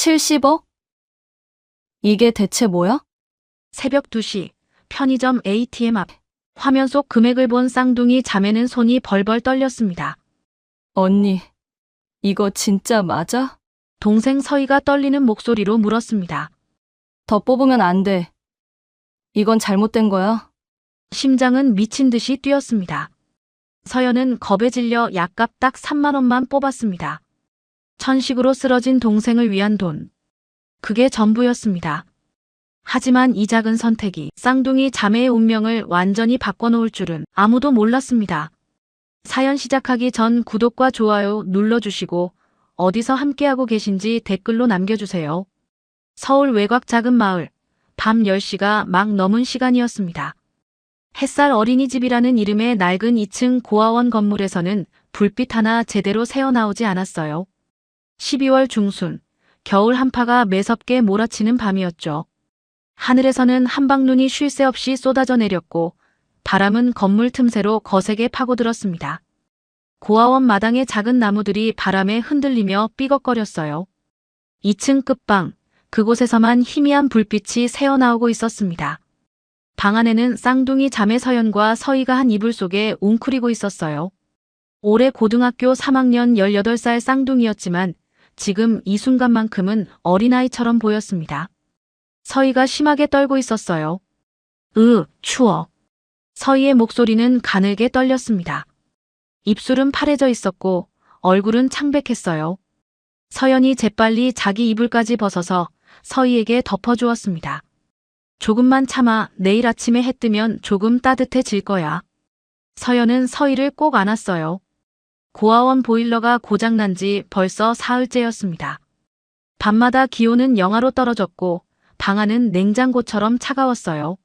70억? 이게 대체 뭐야? 새벽 2시 편의점 ATM 앞 화면 속 금액을 본 쌍둥이 자매는 손이 벌벌 떨렸습니다. 언니, 이거 진짜 맞아? 동생 서희가 떨리는 목소리로 물었습니다. 더 뽑으면 안 돼. 이건 잘못된 거야. 심장은 미친 듯이 뛰었습니다. 서연은 겁에 질려 약값 딱 3만 원만 뽑았습니다. 천식으로 쓰러진 동생을 위한 돈. 그게 전부였습니다. 하지만 이 작은 선택이 쌍둥이 자매의 운명을 완전히 바꿔놓을 줄은 아무도 몰랐습니다. 사연 시작하기 전 구독과 좋아요 눌러주시고 어디서 함께하고 계신지 댓글로 남겨주세요. 서울 외곽 작은 마을, 밤 10시가 막 넘은 시간이었습니다. 햇살 어린이집이라는 이름의 낡은 2층 고아원 건물에서는 불빛 하나 제대로 새어나오지 않았어요. 12월 중순, 겨울 한파가 매섭게 몰아치는 밤이었죠. 하늘에서는 한방눈이 쉴 새 없이 쏟아져 내렸고 바람은 건물 틈새로 거세게 파고들었습니다. 고아원 마당의 작은 나무들이 바람에 흔들리며 삐걱거렸어요. 2층 끝방, 그곳에서만 희미한 불빛이 새어나오고 있었습니다. 방 안에는 쌍둥이 자매 서연과 서희가 한 이불 속에 웅크리고 있었어요. 올해 고등학교 3학년 18살 쌍둥이였지만 지금 이 순간만큼은 어린아이처럼 보였습니다. 서희가 심하게 떨고 있었어요. 추워. 서희의 목소리는 가늘게 떨렸습니다. 입술은 파래져 있었고 얼굴은 창백했어요. 서연이 재빨리 자기 이불까지 벗어서 서희에게 덮어주었습니다. 조금만 참아, 내일 아침에 해 뜨면 조금 따뜻해질 거야. 서연은 서희를 꼭 안았어요. 고아원 보일러가 고장난 지 벌써 사흘째였습니다. 밤마다 기온은 영하로 떨어졌고 방 안은 냉장고처럼 차가웠어요.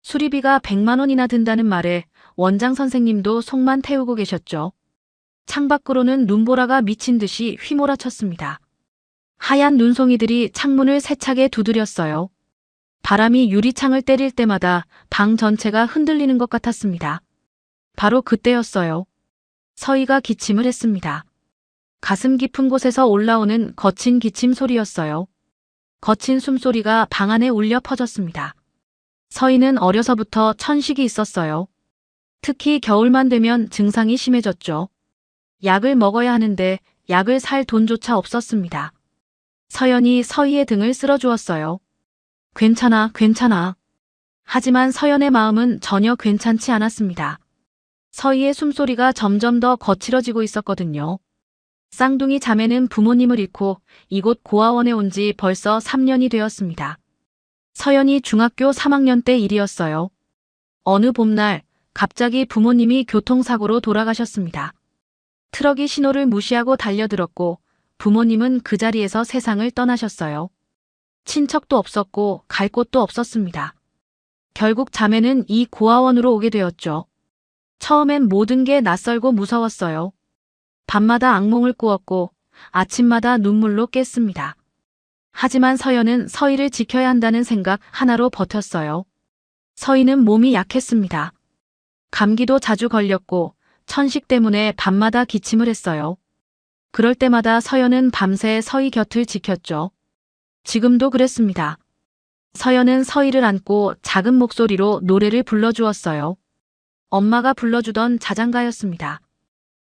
수리비가 100만 원이나 든다는 말에 원장 선생님도 속만 태우고 계셨죠. 창밖으로는 눈보라가 미친 듯이 휘몰아쳤습니다. 하얀 눈송이들이 창문을 세차게 두드렸어요. 바람이 유리창을 때릴 때마다 방 전체가 흔들리는 것 같았습니다. 바로 그때였어요. 서희가 기침을 했습니다. 가슴 깊은 곳에서 올라오는 거친 기침 소리였어요. 거친 숨소리가 방 안에 울려 퍼졌습니다. 서희는 어려서부터 천식이 있었어요. 특히 겨울만 되면 증상이 심해졌죠. 약을 먹어야 하는데 약을 살 돈조차 없었습니다. 서연이 서희의 등을 쓸어주었어요. 괜찮아, 괜찮아. 하지만 서연의 마음은 전혀 괜찮지 않았습니다. 서희의 숨소리가 점점 더 거칠어지고 있었거든요. 쌍둥이 자매는 부모님을 잃고 이곳 고아원에 온 지 벌써 3년이 되었습니다. 서연이 중학교 3학년 때 일이었어요. 어느 봄날 갑자기 부모님이 교통사고로 돌아가셨습니다. 트럭이 신호를 무시하고 달려들었고 부모님은 그 자리에서 세상을 떠나셨어요. 친척도 없었고 갈 곳도 없었습니다. 결국 자매는 이 고아원으로 오게 되었죠. 처음엔 모든 게 낯설고 무서웠어요. 밤마다 악몽을 꾸었고 아침마다 눈물로 깼습니다. 하지만 서연은 서희를 지켜야 한다는 생각 하나로 버텼어요. 서희는 몸이 약했습니다. 감기도 자주 걸렸고 천식 때문에 밤마다 기침을 했어요. 그럴 때마다 서연은 밤새 서희 곁을 지켰죠. 지금도 그랬습니다. 서연은 서희를 안고 작은 목소리로 노래를 불러주었어요. 엄마가 불러주던 자장가였습니다.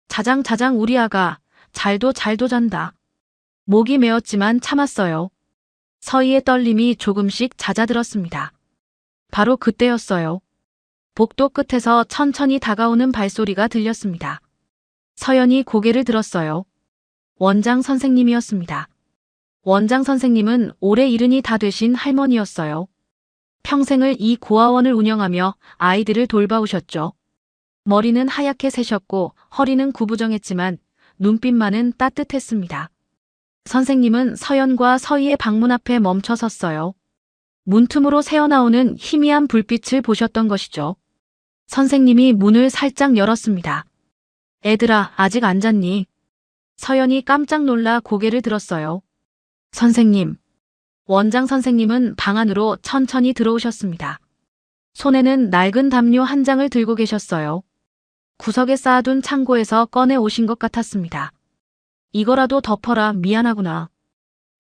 자장 자장 우리 아가 잘도 잔다. 목이 메었지만 참았어요. 서희의 떨림이 조금씩 잦아들었습니다. 바로 그때였어요. 복도 끝에서 천천히 다가오는 발소리가 들렸습니다. 서연이 고개를 들었어요. 원장 선생님이었습니다. 원장 선생님은 올해 70이 다 되신 할머니였어요. 평생을 이 고아원을 운영하며 아이들을 돌봐오셨죠. 머리는 하얗게 새셨고 허리는 구부정했지만 눈빛만은 따뜻했습니다. 선생님은 서연과 서희의 방문 앞에 멈춰 섰어요. 문틈으로 새어나오는 희미한 불빛을 보셨던 것이죠. 선생님이 문을 살짝 열었습니다. 애들아, 아직 안 잤니? 서연이 깜짝 놀라 고개를 들었어요. 선생님. 원장 선생님은 방 안으로 천천히 들어오셨습니다. 손에는 낡은 담요 한 장을 들고 계셨어요. 구석에 쌓아둔 창고에서 꺼내 오신 것 같았습니다. 이거라도 덮어라, 미안하구나.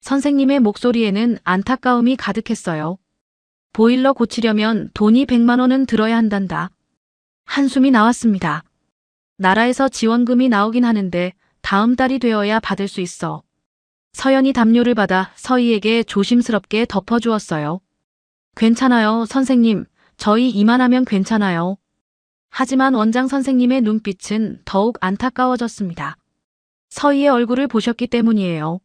선생님의 목소리에는 안타까움이 가득했어요. 보일러 고치려면 돈이 100만 원은 들어야 한단다. 한숨이 나왔습니다. 나라에서 지원금이 나오긴 하는데 다음 달이 되어야 받을 수 있어. 서연이 담요를 받아 서희에게 조심스럽게 덮어주었어요. 괜찮아요, 선생님. 저희 이만하면 괜찮아요. 하지만 원장 선생님의 눈빛은 더욱 안타까워졌습니다. 서희의 얼굴을 보셨기 때문이에요.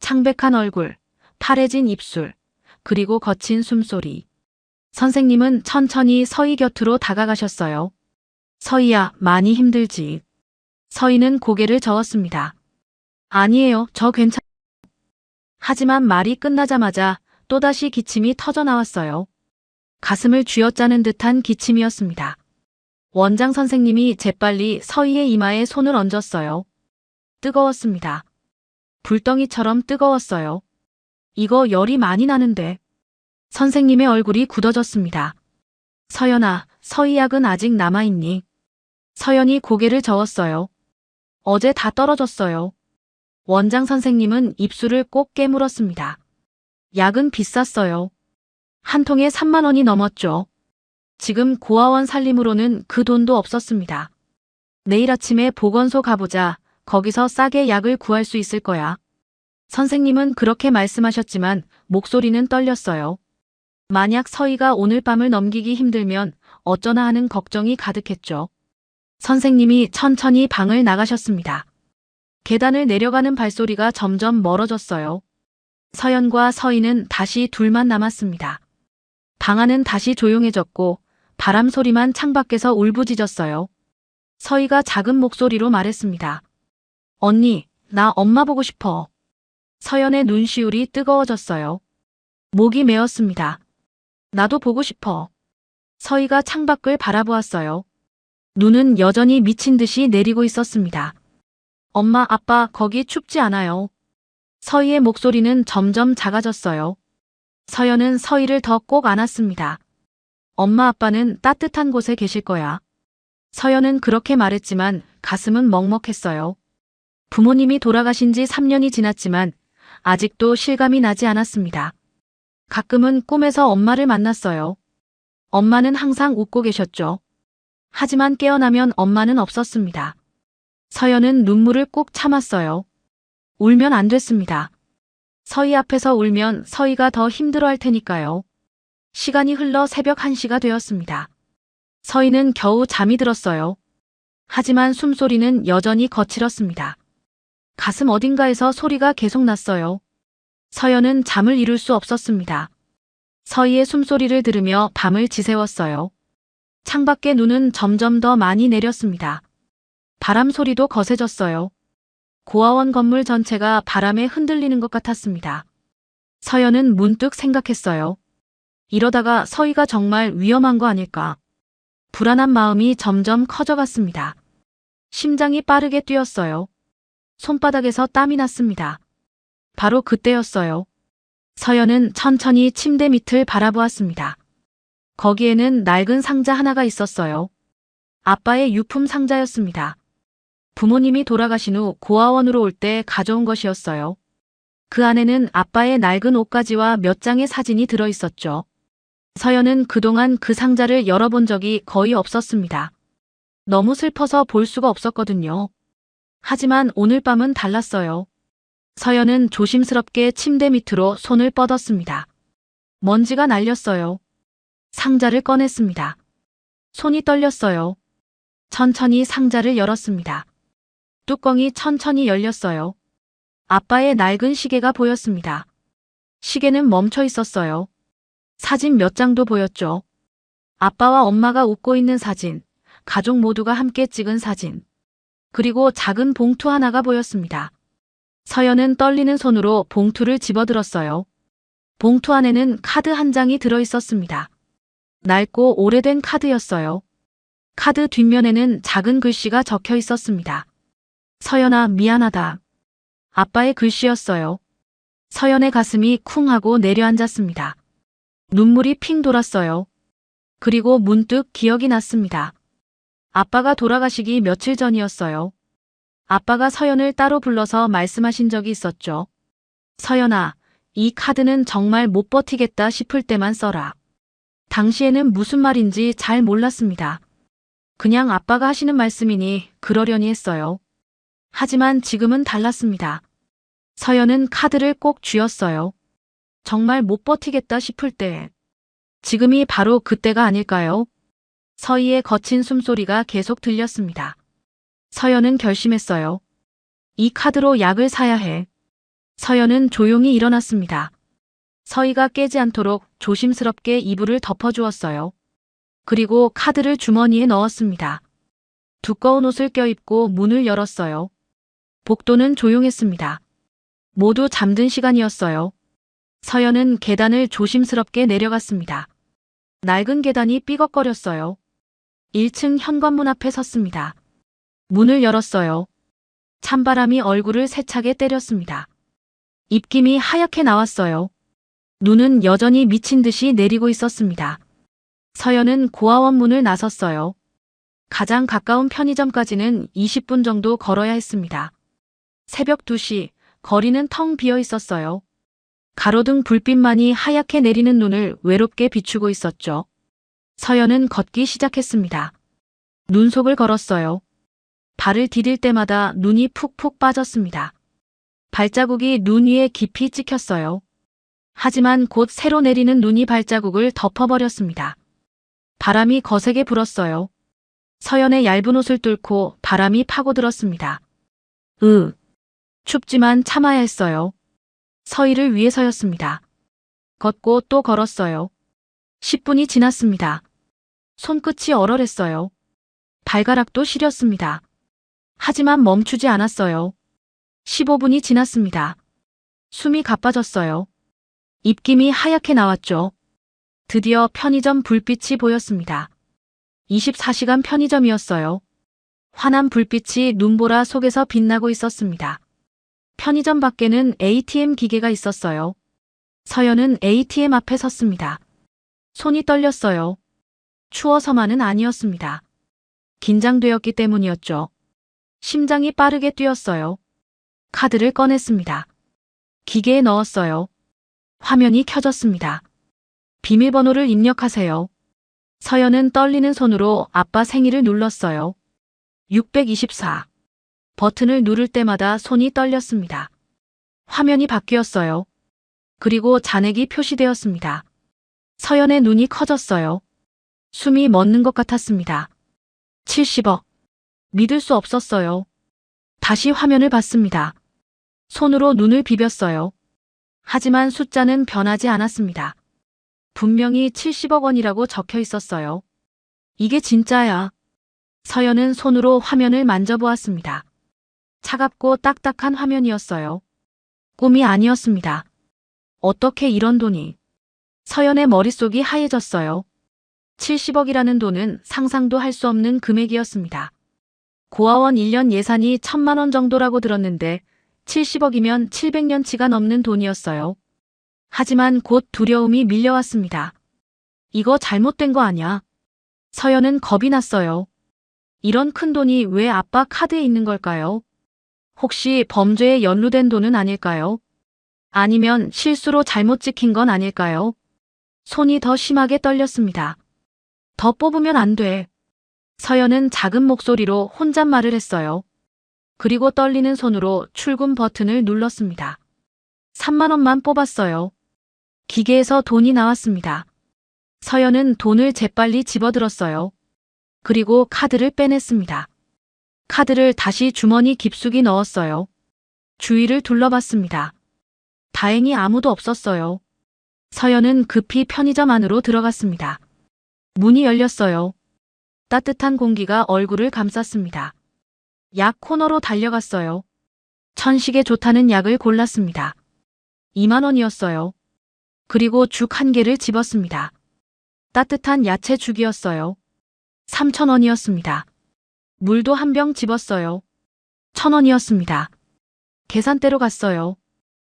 창백한 얼굴, 파래진 입술, 그리고 거친 숨소리. 선생님은 천천히 서희 곁으로 다가가셨어요. 서희야, 많이 힘들지. 서희는 고개를 저었습니다. 아니에요, 저 괜찮... 하지만 말이 끝나자마자 또다시 기침이 터져 나왔어요. 가슴을 쥐어짜는 듯한 기침이었습니다. 원장 선생님이 재빨리 서희의 이마에 손을 얹었어요. 뜨거웠습니다. 불덩이처럼 뜨거웠어요. 이거 열이 많이 나는데. 선생님의 얼굴이 굳어졌습니다. 서연아, 서희 약은 아직 남아있니? 서연이 고개를 저었어요. 어제 다 떨어졌어요. 원장 선생님은 입술을 꼭 깨물었습니다. 약은 비쌌어요. 한 통에 3만 원이 넘었죠. 지금 고아원 살림으로는 그 돈도 없었습니다. 내일 아침에 보건소 가보자. 거기서 싸게 약을 구할 수 있을 거야. 선생님은 그렇게 말씀하셨지만 목소리는 떨렸어요. 만약 서희가 오늘 밤을 넘기기 힘들면 어쩌나 하는 걱정이 가득했죠. 선생님이 천천히 방을 나가셨습니다. 계단을 내려가는 발소리가 점점 멀어졌어요. 서연과 서희는 다시 둘만 남았습니다. 방 안은 다시 조용해졌고 바람 소리만 창밖에서 울부짖었어요. 서희가 작은 목소리로 말했습니다. 언니, 나 엄마 보고 싶어. 서연의 눈시울이 뜨거워졌어요. 목이 메었습니다. 나도 보고 싶어. 서희가 창밖을 바라보았어요. 눈은 여전히 미친 듯이 내리고 있었습니다. 엄마, 아빠, 거기 춥지 않아요. 서희의 목소리는 점점 작아졌어요. 서연은 서희를 더 꼭 안았습니다. 엄마, 아빠는 따뜻한 곳에 계실 거야. 서연은 그렇게 말했지만 가슴은 먹먹했어요. 부모님이 돌아가신 지 3년이 지났지만 아직도 실감이 나지 않았습니다. 가끔은 꿈에서 엄마를 만났어요. 엄마는 항상 웃고 계셨죠. 하지만 깨어나면 엄마는 없었습니다. 서연은 눈물을 꾹 참았어요. 울면 안 됐습니다. 서희 앞에서 울면 서희가 더 힘들어할 테니까요. 시간이 흘러 새벽 1시가 되었습니다. 서희는 겨우 잠이 들었어요. 하지만 숨소리는 여전히 거칠었습니다. 가슴 어딘가에서 소리가 계속 났어요. 서연은 잠을 이룰 수 없었습니다. 서희의 숨소리를 들으며 밤을 지새웠어요. 창밖의 눈은 점점 더 많이 내렸습니다. 바람 소리도 거세졌어요. 고아원 건물 전체가 바람에 흔들리는 것 같았습니다. 서연은 문득 생각했어요. 이러다가 서희가 정말 위험한 거 아닐까. 불안한 마음이 점점 커져갔습니다. 심장이 빠르게 뛰었어요. 손바닥에서 땀이 났습니다. 바로 그때였어요. 서연은 천천히 침대 밑을 바라보았습니다. 거기에는 낡은 상자 하나가 있었어요. 아빠의 유품 상자였습니다. 부모님이 돌아가신 후 고아원으로 올 때 가져온 것이었어요. 그 안에는 아빠의 낡은 옷가지와 몇 장의 사진이 들어 있었죠. 서연은 그동안 그 상자를 열어본 적이 거의 없었습니다. 너무 슬퍼서 볼 수가 없었거든요. 하지만 오늘 밤은 달랐어요. 서연은 조심스럽게 침대 밑으로 손을 뻗었습니다. 먼지가 날렸어요. 상자를 꺼냈습니다. 손이 떨렸어요. 천천히 상자를 열었습니다. 뚜껑이 천천히 열렸어요. 아빠의 낡은 시계가 보였습니다. 시계는 멈춰 있었어요. 사진 몇 장도 보였죠. 아빠와 엄마가 웃고 있는 사진, 가족 모두가 함께 찍은 사진, 그리고 작은 봉투 하나가 보였습니다. 서연은 떨리는 손으로 봉투를 집어들었어요. 봉투 안에는 카드 한 장이 들어 있었습니다. 낡고 오래된 카드였어요. 카드 뒷면에는 작은 글씨가 적혀 있었습니다. 서연아, 미안하다. 아빠의 글씨였어요. 서연의 가슴이 쿵 하고 내려앉았습니다. 눈물이 핑 돌았어요. 그리고 문득 기억이 났습니다. 아빠가 돌아가시기 며칠 전이었어요. 아빠가 서연을 따로 불러서 말씀하신 적이 있었죠. 서연아, 이 카드는 정말 못 버티겠다 싶을 때만 써라. 당시에는 무슨 말인지 잘 몰랐습니다. 그냥 아빠가 하시는 말씀이니 그러려니 했어요. 하지만 지금은 달랐습니다. 서연은 카드를 꼭 쥐었어요. 정말 못 버티겠다 싶을 때. 지금이 바로 그때가 아닐까요? 서희의 거친 숨소리가 계속 들렸습니다. 서연은 결심했어요. 이 카드로 약을 사야 해. 서연은 조용히 일어났습니다. 서희가 깨지 않도록 조심스럽게 이불을 덮어주었어요. 그리고 카드를 주머니에 넣었습니다. 두꺼운 옷을 껴입고 문을 열었어요. 복도는 조용했습니다. 모두 잠든 시간이었어요. 서연은 계단을 조심스럽게 내려갔습니다. 낡은 계단이 삐걱거렸어요. 1층 현관문 앞에 섰습니다. 문을 열었어요. 찬바람이 얼굴을 세차게 때렸습니다. 입김이 하얗게 나왔어요. 눈은 여전히 미친 듯이 내리고 있었습니다. 서연은 고아원 문을 나섰어요. 가장 가까운 편의점까지는 20분 정도 걸어야 했습니다. 새벽 2시, 거리는 텅 비어 있었어요. 가로등 불빛만이 하얗게 내리는 눈을 외롭게 비추고 있었죠. 서연은 걷기 시작했습니다. 눈속을 걸었어요. 발을 디딜 때마다 눈이 푹푹 빠졌습니다. 발자국이 눈 위에 깊이 찍혔어요. 하지만 곧 새로 내리는 눈이 발자국을 덮어버렸습니다. 바람이 거세게 불었어요. 서연의 얇은 옷을 뚫고 바람이 파고들었습니다. 춥지만 참아야 했어요. 서희를 위해서였습니다. 걷고 또 걸었어요. 10분이 지났습니다. 손끝이 얼얼했어요. 발가락도 시렸습니다. 하지만 멈추지 않았어요. 15분이 지났습니다. 숨이 가빠졌어요. 입김이 하얗게 나왔죠. 드디어 편의점 불빛이 보였습니다. 24시간 편의점이었어요. 환한 불빛이 눈보라 속에서 빛나고 있었습니다. 편의점 밖에는 ATM 기계가 있었어요. 서연은 ATM 앞에 섰습니다. 손이 떨렸어요. 추워서만은 아니었습니다. 긴장되었기 때문이었죠. 심장이 빠르게 뛰었어요. 카드를 꺼냈습니다. 기계에 넣었어요. 화면이 켜졌습니다. 비밀번호를 입력하세요. 서연은 떨리는 손으로 아빠 생일을 눌렀어요. 624. 버튼을 누를 때마다 손이 떨렸습니다. 화면이 바뀌었어요. 그리고 잔액이 표시되었습니다. 서연의 눈이 커졌어요. 숨이 멎는 것 같았습니다. 70억. 믿을 수 없었어요. 다시 화면을 봤습니다. 손으로 눈을 비볐어요. 하지만 숫자는 변하지 않았습니다. 분명히 70억 원이라고 적혀 있었어요. 이게 진짜야. 서연은 손으로 화면을 만져보았습니다. 차갑고 딱딱한 화면이었어요. 꿈이 아니었습니다. 어떻게 이런 돈이. 서연의 머릿속이 하얘졌어요. 70억이라는 돈은 상상도 할 수 없는 금액이었습니다. 고아원 1년 예산이 1,000만 원 정도라고 들었는데 70억이면 700년치가 넘는 돈이었어요. 하지만 곧 두려움이 밀려왔습니다. 이거 잘못된 거 아냐? 서연은 겁이 났어요. 이런 큰 돈이 왜 아빠 카드에 있는 걸까요? 혹시 범죄에 연루된 돈은 아닐까요? 아니면 실수로 잘못 찍힌 건 아닐까요? 손이 더 심하게 떨렸습니다. 더 뽑으면 안 돼. 서연은 작은 목소리로 혼잣말을 했어요. 그리고 떨리는 손으로 출금 버튼을 눌렀습니다. 3만 원만 뽑았어요. 기계에서 돈이 나왔습니다. 서연은 돈을 재빨리 집어들었어요. 그리고 카드를 빼냈습니다. 카드를 다시 주머니 깊숙이 넣었어요. 주위를 둘러봤습니다. 다행히 아무도 없었어요. 서연은 급히 편의점 안으로 들어갔습니다. 문이 열렸어요. 따뜻한 공기가 얼굴을 감쌌습니다. 약 코너로 달려갔어요. 천식에 좋다는 약을 골랐습니다. 2만 원이었어요. 그리고 죽 1개를 집었습니다. 따뜻한 야채 죽이었어요. 3천 원이었습니다. 물도 한 병 집었어요. 1,000 원이었습니다. 계산대로 갔어요.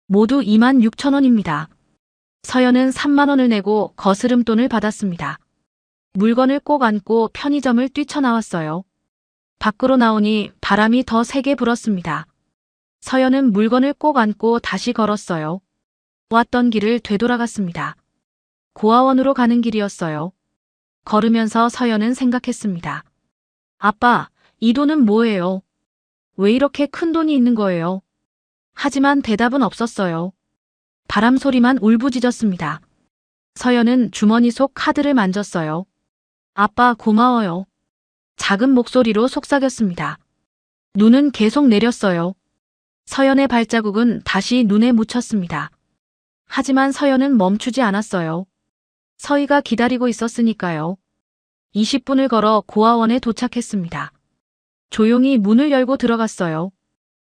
모두 26,000원입니다. 서연은 3만 원을 내고 거스름돈을 받았습니다. 물건을 꼭 안고 편의점을 뛰쳐나왔어요. 밖으로 나오니 바람이 더 세게 불었습니다. 서연은 물건을 꼭 안고 다시 걸었어요. 왔던 길을 되돌아갔습니다. 고아원으로 가는 길이었어요. 걸으면서 서연은 생각했습니다. 아빠, 이 돈은 뭐예요? 왜 이렇게 큰 돈이 있는 거예요? 하지만 대답은 없었어요. 바람 소리만 울부짖었습니다. 서연은 주머니 속 카드를 만졌어요. 아빠, 고마워요. 작은 목소리로 속삭였습니다. 눈은 계속 내렸어요. 서연의 발자국은 다시 눈에 묻혔습니다. 하지만 서연은 멈추지 않았어요. 서희가 기다리고 있었으니까요. 20분을 걸어 고아원에 도착했습니다. 조용히 문을 열고 들어갔어요.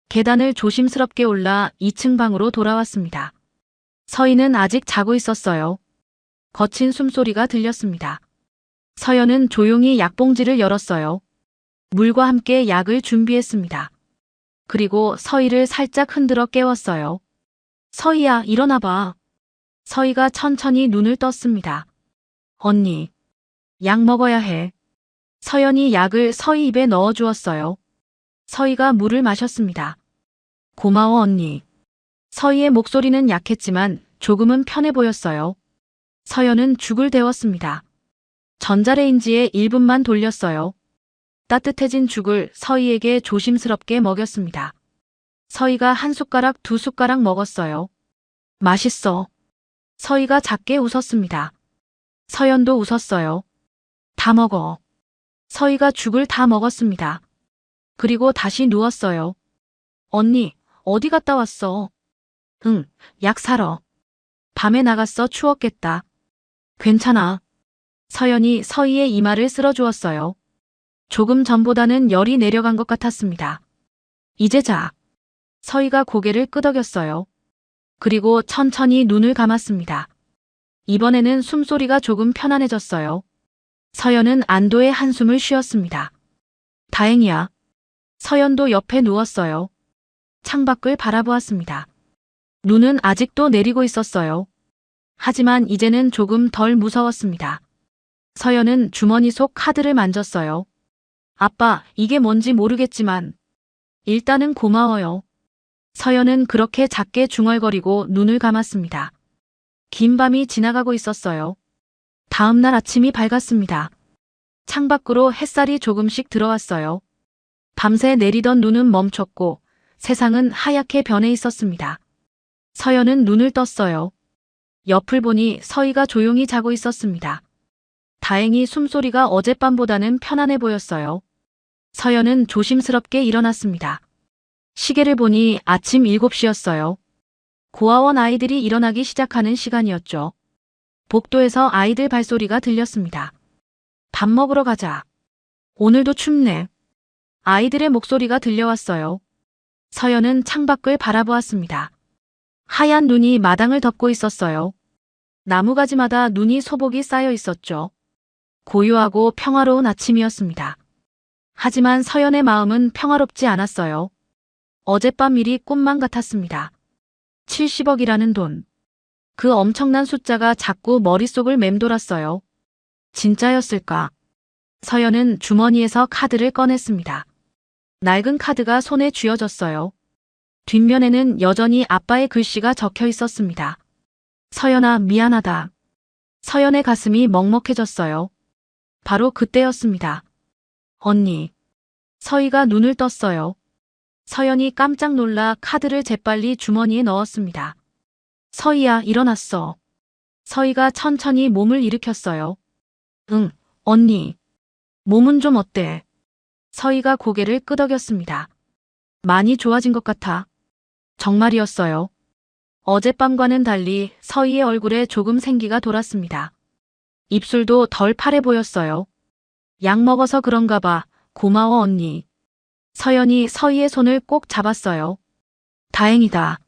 계단을 조심스럽게 올라 2층 방으로 돌아왔습니다. 서희는 아직 자고 있었어요. 거친 숨소리가 들렸습니다. 서연은 조용히 약봉지를 열었어요. 물과 함께 약을 준비했습니다. 그리고 서희를 살짝 흔들어 깨웠어요. 서희야, 일어나봐. 서희가 천천히 눈을 떴습니다. 언니, 약 먹어야 해. 서연이 약을 서희 입에 넣어 주었어요. 서희가 물을 마셨습니다. 고마워, 언니. 서희의 목소리는 약했지만 조금은 편해 보였어요. 서연은 죽을 데웠습니다. 전자레인지에 1분만 돌렸어요. 따뜻해진 죽을 서희에게 조심스럽게 먹였습니다. 서희가 한 숟가락, 두 숟가락 먹었어요. 맛있어. 서희가 작게 웃었습니다. 서연도 웃었어요. 다 먹어. 서희가 죽을 다 먹었습니다. 그리고 다시 누웠어요. 언니, 어디 갔다 왔어? 응, 약 사러. 밤에 나갔어. 추웠겠다. 괜찮아. 서연이 서희의 이마를 쓸어주었어요. 조금 전보다는 열이 내려간 것 같았습니다. 이제 자. 서희가 고개를 끄덕였어요. 그리고 천천히 눈을 감았습니다. 이번에는 숨소리가 조금 편안해졌어요. 서연은 안도의 한숨을 쉬었습니다. 다행이야. 서연도 옆에 누웠어요. 창밖을 바라보았습니다. 눈은 아직도 내리고 있었어요. 하지만 이제는 조금 덜 무서웠습니다. 서연은 주머니 속 카드를 만졌어요. 아빠, 이게 뭔지 모르겠지만 일단은 고마워요. 서연은 그렇게 작게 중얼거리고 눈을 감았습니다. 긴 밤이 지나가고 있었어요. 다음 날 아침이 밝았습니다. 창밖으로 햇살이 조금씩 들어왔어요. 밤새 내리던 눈은 멈췄고 세상은 하얗게 변해 있었습니다. 서연은 눈을 떴어요. 옆을 보니 서희가 조용히 자고 있었습니다. 다행히 숨소리가 어젯밤보다는 편안해 보였어요. 서연은 조심스럽게 일어났습니다. 시계를 보니 아침 7시였어요. 고아원 아이들이 일어나기 시작하는 시간이었죠. 복도에서 아이들 발소리가 들렸습니다. 밥 먹으러 가자. 오늘도 춥네. 아이들의 목소리가 들려왔어요. 서연은 창밖을 바라보았습니다. 하얀 눈이 마당을 덮고 있었어요. 나무가지마다 눈이 소복이 쌓여 있었죠. 고요하고 평화로운 아침이었습니다. 하지만 서연의 마음은 평화롭지 않았어요. 어젯밤 일이 꿈만 같았습니다. 70억이라는 돈. 그 엄청난 숫자가 자꾸 머릿속을 맴돌았어요. 진짜였을까? 서연은 주머니에서 카드를 꺼냈습니다. 낡은 카드가 손에 쥐어졌어요. 뒷면에는 여전히 아빠의 글씨가 적혀 있었습니다. 서연아, 미안하다. 서연의 가슴이 먹먹해졌어요. 바로 그때였습니다. 언니. 서희가 눈을 떴어요. 서연이 깜짝 놀라 카드를 재빨리 주머니에 넣었습니다. 서희야, 일어났어. 서희가 천천히 몸을 일으켰어요. 응, 언니. 몸은 좀 어때? 서희가 고개를 끄덕였습니다. 많이 좋아진 것 같아. 정말이었어요. 어젯밤과는 달리 서희의 얼굴에 조금 생기가 돌았습니다. 입술도 덜 파래 보였어요. 약 먹어서 그런가 봐. 고마워, 언니. 서연이 서희의 손을 꼭 잡았어요. 다행이다.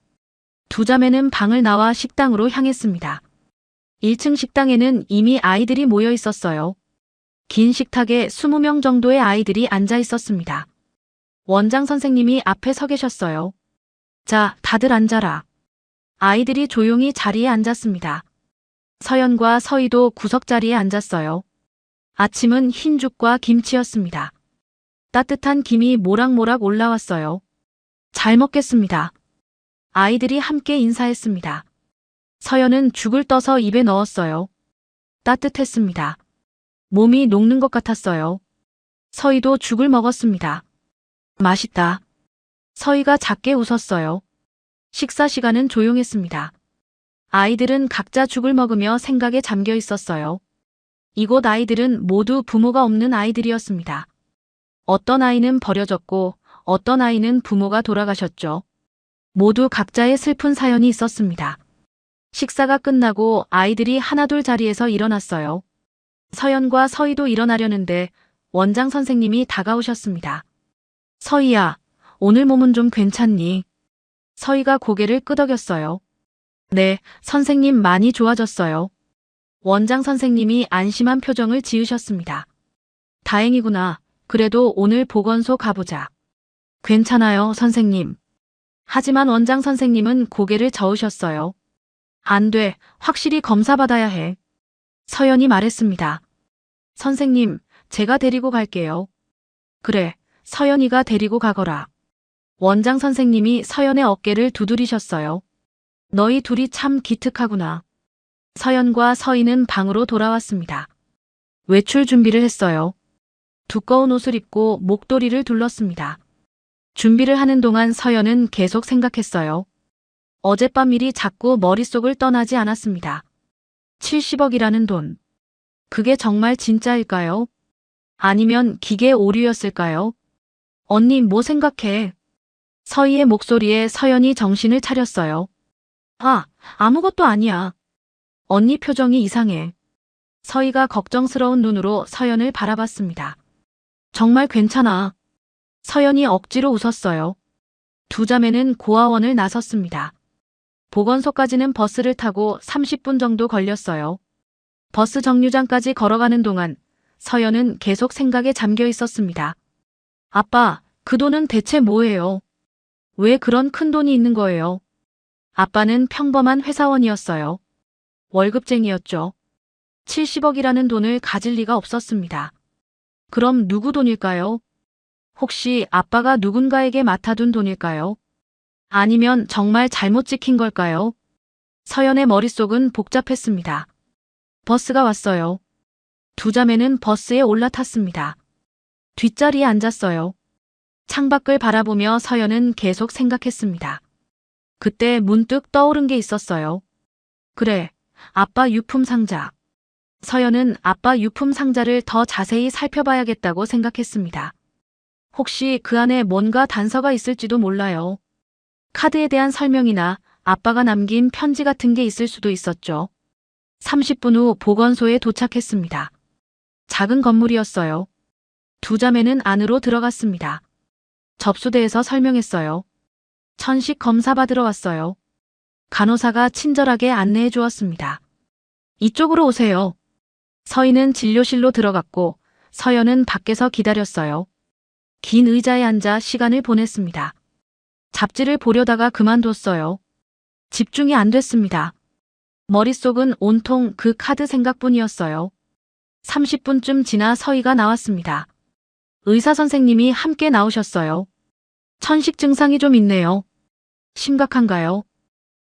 두 자매는 방을 나와 식당으로 향했습니다. 1층 식당에는 이미 아이들이 모여 있었어요. 긴 식탁에 20명 정도의 아이들이 앉아 있었습니다. 원장 선생님이 앞에 서 계셨어요. 자, 다들 앉아라. 아이들이 조용히 자리에 앉았습니다. 서연과 서희도 구석자리에 앉았어요. 아침은 흰죽과 김치였습니다. 따뜻한 김이 모락모락 올라왔어요. 잘 먹겠습니다. 아이들이 함께 인사했습니다. 서연은 죽을 떠서 입에 넣었어요. 따뜻했습니다. 몸이 녹는 것 같았어요. 서희도 죽을 먹었습니다. 맛있다. 서희가 작게 웃었어요. 식사 시간은 조용했습니다. 아이들은 각자 죽을 먹으며 생각에 잠겨 있었어요. 이곳 아이들은 모두 부모가 없는 아이들이었습니다. 어떤 아이는 버려졌고 어떤 아이는 부모가 돌아가셨죠. 모두 각자의 슬픈 사연이 있었습니다. 식사가 끝나고 아이들이 하나둘 자리에서 일어났어요. 서연과 서희도 일어나려는데 원장 선생님이 다가오셨습니다. 서희야, 오늘 몸은 좀 괜찮니? 서희가 고개를 끄덕였어요. 네, 선생님 많이 좋아졌어요. 원장 선생님이 안심한 표정을 지으셨습니다. 다행이구나. 그래도 오늘 보건소 가보자. 괜찮아요, 선생님. 하지만 원장 선생님은 고개를 저으셨어요. 안 돼, 확실히 검사받아야 해. 서연이 말했습니다. 선생님, 제가 데리고 갈게요. 그래, 서연이가 데리고 가거라. 원장 선생님이 서연의 어깨를 두드리셨어요. 너희 둘이 참 기특하구나. 서연과 서희는 방으로 돌아왔습니다. 외출 준비를 했어요. 두꺼운 옷을 입고 목도리를 둘렀습니다. 준비를 하는 동안 서연은 계속 생각했어요. 어젯밤 일이 자꾸 머릿속을 떠나지 않았습니다. 70억이라는 돈. 그게 정말 진짜일까요? 아니면 기계 오류였을까요? 언니 뭐 생각해? 서희의 목소리에 서연이 정신을 차렸어요. 아, 아무것도 아니야. 언니 표정이 이상해. 서희가 걱정스러운 눈으로 서연을 바라봤습니다. 정말 괜찮아. 서연이 억지로 웃었어요. 두 자매는 고아원을 나섰습니다. 보건소까지는 버스를 타고 30분 정도 걸렸어요. 버스 정류장까지 걸어가는 동안 서연은 계속 생각에 잠겨 있었습니다. 아빠, 그 돈은 대체 뭐예요? 왜 그런 큰 돈이 있는 거예요? 아빠는 평범한 회사원이었어요. 월급쟁이였죠. 70억이라는 돈을 가질 리가 없었습니다. 그럼 누구 돈일까요? 혹시 아빠가 누군가에게 맡아둔 돈일까요? 아니면 정말 잘못 찍힌 걸까요? 서연의 머릿속은 복잡했습니다. 버스가 왔어요. 두 자매는 버스에 올라탔습니다. 뒷자리에 앉았어요. 창밖을 바라보며 서연은 계속 생각했습니다. 그때 문득 떠오른 게 있었어요. 그래, 아빠 유품 상자. 서연은 아빠 유품 상자를 더 자세히 살펴봐야겠다고 생각했습니다. 혹시 그 안에 뭔가 단서가 있을지도 몰라요. 카드에 대한 설명이나 아빠가 남긴 편지 같은 게 있을 수도 있었죠. 30분 후 보건소에 도착했습니다. 작은 건물이었어요. 두 자매는 안으로 들어갔습니다. 접수대에서 설명했어요. 천식 검사 받으러 왔어요. 간호사가 친절하게 안내해 주었습니다. 이쪽으로 오세요. 서희는 진료실로 들어갔고 서연은 밖에서 기다렸어요. 긴 의자에 앉아 시간을 보냈습니다. 잡지를 보려다가 그만뒀어요. 집중이 안 됐습니다. 머릿속은 온통 그 카드 생각뿐이었어요. 30분쯤 지나 서희가 나왔습니다. 의사 선생님이 함께 나오셨어요. 천식 증상이 좀 있네요. 심각한가요?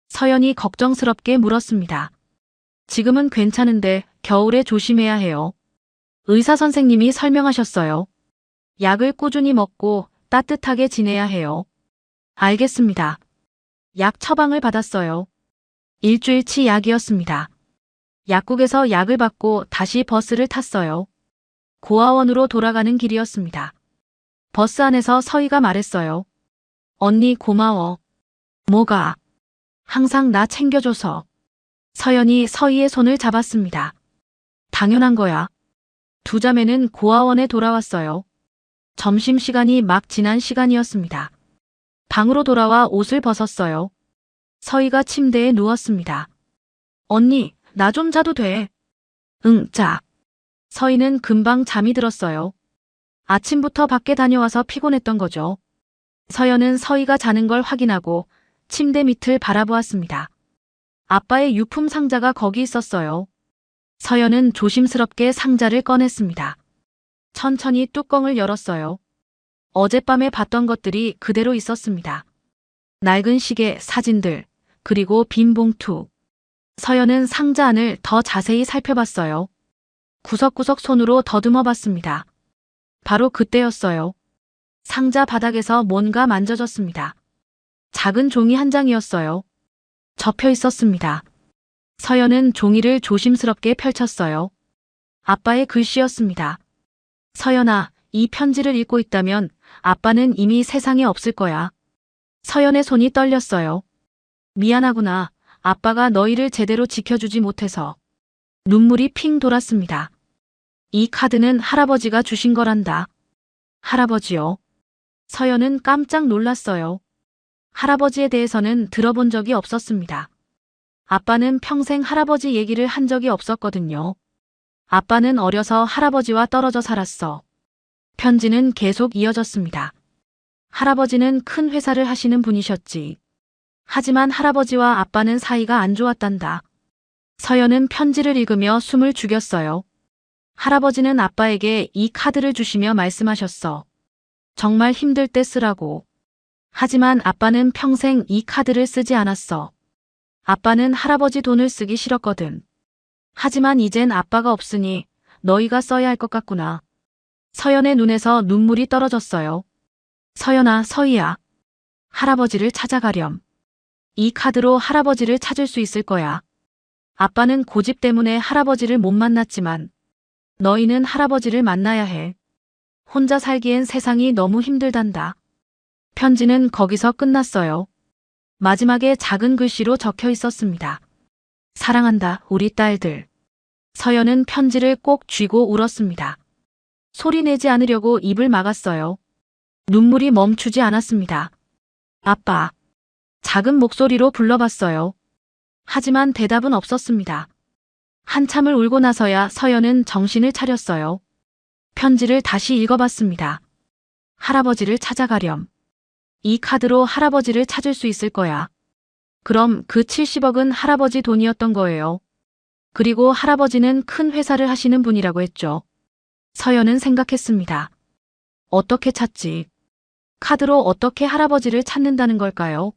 서연이 걱정스럽게 물었습니다. 지금은 괜찮은데 겨울에 조심해야 해요. 의사 선생님이 설명하셨어요. 약을 꾸준히 먹고 따뜻하게 지내야 해요. 알겠습니다. 약 처방을 받았어요. 일주일치 약이었습니다. 약국에서 약을 받고 다시 버스를 탔어요. 고아원으로 돌아가는 길이었습니다. 버스 안에서 서희가 말했어요. 언니 고마워. 뭐가? 항상 나 챙겨줘서. 서연이 서희의 손을 잡았습니다. 당연한 거야. 두 자매는 고아원에 돌아왔어요. 점심시간이 막 지난 시간이었습니다. 방으로 돌아와 옷을 벗었어요. 서희가 침대에 누웠습니다. 언니, 나 좀 자도 돼. 응, 자. 서희는 금방 잠이 들었어요. 아침부터 밖에 다녀와서 피곤했던 거죠. 서연은 서희가 자는 걸 확인하고 침대 밑을 바라보았습니다. 아빠의 유품 상자가 거기 있었어요. 서연은 조심스럽게 상자를 꺼냈습니다. 천천히 뚜껑을 열었어요. 어젯밤에 봤던 것들이 그대로 있었습니다. 낡은 시계, 사진들, 그리고 빈 봉투. 서연은 상자 안을 더 자세히 살펴봤어요. 구석구석 손으로 더듬어 봤습니다. 바로 그때였어요. 상자 바닥에서 뭔가 만져졌습니다. 작은 종이 한 장이었어요. 접혀 있었습니다. 서연은 종이를 조심스럽게 펼쳤어요. 아빠의 글씨였습니다. 서연아, 이 편지를 읽고 있다면 아빠는 이미 세상에 없을 거야. 서연의 손이 떨렸어요. 미안하구나. 아빠가 너희를 제대로 지켜주지 못해서. 눈물이 핑 돌았습니다. 이 카드는 할아버지가 주신 거란다. 할아버지요? 서연은 깜짝 놀랐어요. 할아버지에 대해서는 들어본 적이 없었습니다. 아빠는 평생 할아버지 얘기를 한 적이 없었거든요. 아빠는 어려서 할아버지와 떨어져 살았어. 편지는 계속 이어졌습니다. 할아버지는 큰 회사를 하시는 분이셨지. 하지만 할아버지와 아빠는 사이가 안 좋았단다. 서연은 편지를 읽으며 숨을 죽였어요. 할아버지는 아빠에게 이 카드를 주시며 말씀하셨어. 정말 힘들 때 쓰라고. 하지만 아빠는 평생 이 카드를 쓰지 않았어. 아빠는 할아버지 돈을 쓰기 싫었거든. 하지만 이젠 아빠가 없으니 너희가 써야 할 것 같구나. 서연의 눈에서 눈물이 떨어졌어요. 서연아, 서희야. 할아버지를 찾아가렴. 이 카드로 할아버지를 찾을 수 있을 거야. 아빠는 고집 때문에 할아버지를 못 만났지만 너희는 할아버지를 만나야 해. 혼자 살기엔 세상이 너무 힘들단다. 편지는 거기서 끝났어요. 마지막에 작은 글씨로 적혀 있었습니다. 사랑한다, 우리 딸들. 서연은 편지를 꼭 쥐고 울었습니다. 소리내지 않으려고 입을 막았어요. 눈물이 멈추지 않았습니다. 아빠. 작은 목소리로 불러봤어요. 하지만 대답은 없었습니다. 한참을 울고 나서야 서연은 정신을 차렸어요. 편지를 다시 읽어봤습니다. 할아버지를 찾아가렴. 이 카드로 할아버지를 찾을 수 있을 거야. 그럼 그 70억은 할아버지 돈이었던 거예요. 그리고 할아버지는 큰 회사를 하시는 분이라고 했죠. 서연은 생각했습니다. 어떻게 찾지? 카드로 어떻게 할아버지를 찾는다는 걸까요?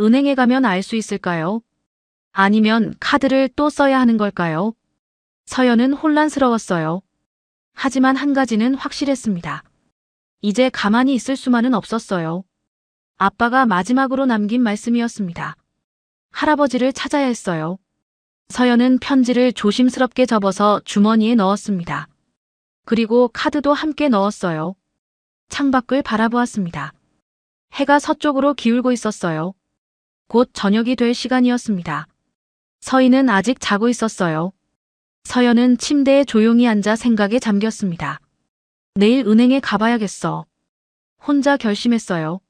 은행에 가면 알 수 있을까요? 아니면 카드를 또 써야 하는 걸까요? 서연은 혼란스러웠어요. 하지만 한 가지는 확실했습니다. 이제 가만히 있을 수만은 없었어요. 아빠가 마지막으로 남긴 말씀이었습니다. 할아버지를 찾아야 했어요. 서연은 편지를 조심스럽게 접어서 주머니에 넣었습니다. 그리고 카드도 함께 넣었어요. 창밖을 바라보았습니다. 해가 서쪽으로 기울고 있었어요. 곧 저녁이 될 시간이었습니다. 서희는 아직 자고 있었어요. 서연은 침대에 조용히 앉아 생각에 잠겼습니다. 내일 은행에 가봐야겠어. 혼자 결심했어요.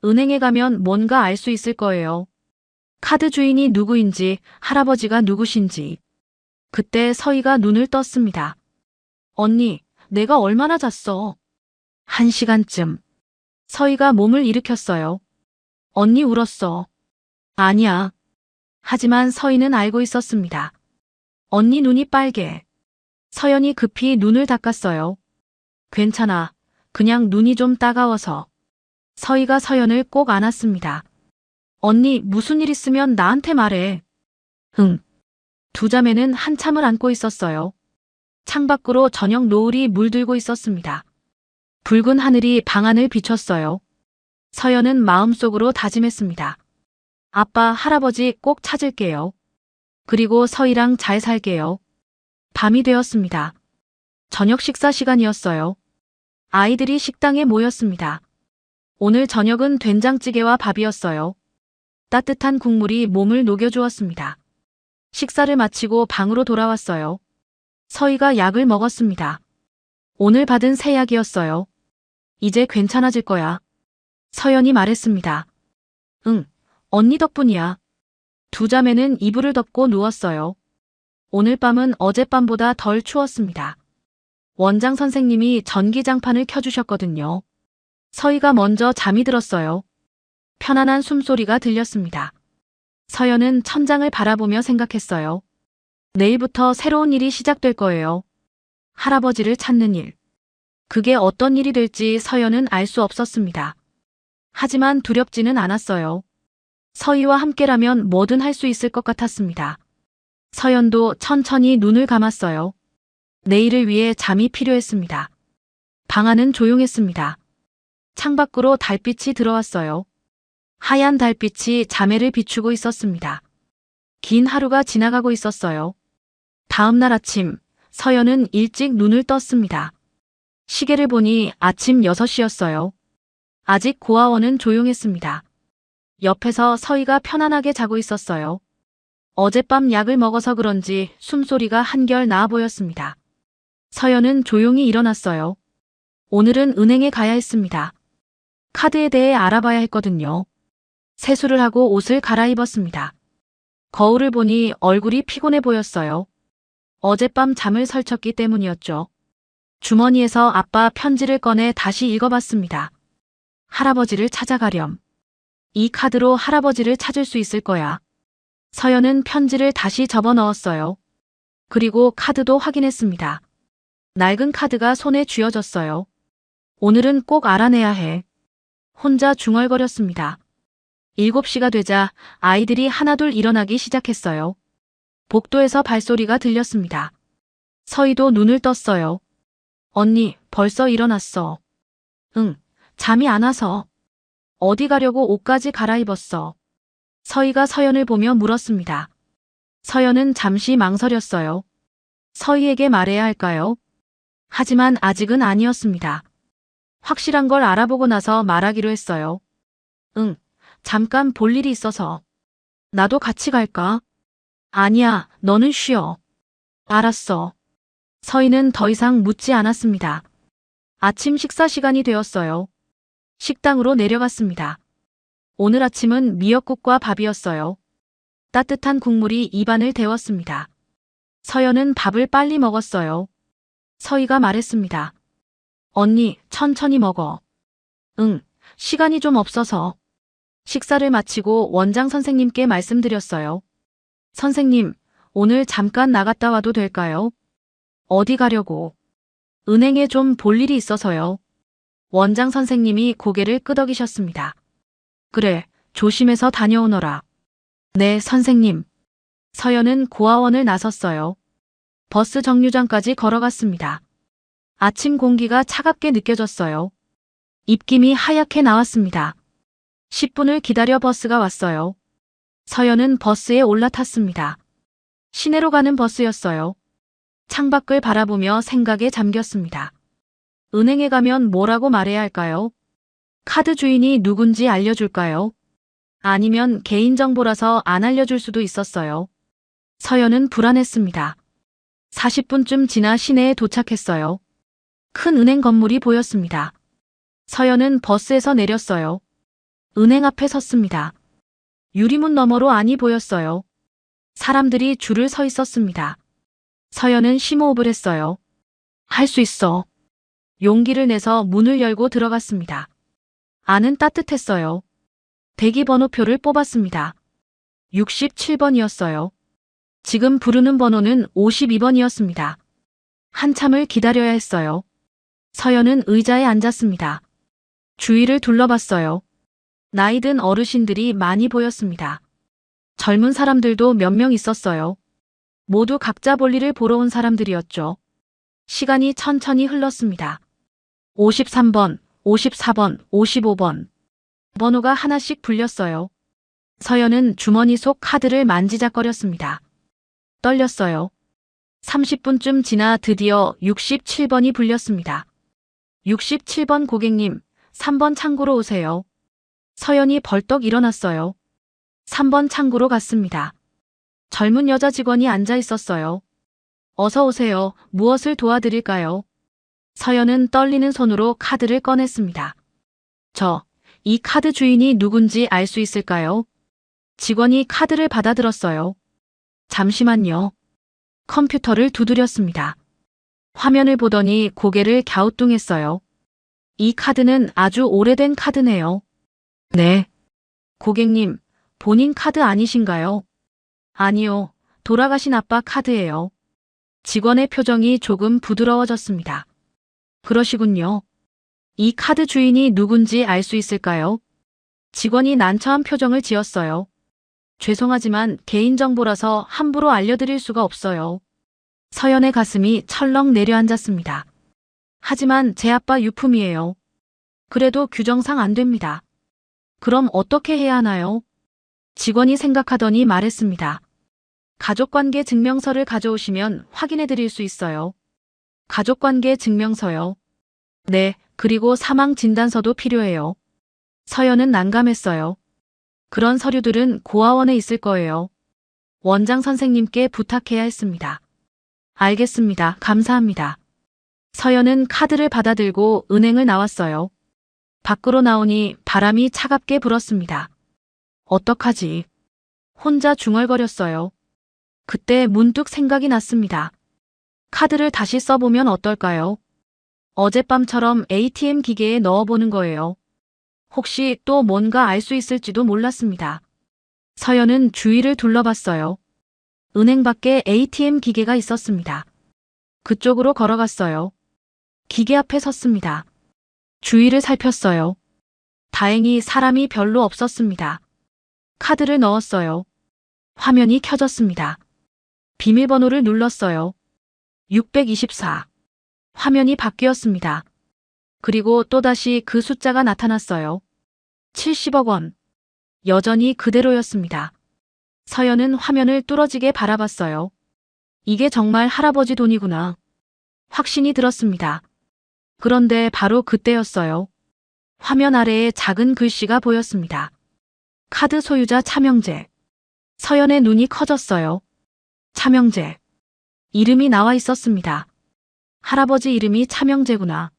은행에 가면 뭔가 알 수 있을 거예요. 카드 주인이 누구인지, 할아버지가 누구신지. 그때 서희가 눈을 떴습니다. 언니, 내가 얼마나 잤어? 1시간쯤. 서희가 몸을 일으켰어요. 언니 울었어. 아니야. 하지만 서희는 알고 있었습니다. 언니 눈이 빨개. 서연이 급히 눈을 닦았어요. 괜찮아. 그냥 눈이 좀 따가워서. 서희가 서연을 꼭 안았습니다. 언니, 무슨 일 있으면 나한테 말해. 응. 두 자매는 한참을 안고 있었어요. 창밖으로 저녁 노을이 물들고 있었습니다. 붉은 하늘이 방안을 비췄어요. 서연은 마음속으로 다짐했습니다. 아빠, 할아버지 꼭 찾을게요. 그리고 서희랑 잘 살게요. 밤이 되었습니다. 저녁 식사 시간이었어요. 아이들이 식당에 모였습니다. 오늘 저녁은 된장찌개와 밥이었어요. 따뜻한 국물이 몸을 녹여주었습니다. 식사를 마치고 방으로 돌아왔어요. 서희가 약을 먹었습니다. 오늘 받은 새 약이었어요. 이제 괜찮아질 거야. 서연이 말했습니다. 응, 언니 덕분이야. 두 자매는 이불을 덮고 누웠어요. 오늘 밤은 어젯밤보다 덜 추웠습니다. 원장 선생님이 전기장판을 켜주셨거든요. 서희가 먼저 잠이 들었어요. 편안한 숨소리가 들렸습니다. 서연은 천장을 바라보며 생각했어요. 내일부터 새로운 일이 시작될 거예요. 할아버지를 찾는 일. 그게 어떤 일이 될지 서연은 알 수 없었습니다. 하지만 두렵지는 않았어요. 서희와 함께라면 뭐든 할 수 있을 것 같았습니다. 서연도 천천히 눈을 감았어요. 내일을 위해 잠이 필요했습니다. 방 안은 조용했습니다. 창밖으로 달빛이 들어왔어요. 하얀 달빛이 자매를 비추고 있었습니다. 긴 하루가 지나가고 있었어요. 다음 날 아침, 서연은 일찍 눈을 떴습니다. 시계를 보니 아침 6시였어요. 아직 고아원은 조용했습니다. 옆에서 서희가 편안하게 자고 있었어요. 어젯밤 약을 먹어서 그런지 숨소리가 한결 나아 보였습니다. 서연은 조용히 일어났어요. 오늘은 은행에 가야 했습니다. 카드에 대해 알아봐야 했거든요. 세수를 하고 옷을 갈아입었습니다. 거울을 보니 얼굴이 피곤해 보였어요. 어젯밤 잠을 설쳤기 때문이었죠. 주머니에서 아빠 편지를 꺼내 다시 읽어봤습니다. 할아버지를 찾아가렴. 이 카드로 할아버지를 찾을 수 있을 거야. 서연은 편지를 다시 접어 넣었어요. 그리고 카드도 확인했습니다. 낡은 카드가 손에 쥐어졌어요. 오늘은 꼭 알아내야 해. 혼자 중얼거렸습니다. 7시가 되자 아이들이 하나둘 일어나기 시작했어요. 복도에서 발소리가 들렸습니다. 서희도 눈을 떴어요. 언니, 벌써 일어났어. 응, 잠이 안 와서. 어디 가려고 옷까지 갈아입었어. 서희가 서연을 보며 물었습니다. 서연은 잠시 망설였어요. 서희에게 말해야 할까요? 하지만 아직은 아니었습니다. 확실한 걸 알아보고 나서 말하기로 했어요. 응, 잠깐 볼 일이 있어서. 나도 같이 갈까? 아니야, 너는 쉬어. 알았어. 서희는 더 이상 묻지 않았습니다. 아침 식사 시간이 되었어요. 식당으로 내려갔습니다. 오늘 아침은 미역국과 밥이었어요. 따뜻한 국물이 입안을 데웠습니다. 서연은 밥을 빨리 먹었어요. 서희가 말했습니다. 언니, 천천히 먹어. 응, 시간이 좀 없어서. 식사를 마치고 원장 선생님께 말씀드렸어요. 선생님, 오늘 잠깐 나갔다 와도 될까요? 어디 가려고? 은행에 좀 볼 일이 있어서요. 원장 선생님이 고개를 끄덕이셨습니다. 그래, 조심해서 다녀오너라. 네, 선생님. 서연은 고아원을 나섰어요. 버스 정류장까지 걸어갔습니다. 아침 공기가 차갑게 느껴졌어요. 입김이 하얗게 나왔습니다. 10분을 기다려 버스가 왔어요. 서연은 버스에 올라탔습니다. 시내로 가는 버스였어요. 창밖을 바라보며 생각에 잠겼습니다. 은행에 가면 뭐라고 말해야 할까요? 카드 주인이 누군지 알려줄까요? 아니면 개인정보라서 안 알려줄 수도 있었어요. 서연은 불안했습니다. 40분쯤 지나 시내에 도착했어요. 큰 은행 건물이 보였습니다. 서연은 버스에서 내렸어요. 은행 앞에 섰습니다. 유리문 너머로 안이 보였어요. 사람들이 줄을 서 있었습니다. 서연은 심호흡을 했어요. 할 수 있어. 용기를 내서 문을 열고 들어갔습니다. 안은 따뜻했어요. 대기번호표를 뽑았습니다. 67번이었어요. 지금 부르는 번호는 52번이었습니다. 한참을 기다려야 했어요. 서연은 의자에 앉았습니다. 주위를 둘러봤어요. 나이 든 어르신들이 많이 보였습니다. 젊은 사람들도 몇 명 있었어요. 모두 각자 볼일을 보러 온 사람들이었죠. 시간이 천천히 흘렀습니다. 53번, 54번, 55번. 번호가 하나씩 불렸어요. 서연은 주머니 속 카드를 만지작거렸습니다. 떨렸어요. 30분쯤 지나 드디어 67번이 불렸습니다. 67번 고객님, 3번 창구로 오세요. 서연이 벌떡 일어났어요. 3번 창구로 갔습니다. 젊은 여자 직원이 앉아 있었어요. 어서 오세요. 무엇을 도와드릴까요? 서연은 떨리는 손으로 카드를 꺼냈습니다. 이 카드 주인이 누군지 알 수 있을까요? 직원이 카드를 받아들었어요. 잠시만요. 컴퓨터를 두드렸습니다. 화면을 보더니 고개를 갸우뚱했어요. 이 카드는 아주 오래된 카드네요. 네. 고객님, 본인 카드 아니신가요? 아니요. 돌아가신 아빠 카드예요. 직원의 표정이 조금 부드러워졌습니다. 그러시군요. 이 카드 주인이 누군지 알 수 있을까요? 직원이 난처한 표정을 지었어요. 죄송하지만 개인정보라서 함부로 알려드릴 수가 없어요. 서연의 가슴이 철렁 내려앉았습니다. 하지만 제 아빠 유품이에요. 그래도 규정상 안 됩니다. 그럼 어떻게 해야 하나요? 직원이 생각하더니 말했습니다. 가족관계 증명서를 가져오시면 확인해 드릴 수 있어요. 가족관계 증명서요. 네, 그리고 사망 진단서도 필요해요. 서연은 난감했어요. 그런 서류들은 고아원에 있을 거예요. 원장 선생님께 부탁해야 했습니다. 알겠습니다. 감사합니다. 서연은 카드를 받아들고 은행을 나왔어요. 밖으로 나오니 바람이 차갑게 불었습니다. 어떡하지? 혼자 중얼거렸어요. 그때 문득 생각이 났습니다. 카드를 다시 써보면 어떨까요? 어젯밤처럼 ATM 기계에 넣어보는 거예요. 혹시 또 뭔가 알 수 있을지도 몰랐습니다. 서연은 주위를 둘러봤어요. 은행 밖에 ATM 기계가 있었습니다. 그쪽으로 걸어갔어요. 기계 앞에 섰습니다. 주위를 살폈어요. 다행히 사람이 별로 없었습니다. 카드를 넣었어요. 화면이 켜졌습니다. 비밀번호를 눌렀어요. 624. 화면이 바뀌었습니다. 그리고 또다시 그 숫자가 나타났어요. 70억 원. 여전히 그대로였습니다. 서연은 화면을 뚫어지게 바라봤어요. 이게 정말 할아버지 돈이구나. 확신이 들었습니다. 그런데 바로 그때였어요. 화면 아래에 작은 글씨가 보였습니다. 카드 소유자 차명재. 서연의 눈이 커졌어요. 차명재. 이름이 나와 있었습니다. 할아버지 이름이 차명재구나.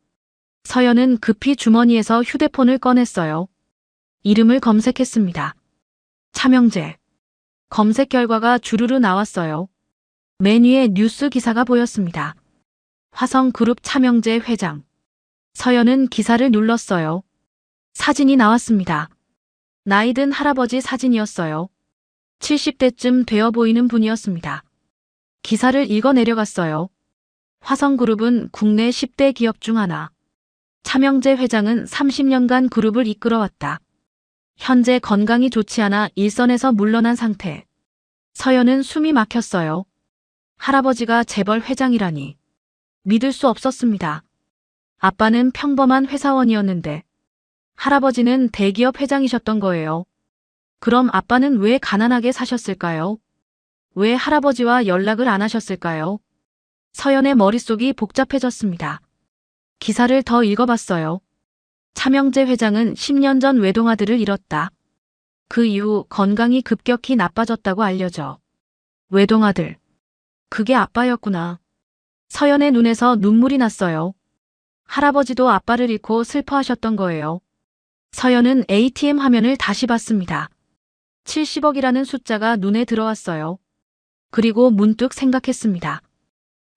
서연은 급히 주머니에서 휴대폰을 꺼냈어요. 이름을 검색했습니다. 차명재. 검색 결과가 주르르 나왔어요. 맨 위에 뉴스 기사가 보였습니다. 화성그룹 차명재 회장. 서연은 기사를 눌렀어요. 사진이 나왔습니다. 나이든 할아버지 사진이었어요. 70대쯤 되어 보이는 분이었습니다. 기사를 읽어 내려갔어요. 화성그룹은 국내 10대 기업 중 하나. 차명재 회장은 30년간 그룹을 이끌어왔다. 현재 건강이 좋지 않아 일선에서 물러난 상태. 서연은 숨이 막혔어요. 할아버지가 재벌 회장이라니. 믿을 수 없었습니다. 아빠는 평범한 회사원이었는데 할아버지는 대기업 회장이셨던 거예요. 그럼 아빠는 왜 가난하게 사셨을까요? 왜 할아버지와 연락을 안 하셨을까요? 서연의 머릿속이 복잡해졌습니다. 기사를 더 읽어봤어요. 차명재 회장은 10년 전 외동아들을 잃었다. 그 이후 건강이 급격히 나빠졌다고 알려져. 외동아들. 그게 아빠였구나. 서연의 눈에서 눈물이 났어요. 할아버지도 아빠를 잃고 슬퍼하셨던 거예요. 서연은 ATM 화면을 다시 봤습니다. 70억이라는 숫자가 눈에 들어왔어요. 그리고 문득 생각했습니다.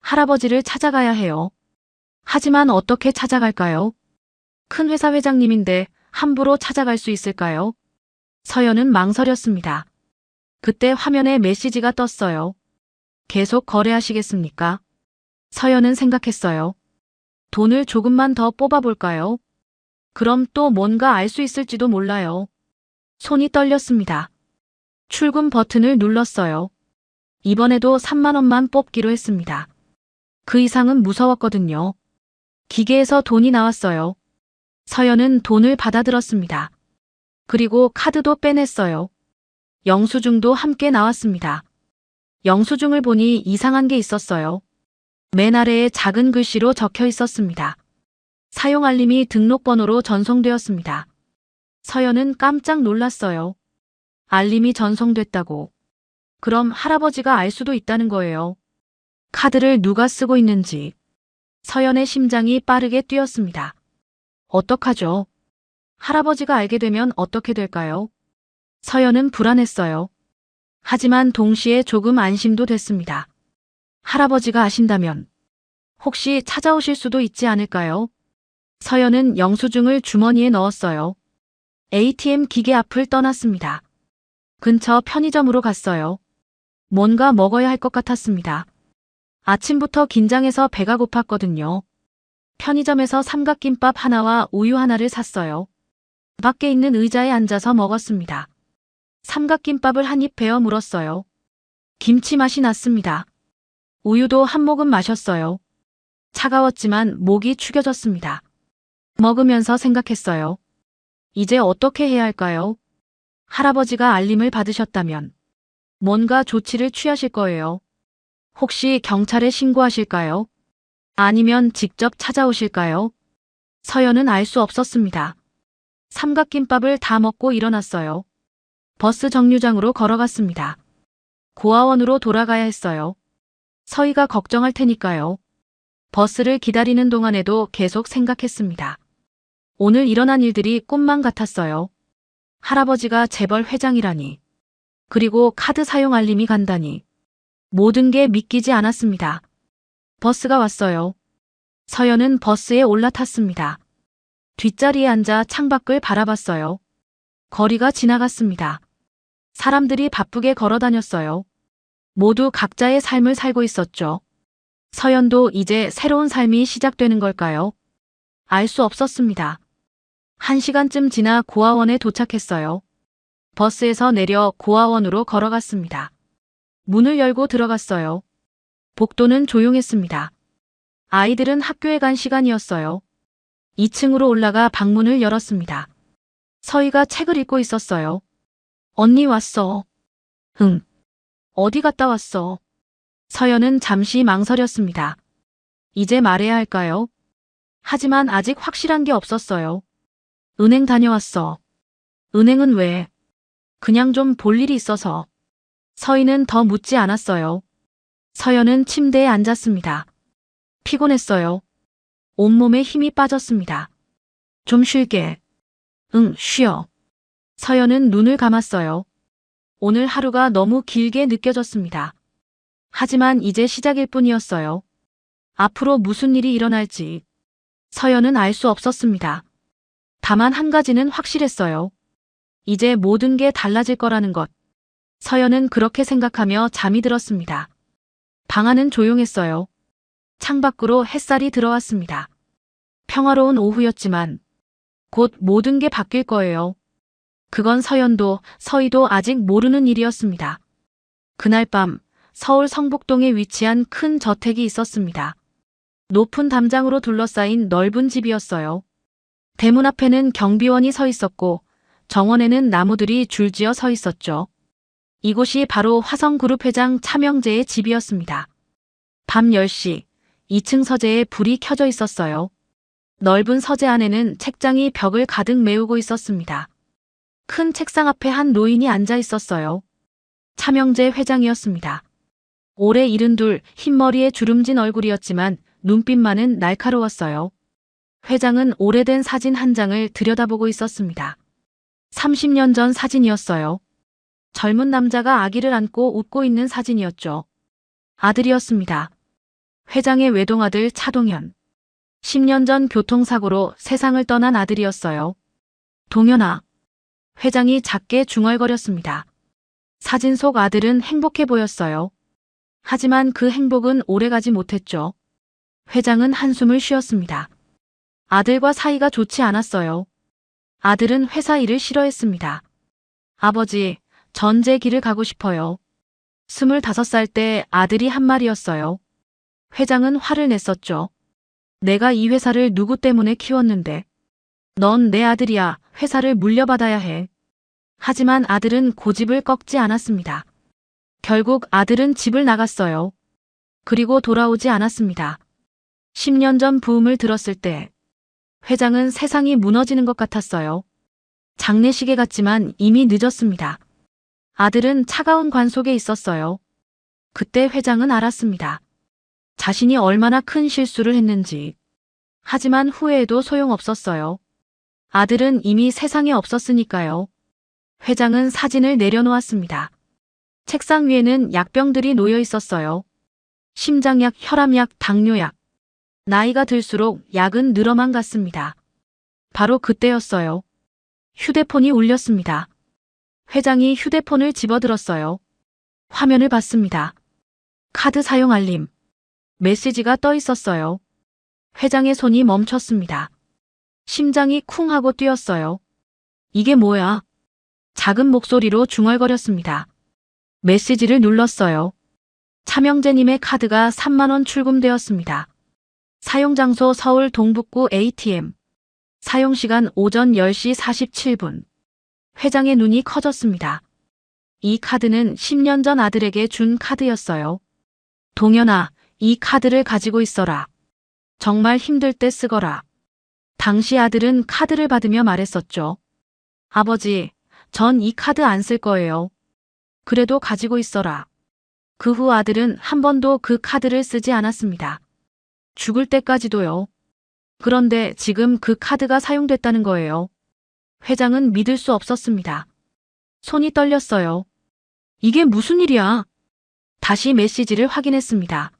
할아버지를 찾아가야 해요. 하지만 어떻게 찾아갈까요? 큰 회사 회장님인데 함부로 찾아갈 수 있을까요? 서연은 망설였습니다. 그때 화면에 메시지가 떴어요. 계속 거래하시겠습니까? 서연은 생각했어요. 돈을 조금만 더 뽑아볼까요? 그럼 또 뭔가 알 수 있을지도 몰라요. 손이 떨렸습니다. 출금 버튼을 눌렀어요. 이번에도 3만 원만 뽑기로 했습니다. 그 이상은 무서웠거든요. 기계에서 돈이 나왔어요. 서연은 돈을 받아들었습니다. 그리고 카드도 빼냈어요. 영수증도 함께 나왔습니다. 영수증을 보니 이상한 게 있었어요. 맨 아래에 작은 글씨로 적혀 있었습니다. 사용 알림이 등록번호로 전송되었습니다. 서연은 깜짝 놀랐어요. 알림이 전송됐다고. 그럼 할아버지가 알 수도 있다는 거예요. 카드를 누가 쓰고 있는지. 서연의 심장이 빠르게 뛰었습니다. 어떡하죠? 할아버지가 알게 되면 어떻게 될까요? 서연은 불안했어요. 하지만 동시에 조금 안심도 됐습니다. 할아버지가 아신다면 혹시 찾아오실 수도 있지 않을까요? 서연은 영수증을 주머니에 넣었어요. ATM 기계 앞을 떠났습니다. 근처 편의점으로 갔어요. 뭔가 먹어야 할 것 같았습니다. 아침부터 긴장해서 배가 고팠거든요. 편의점에서 삼각김밥 하나와 우유 하나를 샀어요. 밖에 있는 의자에 앉아서 먹었습니다. 삼각김밥을 한 입 베어 물었어요. 김치 맛이 났습니다. 우유도 한 모금 마셨어요. 차가웠지만 목이 축여졌습니다. 먹으면서 생각했어요. 이제 어떻게 해야 할까요? 할아버지가 알림을 받으셨다면 뭔가 조치를 취하실 거예요. 혹시 경찰에 신고하실까요? 아니면 직접 찾아오실까요? 서연은 알 수 없었습니다. 삼각김밥을 다 먹고 일어났어요. 버스 정류장으로 걸어갔습니다. 고아원으로 돌아가야 했어요. 서희가 걱정할 테니까요. 버스를 기다리는 동안에도 계속 생각했습니다. 오늘 일어난 일들이 꿈만 같았어요. 할아버지가 재벌 회장이라니. 그리고 카드 사용 알림이 간다니. 모든 게 믿기지 않았습니다. 버스가 왔어요. 서연은 버스에 올라탔습니다. 뒷자리에 앉아 창밖을 바라봤어요. 거리가 지나갔습니다. 사람들이 바쁘게 걸어 다녔어요. 모두 각자의 삶을 살고 있었죠. 서연도 이제 새로운 삶이 시작되는 걸까요? 알 수 없었습니다. 1시간쯤 지나 고아원에 도착했어요. 버스에서 내려 고아원으로 걸어갔습니다. 문을 열고 들어갔어요. 복도는 조용했습니다. 아이들은 학교에 간 시간이었어요. 2층으로 올라가 방문을 열었습니다. 서희가 책을 읽고 있었어요. 언니 왔어. 응. 어디 갔다 왔어? 서연은 잠시 망설였습니다. 이제 말해야 할까요? 하지만 아직 확실한 게 없었어요. 은행 다녀왔어. 은행은 왜? 그냥 좀 볼 일이 있어서. 서희는 더 묻지 않았어요. 서연은 침대에 앉았습니다. 피곤했어요. 온몸에 힘이 빠졌습니다. 좀 쉴게. 응, 쉬어. 서연은 눈을 감았어요. 오늘 하루가 너무 길게 느껴졌습니다. 하지만 이제 시작일 뿐이었어요. 앞으로 무슨 일이 일어날지 서연은 알 수 없었습니다. 다만 한 가지는 확실했어요. 이제 모든 게 달라질 거라는 것. 서연은 그렇게 생각하며 잠이 들었습니다. 방 안은 조용했어요. 창밖으로 햇살이 들어왔습니다. 평화로운 오후였지만 곧 모든 게 바뀔 거예요. 그건 서연도 서희도 아직 모르는 일이었습니다. 그날 밤 서울 성북동에 위치한 큰 저택이 있었습니다. 높은 담장으로 둘러싸인 넓은 집이었어요. 대문 앞에는 경비원이 서 있었고 정원에는 나무들이 줄지어 서 있었죠. 이곳이 바로 화성그룹 회장 차명재의 집이었습니다. 밤 10시 2층 서재에 불이 켜져 있었어요. 넓은 서재 안에는 책장이 벽을 가득 메우고 있었습니다. 큰 책상 앞에 한 노인이 앉아 있었어요. 차명재 회장이었습니다. 올해 72, 흰머리에 주름진 얼굴이었지만 눈빛만은 날카로웠어요. 회장은 오래된 사진 한 장을 들여다보고 있었습니다. 30년 전 사진이었어요. 젊은 남자가 아기를 안고 웃고 있는 사진이었죠. 아들이었습니다. 회장의 외동아들 차동현. 10년 전 교통사고로 세상을 떠난 아들이었어요. 동현아. 회장이 작게 중얼거렸습니다. 사진 속 아들은 행복해 보였어요. 하지만 그 행복은 오래가지 못했죠. 회장은 한숨을 쉬었습니다. 아들과 사이가 좋지 않았어요. 아들은 회사 일을 싫어했습니다. 아버지, 전 제 길을 가고 싶어요. 25살 때 아들이 한 말이었어요. 회장은 화를 냈었죠. 내가 이 회사를 누구 때문에 키웠는데. 넌 내 아들이야. 회사를 물려받아야 해. 하지만 아들은 고집을 꺾지 않았습니다. 결국 아들은 집을 나갔어요. 그리고 돌아오지 않았습니다. 10년 전 부음을 들었을 때 회장은 세상이 무너지는 것 같았어요. 장례식에 갔지만 이미 늦었습니다. 아들은 차가운 관 속에 있었어요. 그때 회장은 알았습니다. 자신이 얼마나 큰 실수를 했는지. 하지만 후회해도 소용없었어요. 아들은 이미 세상에 없었으니까요. 회장은 사진을 내려놓았습니다. 책상 위에는 약병들이 놓여 있었어요. 심장약, 혈압약, 당뇨약. 나이가 들수록 약은 늘어만 갔습니다. 바로 그때였어요. 휴대폰이 울렸습니다. 회장이 휴대폰을 집어들었어요. 화면을 봤습니다. 카드 사용 알림. 메시지가 떠 있었어요. 회장의 손이 멈췄습니다. 심장이 쿵 하고 뛰었어요. 이게 뭐야? 작은 목소리로 중얼거렸습니다. 메시지를 눌렀어요. 차명재님의 카드가 3만 원 출금되었습니다. 사용장소 서울 동북구 ATM. 사용시간 오전 10시 47분. 회장의 눈이 커졌습니다. 이 카드는 10년 전 아들에게 준 카드였어요. 동현아, 이 카드를 가지고 있어라. 정말 힘들 때 쓰거라. 당시 아들은 카드를 받으며 말했었죠. 아버지, 전 이 카드 안 쓸 거예요. 그래도 가지고 있어라. 그 후 아들은 한 번도 그 카드를 쓰지 않았습니다. 죽을 때까지도요. 그런데 지금 그 카드가 사용됐다는 거예요. 회장은 믿을 수 없었습니다. 손이 떨렸어요. 이게 무슨 일이야? 다시 메시지를 확인했습니다.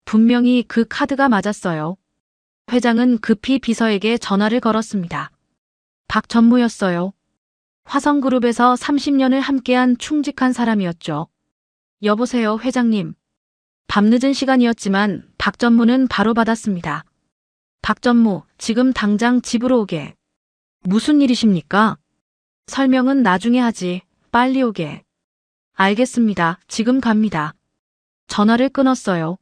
분명히 그 카드가 맞았어요. 회장은 급히 비서에게 전화를 걸었습니다. 박전무였어요. 화성그룹에서 30년을 함께한 충직한 사람이었죠. 여보세요, 회장님. 밤늦은 시간이었지만 박전무는 바로 받았습니다. 박전무, 지금 당장 집으로 오게. 무슨 일이십니까? 설명은 나중에 하지. 빨리 오게. 알겠습니다. 지금 갑니다. 전화를 끊었어요.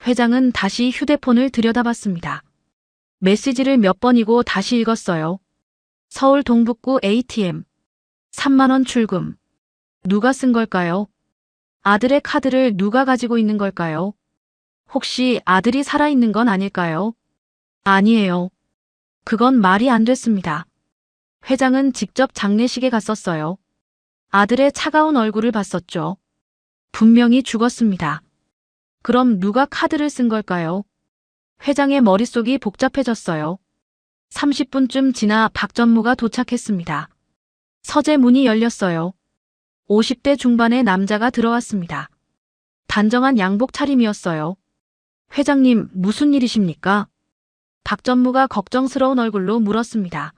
회장은 다시 휴대폰을 들여다봤습니다. 메시지를 몇 번이고 다시 읽었어요. 서울 동북구 ATM. 3만 원 출금. 누가 쓴 걸까요? 아들의 카드를 누가 가지고 있는 걸까요? 혹시 아들이 살아있는 건 아닐까요? 아니에요. 그건 말이 안 됐습니다. 회장은 직접 장례식에 갔었어요. 아들의 차가운 얼굴을 봤었죠. 분명히 죽었습니다. 그럼 누가 카드를 쓴 걸까요? 회장의 머릿속이 복잡해졌어요. 30분쯤 지나 박전무가 도착했습니다. 서재 문이 열렸어요. 50대 중반의 남자가 들어왔습니다. 단정한 양복 차림이었어요. 회장님, 무슨 일이십니까? 박전무가 걱정스러운 얼굴로 물었습니다.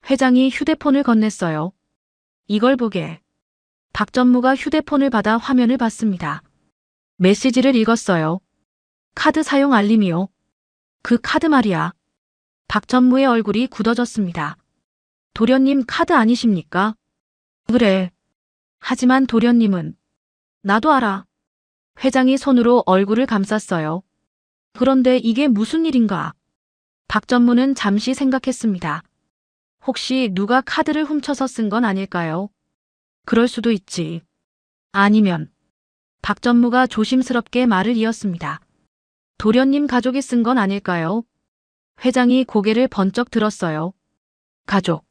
회장이 휴대폰을 건넸어요. 이걸 보게. 박전무가 휴대폰을 받아 화면을 봤습니다. 메시지를 읽었어요. 카드 사용 알림이요. 그 카드 말이야. 박전무의 얼굴이 굳어졌습니다. 도련님 카드 아니십니까? 그래. 하지만 도련님은 나도 알아. 회장이 손으로 얼굴을 감쌌어요. 그런데 이게 무슨 일인가? 박전무는 잠시 생각했습니다. 혹시 누가 카드를 훔쳐서 쓴 건 아닐까요? 그럴 수도 있지. 아니면 박전무가 조심스럽게 말을 이었습니다. 도련님 가족이 쓴 건 아닐까요? 회장이 고개를 번쩍 들었어요. 가족.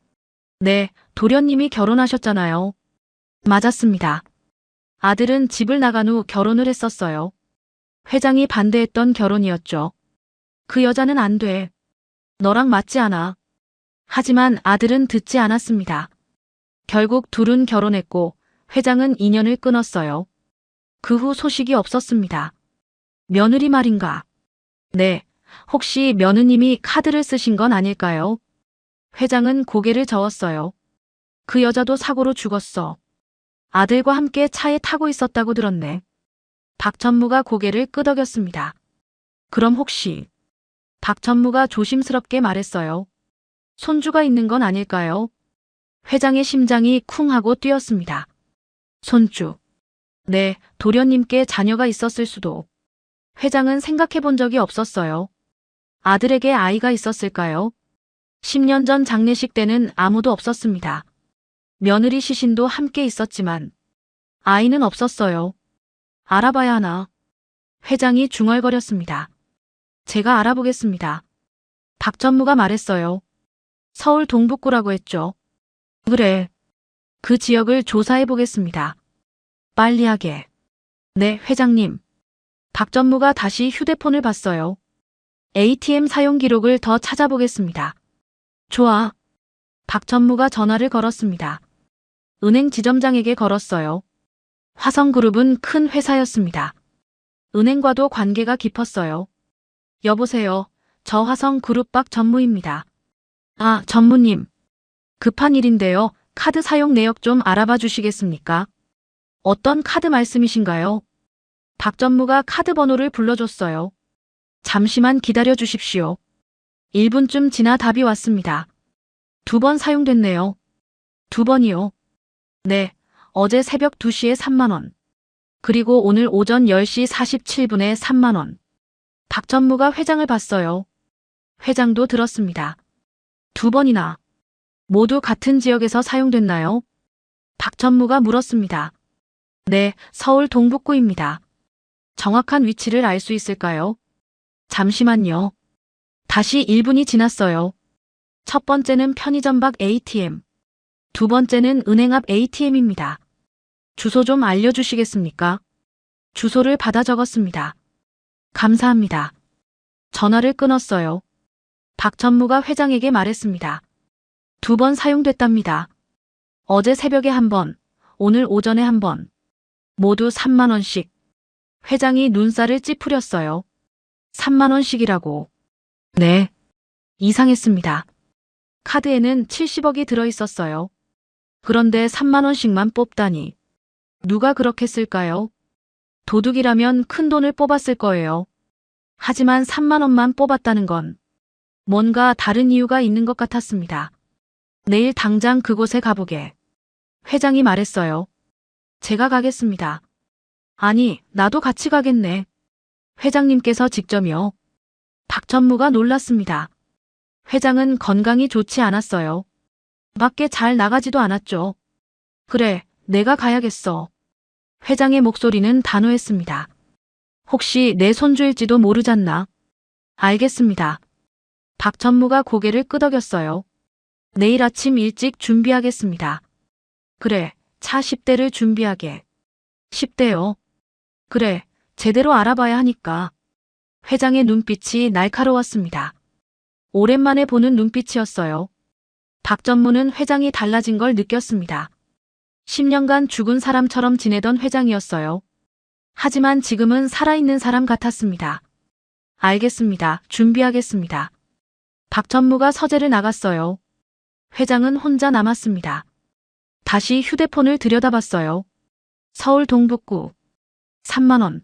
네, 도련님이 결혼하셨잖아요. 맞았습니다. 아들은 집을 나간 후 결혼을 했었어요. 회장이 반대했던 결혼이었죠. 그 여자는 안 돼. 너랑 맞지 않아. 하지만 아들은 듣지 않았습니다. 결국 둘은 결혼했고 회장은 인연을 끊었어요. 그 후 소식이 없었습니다. 며느리 말인가? 네, 혹시 며느님이 카드를 쓰신 건 아닐까요? 회장은 고개를 저었어요. 그 여자도 사고로 죽었어. 아들과 함께 차에 타고 있었다고 들었네. 박전무가 고개를 끄덕였습니다. 그럼 혹시 박전무가 조심스럽게 말했어요. 손주가 있는 건 아닐까요? 회장의 심장이 쿵 하고 뛰었습니다. 손주. 네, 도련님께 자녀가 있었을 수도. 회장은 생각해 본 적이 없었어요. 아들에게 아이가 있었을까요? 10년 전 장례식 때는 아무도 없었습니다. 며느리 시신도 함께 있었지만 아이는 없었어요. 알아봐야 하나? 회장이 중얼거렸습니다. 제가 알아보겠습니다. 박전무가 말했어요. 서울 동북구라고 했죠. 그래. 그 지역을 조사해 보겠습니다. 빨리 하게. 네, 회장님. 박전무가 다시 휴대폰을 봤어요. ATM 사용 기록을 더 찾아보겠습니다. 좋아. 박전무가 전화를 걸었습니다. 은행 지점장에게 걸었어요. 화성그룹은 큰 회사였습니다. 은행과도 관계가 깊었어요. 여보세요. 저 화성그룹 박전무입니다. 아, 전무님. 급한 일인데요. 카드 사용 내역 좀 알아봐 주시겠습니까? 어떤 카드 말씀이신가요? 박전무가 카드 번호를 불러줬어요. 잠시만 기다려 주십시오. 1분쯤 지나 답이 왔습니다. 2번 사용됐네요. 2번이요. 네, 어제 새벽 2시에 3만 원. 그리고 오늘 오전 10시 47분에 3만 원. 박 전무가 회장을 봤어요. 회장도 들었습니다. 2번이나. 모두 같은 지역에서 사용됐나요? 박 전무가 물었습니다. 네, 서울 동북구입니다. 정확한 위치를 알 수 있을까요? 잠시만요. 다시 1분이 지났어요. 첫 번째는 편의점 밖 ATM. 두 번째는 은행 앞 ATM입니다. 주소 좀 알려주시겠습니까? 주소를 받아 적었습니다. 감사합니다. 전화를 끊었어요. 박 전무가 회장에게 말했습니다. 2번 사용됐답니다. 어제 새벽에 1번, 오늘 오전에 1번. 모두 3만 원씩. 회장이 눈살을 찌푸렸어요. 3만 원씩이라고. 네. 이상했습니다. 카드에는 70억이 들어있었어요. 그런데 3만 원씩만 뽑다니. 누가 그렇게 쓸까요? 도둑이라면 큰 돈을 뽑았을 거예요. 하지만 3만 원만 뽑았다는 건 뭔가 다른 이유가 있는 것 같았습니다. 내일 당장 그곳에 가보게. 회장이 말했어요. 제가 가겠습니다. 아니, 나도 같이 가겠네. 회장님께서 직접이요. 박 전무가 놀랐습니다. 회장은 건강이 좋지 않았어요. 밖에 잘 나가지도 않았죠. 그래, 내가 가야겠어. 회장의 목소리는 단호했습니다. 혹시 내 손주일지도 모르잖나. 알겠습니다. 박 전무가 고개를 끄덕였어요. 내일 아침 일찍 준비하겠습니다. 그래, 차 10대를 준비하게. 10대요? 그래, 제대로 알아봐야 하니까. 회장의 눈빛이 날카로웠습니다. 오랜만에 보는 눈빛이었어요. 박 전무는 회장이 달라진 걸 느꼈습니다. 10년간 죽은 사람처럼 지내던 회장이었어요. 하지만 지금은 살아있는 사람 같았습니다. 알겠습니다. 준비하겠습니다. 박 전무가 서재를 나갔어요. 회장은 혼자 남았습니다. 다시 휴대폰을 들여다봤어요. 서울 동북구. 3만 원.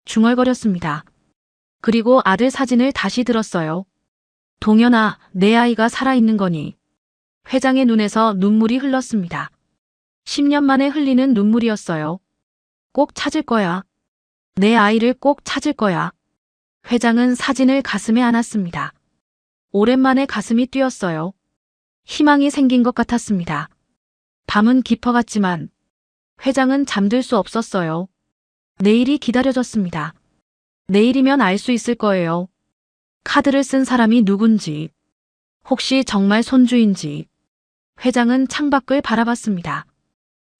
중얼거렸습니다. 그리고 아들 사진을 다시 들었어요. 동현아, 내 아이가 살아있는 거니. 회장의 눈에서 눈물이 흘렀습니다. 10년 만에 흘리는 눈물이었어요. 꼭 찾을 거야. 내 아이를 꼭 찾을 거야. 회장은 사진을 가슴에 안았습니다. 오랜만에 가슴이 뛰었어요. 희망이 생긴 것 같았습니다. 밤은 깊어갔지만 회장은 잠들 수 없었어요. 내일이 기다려졌습니다. 내일이면 알 수 있을 거예요. 카드를 쓴 사람이 누군지, 혹시 정말 손주인지. 회장은 창밖을 바라봤습니다.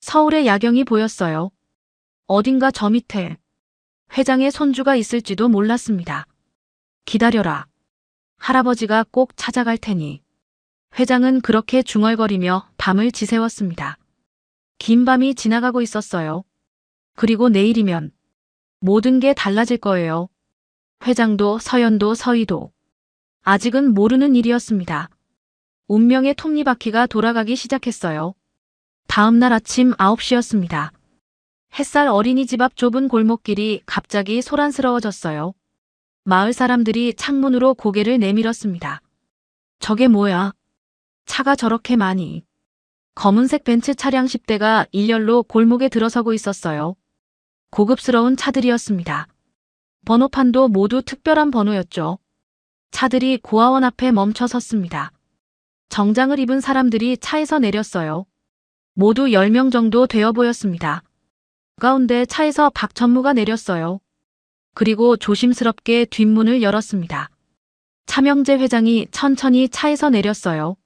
서울의 야경이 보였어요. 어딘가 저 밑에 회장의 손주가 있을지도 몰랐습니다. 기다려라. 할아버지가 꼭 찾아갈 테니. 회장은 그렇게 중얼거리며 밤을 지새웠습니다. 긴 밤이 지나가고 있었어요. 그리고 내일이면 모든 게 달라질 거예요. 회장도 서연도 서희도. 아직은 모르는 일이었습니다. 운명의 톱니바퀴가 돌아가기 시작했어요. 다음 날 아침 9시였습니다. 햇살 어린이집 앞 좁은 골목길이 갑자기 소란스러워졌어요. 마을 사람들이 창문으로 고개를 내밀었습니다. 저게 뭐야? 차가 저렇게 많이. 검은색 벤츠 차량 10대가 일렬로 골목에 들어서고 있었어요. 고급스러운 차들이었습니다. 번호판도 모두 특별한 번호였죠. 차들이 고아원 앞에 멈춰 섰습니다. 정장을 입은 사람들이 차에서 내렸어요. 모두 10명 정도 되어 보였습니다. 가운데 차에서 박 전무가 내렸어요. 그리고 조심스럽게 뒷문을 열었습니다. 차명재 회장이 천천히 차에서 내렸어요.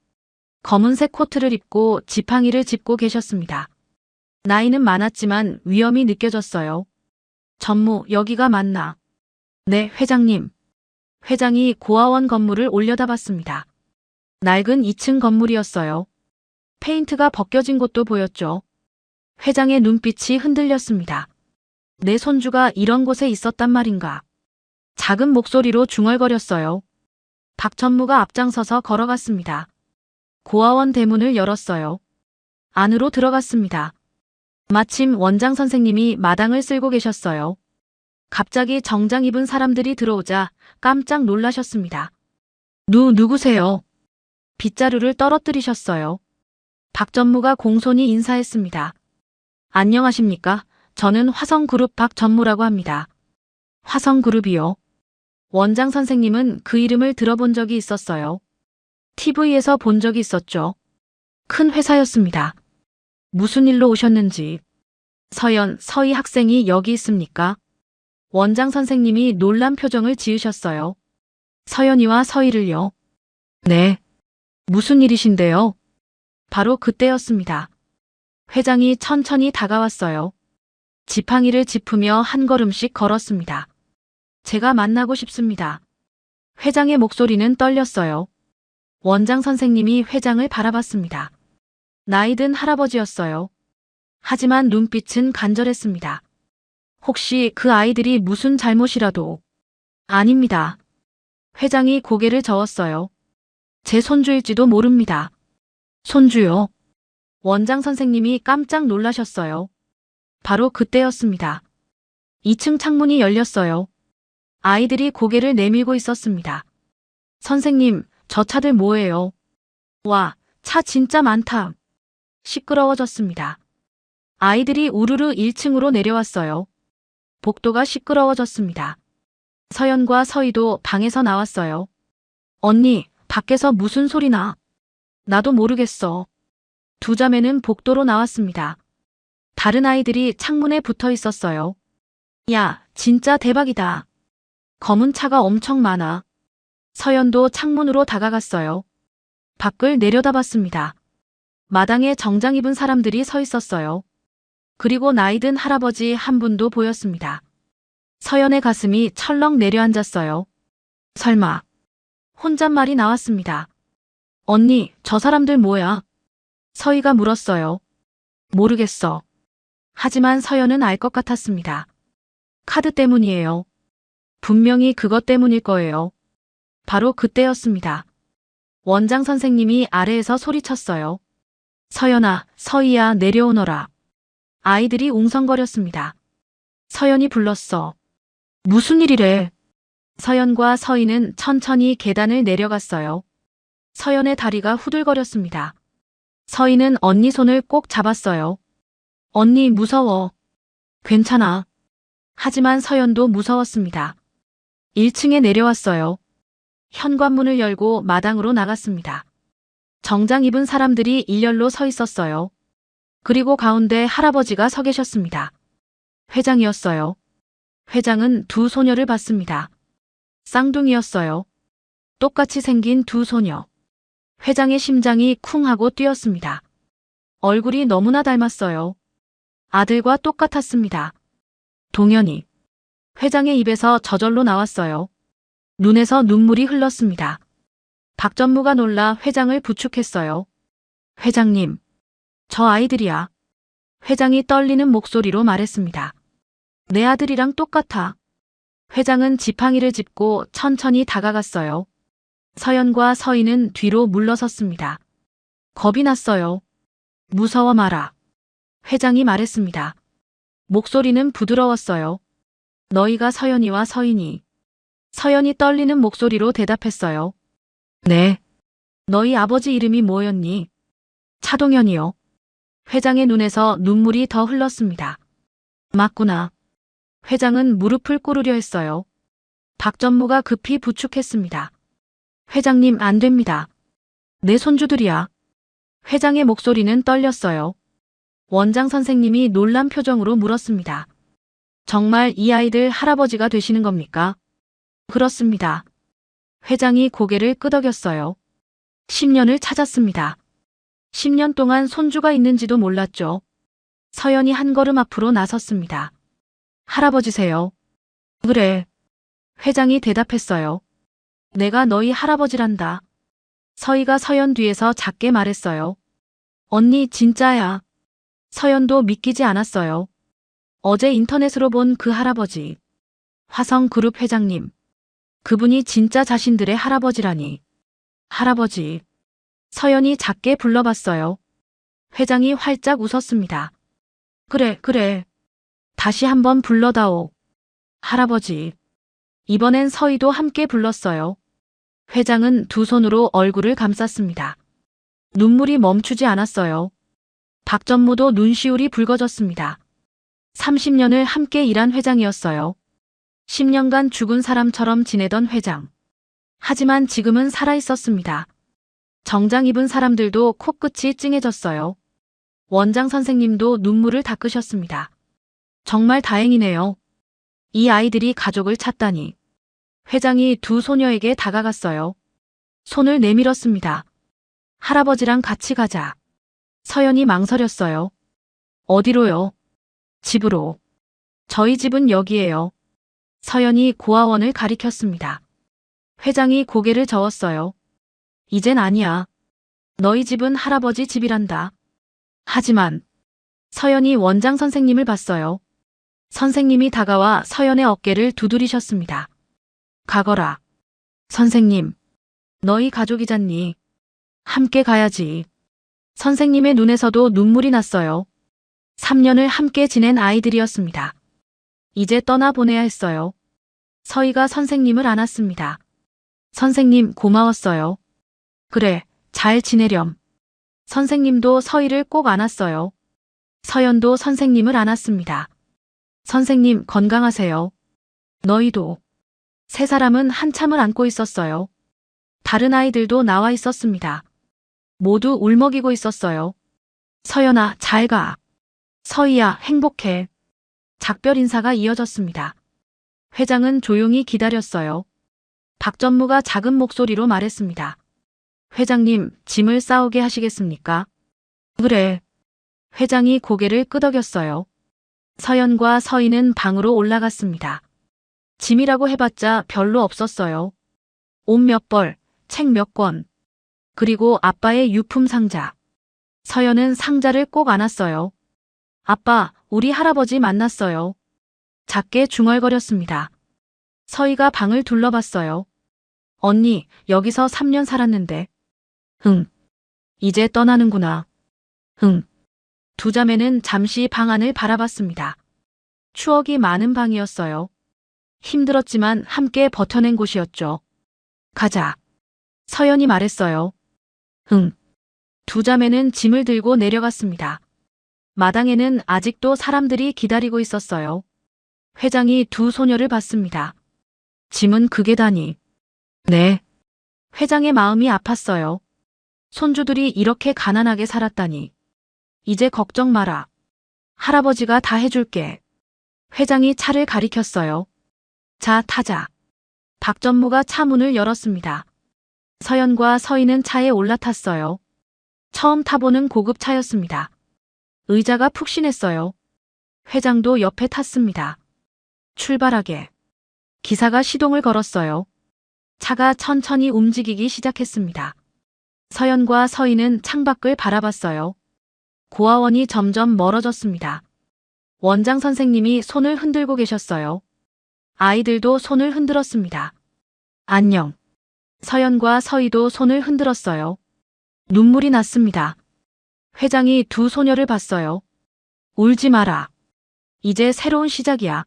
검은색 코트를 입고 지팡이를 짚고 계셨습니다. 나이는 많았지만 위험이 느껴졌어요. 전무, 여기가 맞나? 네, 회장님. 회장이 고아원 건물을 올려다봤습니다. 낡은 2층 건물이었어요. 페인트가 벗겨진 곳도 보였죠. 회장의 눈빛이 흔들렸습니다. 내 손주가 이런 곳에 있었단 말인가. 작은 목소리로 중얼거렸어요. 박 전무가 앞장서서 걸어갔습니다. 고아원 대문을 열었어요. 안으로 들어갔습니다. 마침 원장 선생님이 마당을 쓸고 계셨어요. 갑자기 정장 입은 사람들이 들어오자 깜짝 놀라셨습니다. 누구세요? 빗자루를 떨어뜨리셨어요. 박 전무가 공손히 인사했습니다. 안녕하십니까? 저는 화성그룹 박 전무라고 합니다. 화성그룹이요? 원장 선생님은 그 이름을 들어본 적이 있었어요. TV에서 본 적이 있었죠. 큰 회사였습니다. 무슨 일로 오셨는지. 서연, 서희 학생이 여기 있습니까? 원장 선생님이 놀란 표정을 지으셨어요. 서연이와 서희를요? 네. 무슨 일이신데요? 바로 그때였습니다. 회장이 천천히 다가왔어요. 지팡이를 짚으며 한 걸음씩 걸었습니다. 제가 만나고 싶습니다. 회장의 목소리는 떨렸어요. 원장 선생님이 회장을 바라봤습니다. 나이든 할아버지였어요. 하지만 눈빛은 간절했습니다. 혹시 그 아이들이 무슨 잘못이라도. 아닙니다. 회장이 고개를 저었어요. 제 손주일지도 모릅니다. 손주요? 원장 선생님이 깜짝 놀라셨어요. 바로 그때였습니다. 2층 창문이 열렸어요. 아이들이 고개를 내밀고 있었습니다. 선생님, 저 차들 뭐예요? 와, 차 진짜 많다. 시끄러워졌습니다. 아이들이 우르르 1층으로 내려왔어요. 복도가 시끄러워졌습니다. 서연과 서희도 방에서 나왔어요. 언니, 밖에서 무슨 소리나? 나도 모르겠어. 두 자매는 복도로 나왔습니다. 다른 아이들이 창문에 붙어 있었어요. 야, 진짜 대박이다. 검은 차가 엄청 많아. 서연도 창문으로 다가갔어요. 밖을 내려다봤습니다. 마당에 정장 입은 사람들이 서 있었어요. 그리고 나이든 할아버지 한 분도 보였습니다. 서연의 가슴이 철렁 내려앉았어요. 설마. 혼잣말이 나왔습니다. 언니, 저 사람들 뭐야? 서희가 물었어요. 모르겠어. 하지만 서연은 알 것 같았습니다. 카드 때문이에요. 분명히 그것 때문일 거예요. 바로 그때였습니다. 원장 선생님이 아래에서 소리쳤어요. 서연아, 서희야, 내려오너라. 아이들이 웅성거렸습니다. 서연이 불렀어. 무슨 일이래? 서연과 서희는 천천히 계단을 내려갔어요. 서연의 다리가 후들거렸습니다. 서희는 언니 손을 꼭 잡았어요. 언니 무서워. 괜찮아. 하지만 서연도 무서웠습니다. 1층에 내려왔어요. 현관문을 열고 마당으로 나갔습니다. 정장 입은 사람들이 일렬로 서 있었어요. 그리고 가운데 할아버지가 서 계셨습니다. 회장이었어요. 회장은 두 소녀를 봤습니다. 쌍둥이였어요. 똑같이 생긴 두 소녀. 회장의 심장이 쿵 하고 뛰었습니다. 얼굴이 너무나 닮았어요. 아들과 똑같았습니다. 동현이. 회장의 입에서 저절로 나왔어요. 눈에서 눈물이 흘렀습니다. 박 전무가 놀라 회장을 부축했어요. 회장님, 저 아이들이야. 회장이 떨리는 목소리로 말했습니다. 내 아들이랑 똑같아. 회장은 지팡이를 짚고 천천히 다가갔어요. 서연과 서희는 뒤로 물러섰습니다. 겁이 났어요. 무서워 마라. 회장이 말했습니다. 목소리는 부드러웠어요. 너희가 서연이와 서인이. 서연이 떨리는 목소리로 대답했어요. 네. 너희 아버지 이름이 뭐였니? 차동현이요. 회장의 눈에서 눈물이 더 흘렀습니다. 맞구나. 회장은 무릎을 꿇으려 했어요. 박 전무가 급히 부축했습니다. 회장님, 안 됩니다. 내 손주들이야. 회장의 목소리는 떨렸어요. 원장 선생님이 놀란 표정으로 물었습니다. 정말 이 아이들 할아버지가 되시는 겁니까? 그렇습니다. 회장이 고개를 끄덕였어요. 10년을 찾았습니다. 10년 동안 손주가 있는지도 몰랐죠. 서연이 한 걸음 앞으로 나섰습니다. 할아버지세요. 그래. 회장이 대답했어요. 내가 너희 할아버지란다. 서희가 서연 뒤에서 작게 말했어요. 언니 진짜야. 서연도 믿기지 않았어요. 어제 인터넷으로 본 그 할아버지. 화성그룹 회장님. 그분이 진짜 자신들의 할아버지라니. 할아버지. 서연이 작게 불러봤어요. 회장이 활짝 웃었습니다. 그래, 그래. 다시 한번 불러다오. 할아버지. 이번엔 서희도 함께 불렀어요. 회장은 두 손으로 얼굴을 감쌌습니다. 눈물이 멈추지 않았어요. 박전무도 눈시울이 붉어졌습니다. 30년을 함께 일한 회장이었어요. 10년간 죽은 사람처럼 지내던 회장. 하지만 지금은 살아있었습니다. 정장 입은 사람들도 코끝이 찡해졌어요. 원장 선생님도 눈물을 닦으셨습니다. 정말 다행이네요. 이 아이들이 가족을 찾다니. 회장이 두 소녀에게 다가갔어요. 손을 내밀었습니다. 할아버지랑 같이 가자. 서연이 망설였어요. 어디로요? 집으로. 저희 집은 여기예요. 서연이 고아원을 가리켰습니다. 회장이 고개를 저었어요. 이젠 아니야. 너희 집은 할아버지 집이란다. 하지만 서연이 원장 선생님을 봤어요. 선생님이 다가와 서연의 어깨를 두드리셨습니다. 가거라. 선생님, 너희 가족이잖니. 함께 가야지. 선생님의 눈에서도 눈물이 났어요. 3년을 함께 지낸 아이들이었습니다. 이제 떠나보내야 했어요. 서희가 선생님을 안았습니다. 선생님 고마웠어요. 그래, 잘 지내렴. 선생님도 서희를 꼭 안았어요. 서연도 선생님을 안았습니다. 선생님 건강하세요. 너희도. 세 사람은 한참을 안고 있었어요. 다른 아이들도 나와 있었습니다. 모두 울먹이고 있었어요. 서연아, 잘 가. 서희야, 행복해. 작별 인사가 이어졌습니다. 회장은 조용히 기다렸어요. 박전무가 작은 목소리로 말했습니다. 회장님, 짐을 싸오게 하시겠습니까? 그래. 회장이 고개를 끄덕였어요. 서연과 서희는 방으로 올라갔습니다. 짐이라고 해봤자 별로 없었어요. 옷 몇 벌, 책 몇 권, 그리고 아빠의 유품 상자. 서연은 상자를 꼭 안았어요. 아빠, 우리 할아버지 만났어요. 작게 중얼거렸습니다. 서희가 방을 둘러봤어요. 언니, 여기서 3년 살았는데. 응. 이제 떠나는구나. 응. 두 자매는 잠시 방 안을 바라봤습니다. 추억이 많은 방이었어요. 힘들었지만 함께 버텨낸 곳이었죠. 가자. 서연이 말했어요. 응. 두 자매는 짐을 들고 내려갔습니다. 마당에는 아직도 사람들이 기다리고 있었어요. 회장이 두 소녀를 봤습니다. 짐은 그게 다니. 네. 회장의 마음이 아팠어요. 손주들이 이렇게 가난하게 살았다니. 이제 걱정 마라. 할아버지가 다 해줄게. 회장이 차를 가리켰어요. 자, 타자. 박전무가 차 문을 열었습니다. 서연과 서희는 차에 올라탔어요. 처음 타보는 고급 차였습니다. 의자가 푹신했어요. 회장도 옆에 탔습니다. 출발하게. 기사가 시동을 걸었어요. 차가 천천히 움직이기 시작했습니다. 서연과 서희는 창밖을 바라봤어요. 고아원이 점점 멀어졌습니다. 원장 선생님이 손을 흔들고 계셨어요. 아이들도 손을 흔들었습니다. 안녕. 서연과 서희도 손을 흔들었어요. 눈물이 났습니다. 회장이 두 소녀를 봤어요. 울지 마라. 이제 새로운 시작이야.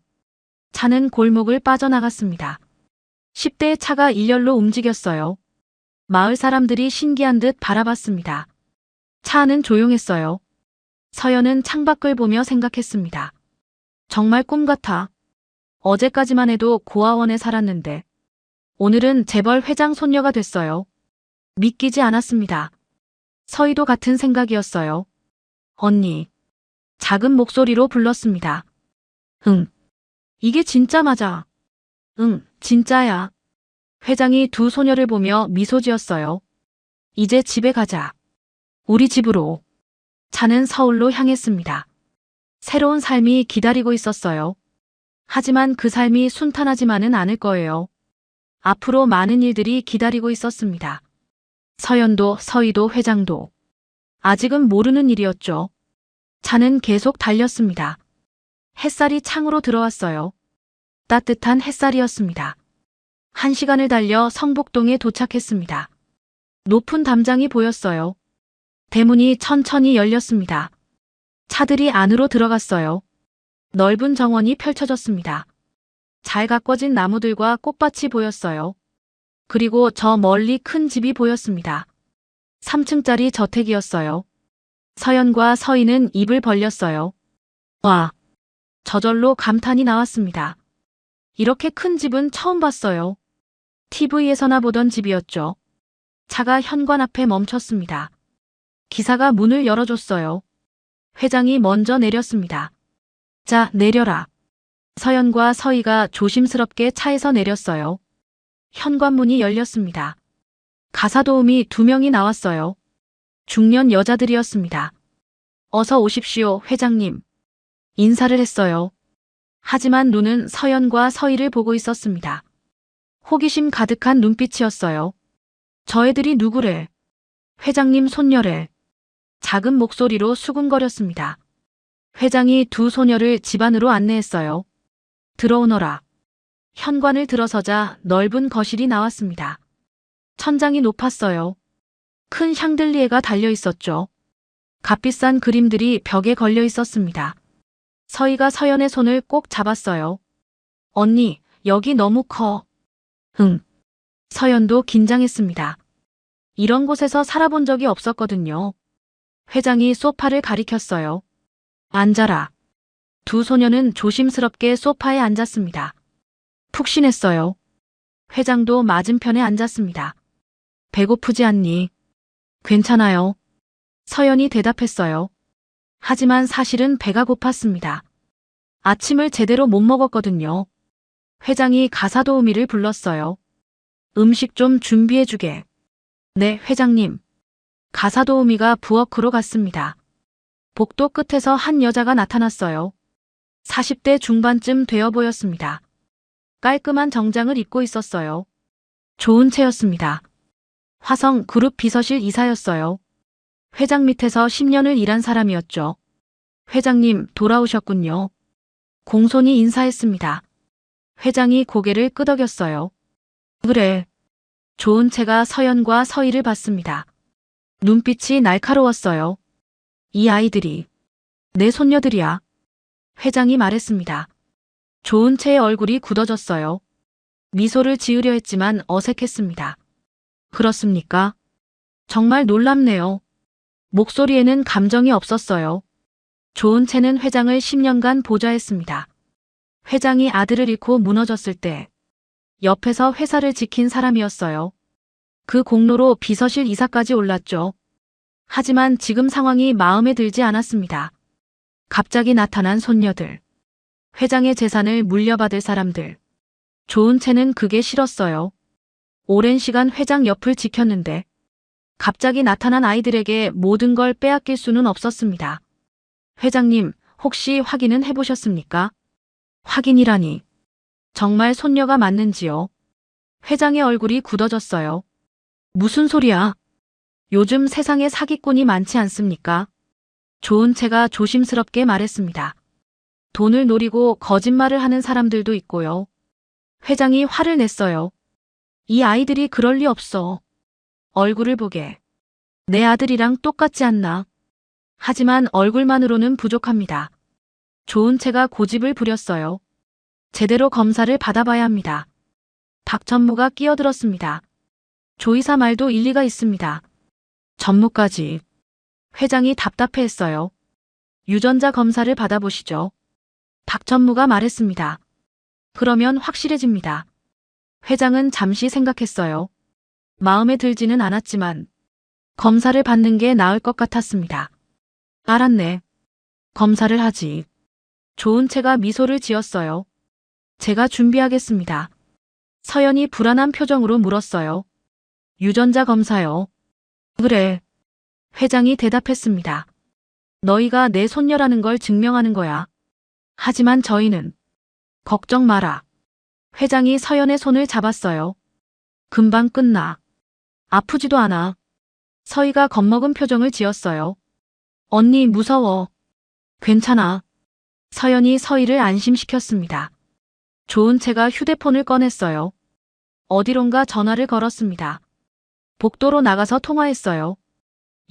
차는 골목을 빠져나갔습니다. 10대의 차가 일렬로 움직였어요. 마을 사람들이 신기한 듯 바라봤습니다. 차 안은 조용했어요. 서연은 창밖을 보며 생각했습니다. 정말 꿈 같아. 어제까지만 해도 고아원에 살았는데 오늘은 재벌 회장 손녀가 됐어요. 믿기지 않았습니다. 서희도 같은 생각이었어요. 언니. 작은 목소리로 불렀습니다. 응. 이게 진짜 맞아. 응, 진짜야. 회장이 두 소녀를 보며 미소 지었어요. 이제 집에 가자. 우리 집으로. 차는 서울로 향했습니다. 새로운 삶이 기다리고 있었어요. 하지만 그 삶이 순탄하지만은 않을 거예요. 앞으로 많은 일들이 기다리고 있었습니다. 서연도 서희도 회장도. 아직은 모르는 일이었죠. 차는 계속 달렸습니다. 햇살이 창으로 들어왔어요. 따뜻한 햇살이었습니다. 1시간을 달려 성북동에 도착했습니다. 높은 담장이 보였어요. 대문이 천천히 열렸습니다. 차들이 안으로 들어갔어요. 넓은 정원이 펼쳐졌습니다. 잘 가꿔진 나무들과 꽃밭이 보였어요. 그리고 저 멀리 큰 집이 보였습니다. 3층짜리 저택이었어요. 서연과 서희는 입을 벌렸어요. 와, 저절로 감탄이 나왔습니다. 이렇게 큰 집은 처음 봤어요. TV에서나 보던 집이었죠. 차가 현관 앞에 멈췄습니다. 기사가 문을 열어줬어요. 회장이 먼저 내렸습니다. 자, 내려라. 서연과 서희가 조심스럽게 차에서 내렸어요. 현관문이 열렸습니다. 가사도우미 2명이 나왔어요. 중년 여자들이었습니다. 어서 오십시오, 회장님. 인사를 했어요. 하지만 눈은 서연과 서희를 보고 있었습니다. 호기심 가득한 눈빛이었어요. 저 애들이 누구래? 회장님 손녀래. 작은 목소리로 수군거렸습니다. 회장이 2 소녀를 집 안으로 안내했어요. 들어오너라. 현관을 들어서자 넓은 거실이 나왔습니다. 천장이 높았어요. 큰 샹들리에가 달려 있었죠. 값비싼 그림들이 벽에 걸려 있었습니다. 서희가 서연의 손을 꼭 잡았어요. 언니, 여기 너무 커. 응. 서연도 긴장했습니다. 이런 곳에서 살아본 적이 없었거든요. 회장이 소파를 가리켰어요. 앉아라. 2 소녀는 조심스럽게 소파에 앉았습니다. 푹신했어요. 회장도 맞은편에 앉았습니다. 배고프지 않니? 괜찮아요. 서연이 대답했어요. 하지만 사실은 배가 고팠습니다. 아침을 제대로 못 먹었거든요. 회장이 가사도우미를 불렀어요. 음식 좀 준비해주게. 네, 회장님. 가사도우미가 부엌으로 갔습니다. 복도 끝에서 한 여자가 나타났어요. 40대 중반쯤 되어 보였습니다. 깔끔한 정장을 입고 있었어요. 좋은 채였습니다. 화성 그룹 비서실 이사였어요. 회장 밑에서 10년을 일한 사람이었죠. 회장님, 돌아오셨군요. 공손히 인사했습니다. 회장이 고개를 끄덕였어요. 그래. 좋은 채가 서연과 서희를 봤습니다. 눈빛이 날카로웠어요. 이 아이들이 내 손녀들이야. 회장이 말했습니다. 좋은 채의 얼굴이 굳어졌어요. 미소를 지으려 했지만 어색했습니다. 그렇습니까? 정말 놀랍네요. 목소리에는 감정이 없었어요. 좋은 채는 회장을 10년간 보좌했습니다. 회장이 아들을 잃고 무너졌을 때 옆에서 회사를 지킨 사람이었어요. 그 공로로 비서실 이사까지 올랐죠. 하지만 지금 상황이 마음에 들지 않았습니다. 갑자기 나타난 손녀들. 회장의 재산을 물려받을 사람들. 좋은 채는 그게 싫었어요. 오랜 시간 회장 옆을 지켰는데 갑자기 나타난 아이들에게 모든 걸 빼앗길 수는 없었습니다. 회장님, 혹시 확인은 해보셨습니까? 확인이라니. 정말 손녀가 맞는지요? 회장의 얼굴이 굳어졌어요. 무슨 소리야? 요즘 세상에 사기꾼이 많지 않습니까? 좋은 채가 조심스럽게 말했습니다. 돈을 노리고 거짓말을 하는 사람들도 있고요. 회장이 화를 냈어요. 이 아이들이 그럴 리 없어. 얼굴을 보게. 내 아들이랑 똑같지 않나? 하지만 얼굴만으로는 부족합니다. 좋은 채가 고집을 부렸어요. 제대로 검사를 받아봐야 합니다. 박 전무가 끼어들었습니다. 조이사 말도 일리가 있습니다. 전무까지. 회장이 답답해했어요. 유전자 검사를 받아보시죠. 박 전무가 말했습니다. 그러면 확실해집니다. 회장은 잠시 생각했어요. 마음에 들지는 않았지만 검사를 받는 게 나을 것 같았습니다. 알았네. 검사를 하지. 좋은 채가 미소를 지었어요. 제가 준비하겠습니다. 서연이 불안한 표정으로 물었어요. 유전자 검사요. 그래. 회장이 대답했습니다. 너희가 내 손녀라는 걸 증명하는 거야. 하지만 저희는. 걱정 마라. 회장이 서연의 손을 잡았어요. 금방 끝나. 아프지도 않아. 서희가 겁먹은 표정을 지었어요. 언니 무서워. 괜찮아. 서연이 서희를 안심시켰습니다. 좋은 채가 휴대폰을 꺼냈어요. 어디론가 전화를 걸었습니다. 복도로 나가서 통화했어요.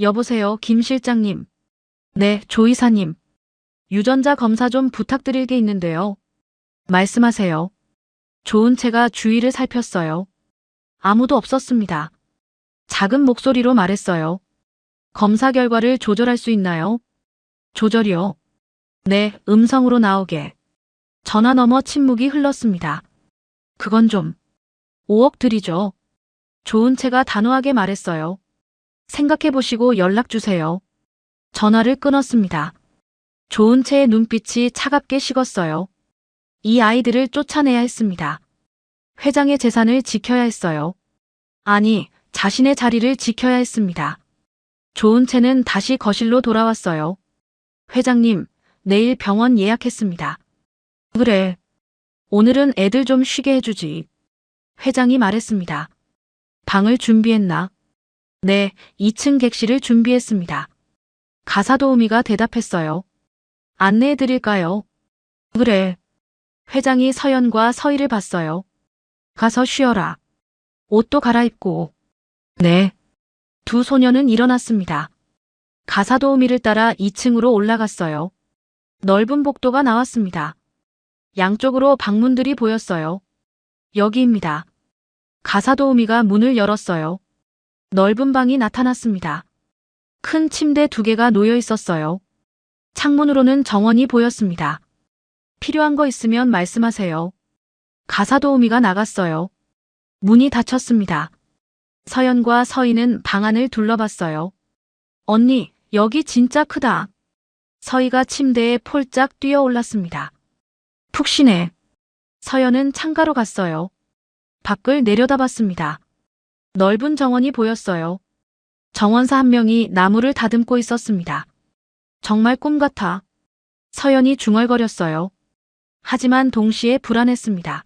여보세요, 김 실장님. 네, 조 이사님. 유전자 검사 좀 부탁드릴 게 있는데요. 말씀하세요. 좋은 채가 주위를 살폈어요. 아무도 없었습니다. 작은 목소리로 말했어요. 검사 결과를 조절할 수 있나요? 조절이요? 네, 음성으로 나오게. 전화 너머 침묵이 흘렀습니다. 그건 좀 5억 들이죠. 조은채가 단호하게 말했어요. 생각해보시고 연락주세요. 전화를 끊었습니다. 조은채의 눈빛이 차갑게 식었어요. 이 아이들을 쫓아내야 했습니다. 회장의 재산을 지켜야 했어요. 아니, 자신의 자리를 지켜야 했습니다. 조은채는 다시 거실로 돌아왔어요. 회장님, 내일 병원 예약했습니다. 그래. 오늘은 애들 좀 쉬게 해주지. 회장이 말했습니다. 방을 준비했나? 네, 2층 객실을 준비했습니다. 가사도우미가 대답했어요. 안내해 드릴까요? 그래. 회장이 서연과 서희를 봤어요. 가서 쉬어라. 옷도 갈아입고. 네. 두 소녀는 일어났습니다. 가사도우미를 따라 2층으로 올라갔어요. 넓은 복도가 나왔습니다. 양쪽으로 방문들이 보였어요. 여기입니다. 가사도우미가 문을 열었어요. 넓은 방이 나타났습니다. 큰 침대 2개가 놓여 있었어요. 창문으로는 정원이 보였습니다. 필요한 거 있으면 말씀하세요. 가사도우미가 나갔어요. 문이 닫혔습니다. 서연과 서희는 방 안을 둘러봤어요. 언니, 여기 진짜 크다. 서희가 침대에 폴짝 뛰어 올랐습니다. 푹신해. 서연은 창가로 갔어요. 밖을 내려다봤습니다. 넓은 정원이 보였어요. 정원사 한 명이 나무를 다듬고 있었습니다. 정말 꿈 같아. 서연이 중얼거렸어요. 하지만 동시에 불안했습니다.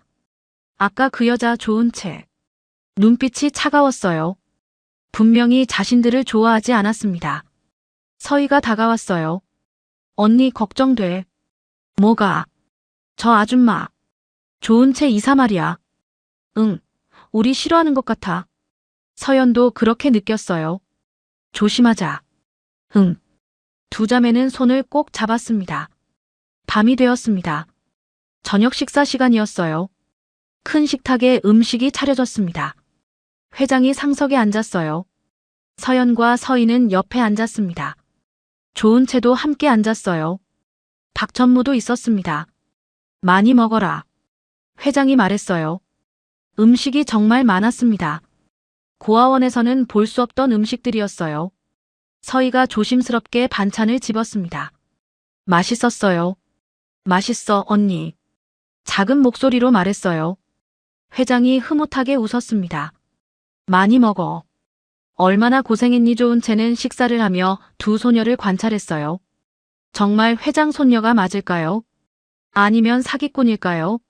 아까 그 여자 조은채. 눈빛이 차가웠어요. 분명히 자신들을 좋아하지 않았습니다. 서희가 다가왔어요. 언니 걱정돼. 뭐가? 저 아줌마. 조은채 이사 말이야. 응, 우리 싫어하는 것 같아. 서연도 그렇게 느꼈어요. 조심하자. 응. 두 자매는 손을 꼭 잡았습니다. 밤이 되었습니다. 저녁 식사 시간이었어요. 큰 식탁에 음식이 차려졌습니다. 회장이 상석에 앉았어요. 서연과 서희는 옆에 앉았습니다. 조은채도 함께 앉았어요. 박전무도 있었습니다. 많이 먹어라. 회장이 말했어요. 음식이 정말 많았습니다. 고아원에서는 볼 수 없던 음식들이었어요. 서희가 조심스럽게 반찬을 집었습니다. 맛있었어요. 맛있어, 언니. 작은 목소리로 말했어요. 회장이 흐뭇하게 웃었습니다. 많이 먹어. 얼마나 고생했니 조은채는 식사를 하며 두 소녀를 관찰했어요. 정말 회장 손녀가 맞을까요? 아니면 사기꾼일까요?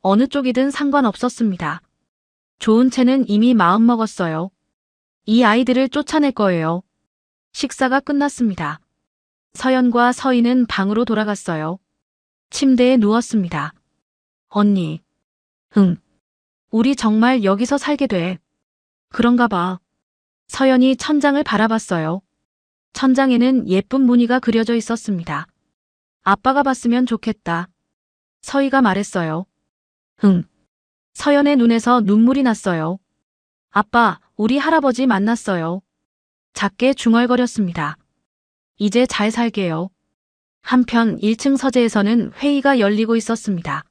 어느 쪽이든 상관없었습니다. 조은채는 이미 마음먹었어요. 이 아이들을 쫓아낼 거예요. 식사가 끝났습니다. 서연과 서희는 방으로 돌아갔어요. 침대에 누웠습니다. 언니. 응. 우리 정말 여기서 살게 돼. 그런가 봐. 서연이 천장을 바라봤어요. 천장에는 예쁜 무늬가 그려져 있었습니다. 아빠가 봤으면 좋겠다. 서희가 말했어요. 응. 서연의 눈에서 눈물이 났어요. 아빠, 우리 할아버지 만났어요. 작게 중얼거렸습니다. 이제 잘 살게요. 한편 1층 서재에서는 회의가 열리고 있었습니다.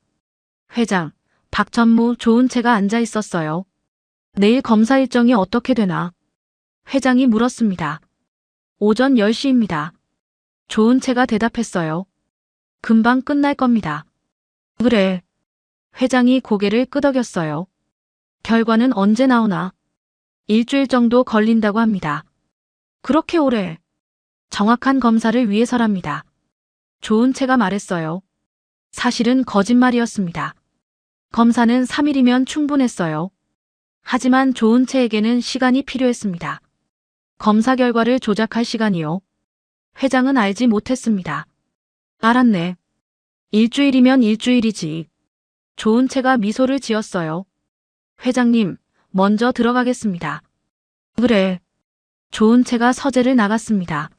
회장, 박전무, 조은채가 앉아 있었어요. 내일 검사 일정이 어떻게 되나? 회장이 물었습니다. 오전 10시입니다. 조은채가 대답했어요. 금방 끝날 겁니다. 그래. 회장이 고개를 끄덕였어요. 결과는 언제 나오나? 일주일 정도 걸린다고 합니다. 그렇게 오래. 정확한 검사를 위해서랍니다. 조은채가 말했어요. 사실은 거짓말이었습니다. 검사는 3일이면 충분했어요. 하지만 조은채에게는 시간이 필요했습니다. 검사 결과를 조작할 시간이요. 회장은 알지 못했습니다. 알았네. 일주일이면 일주일이지. 조은채가 미소를 지었어요. 회장님, 먼저 들어가겠습니다. 그래. 조은채가 서재를 나갔습니다.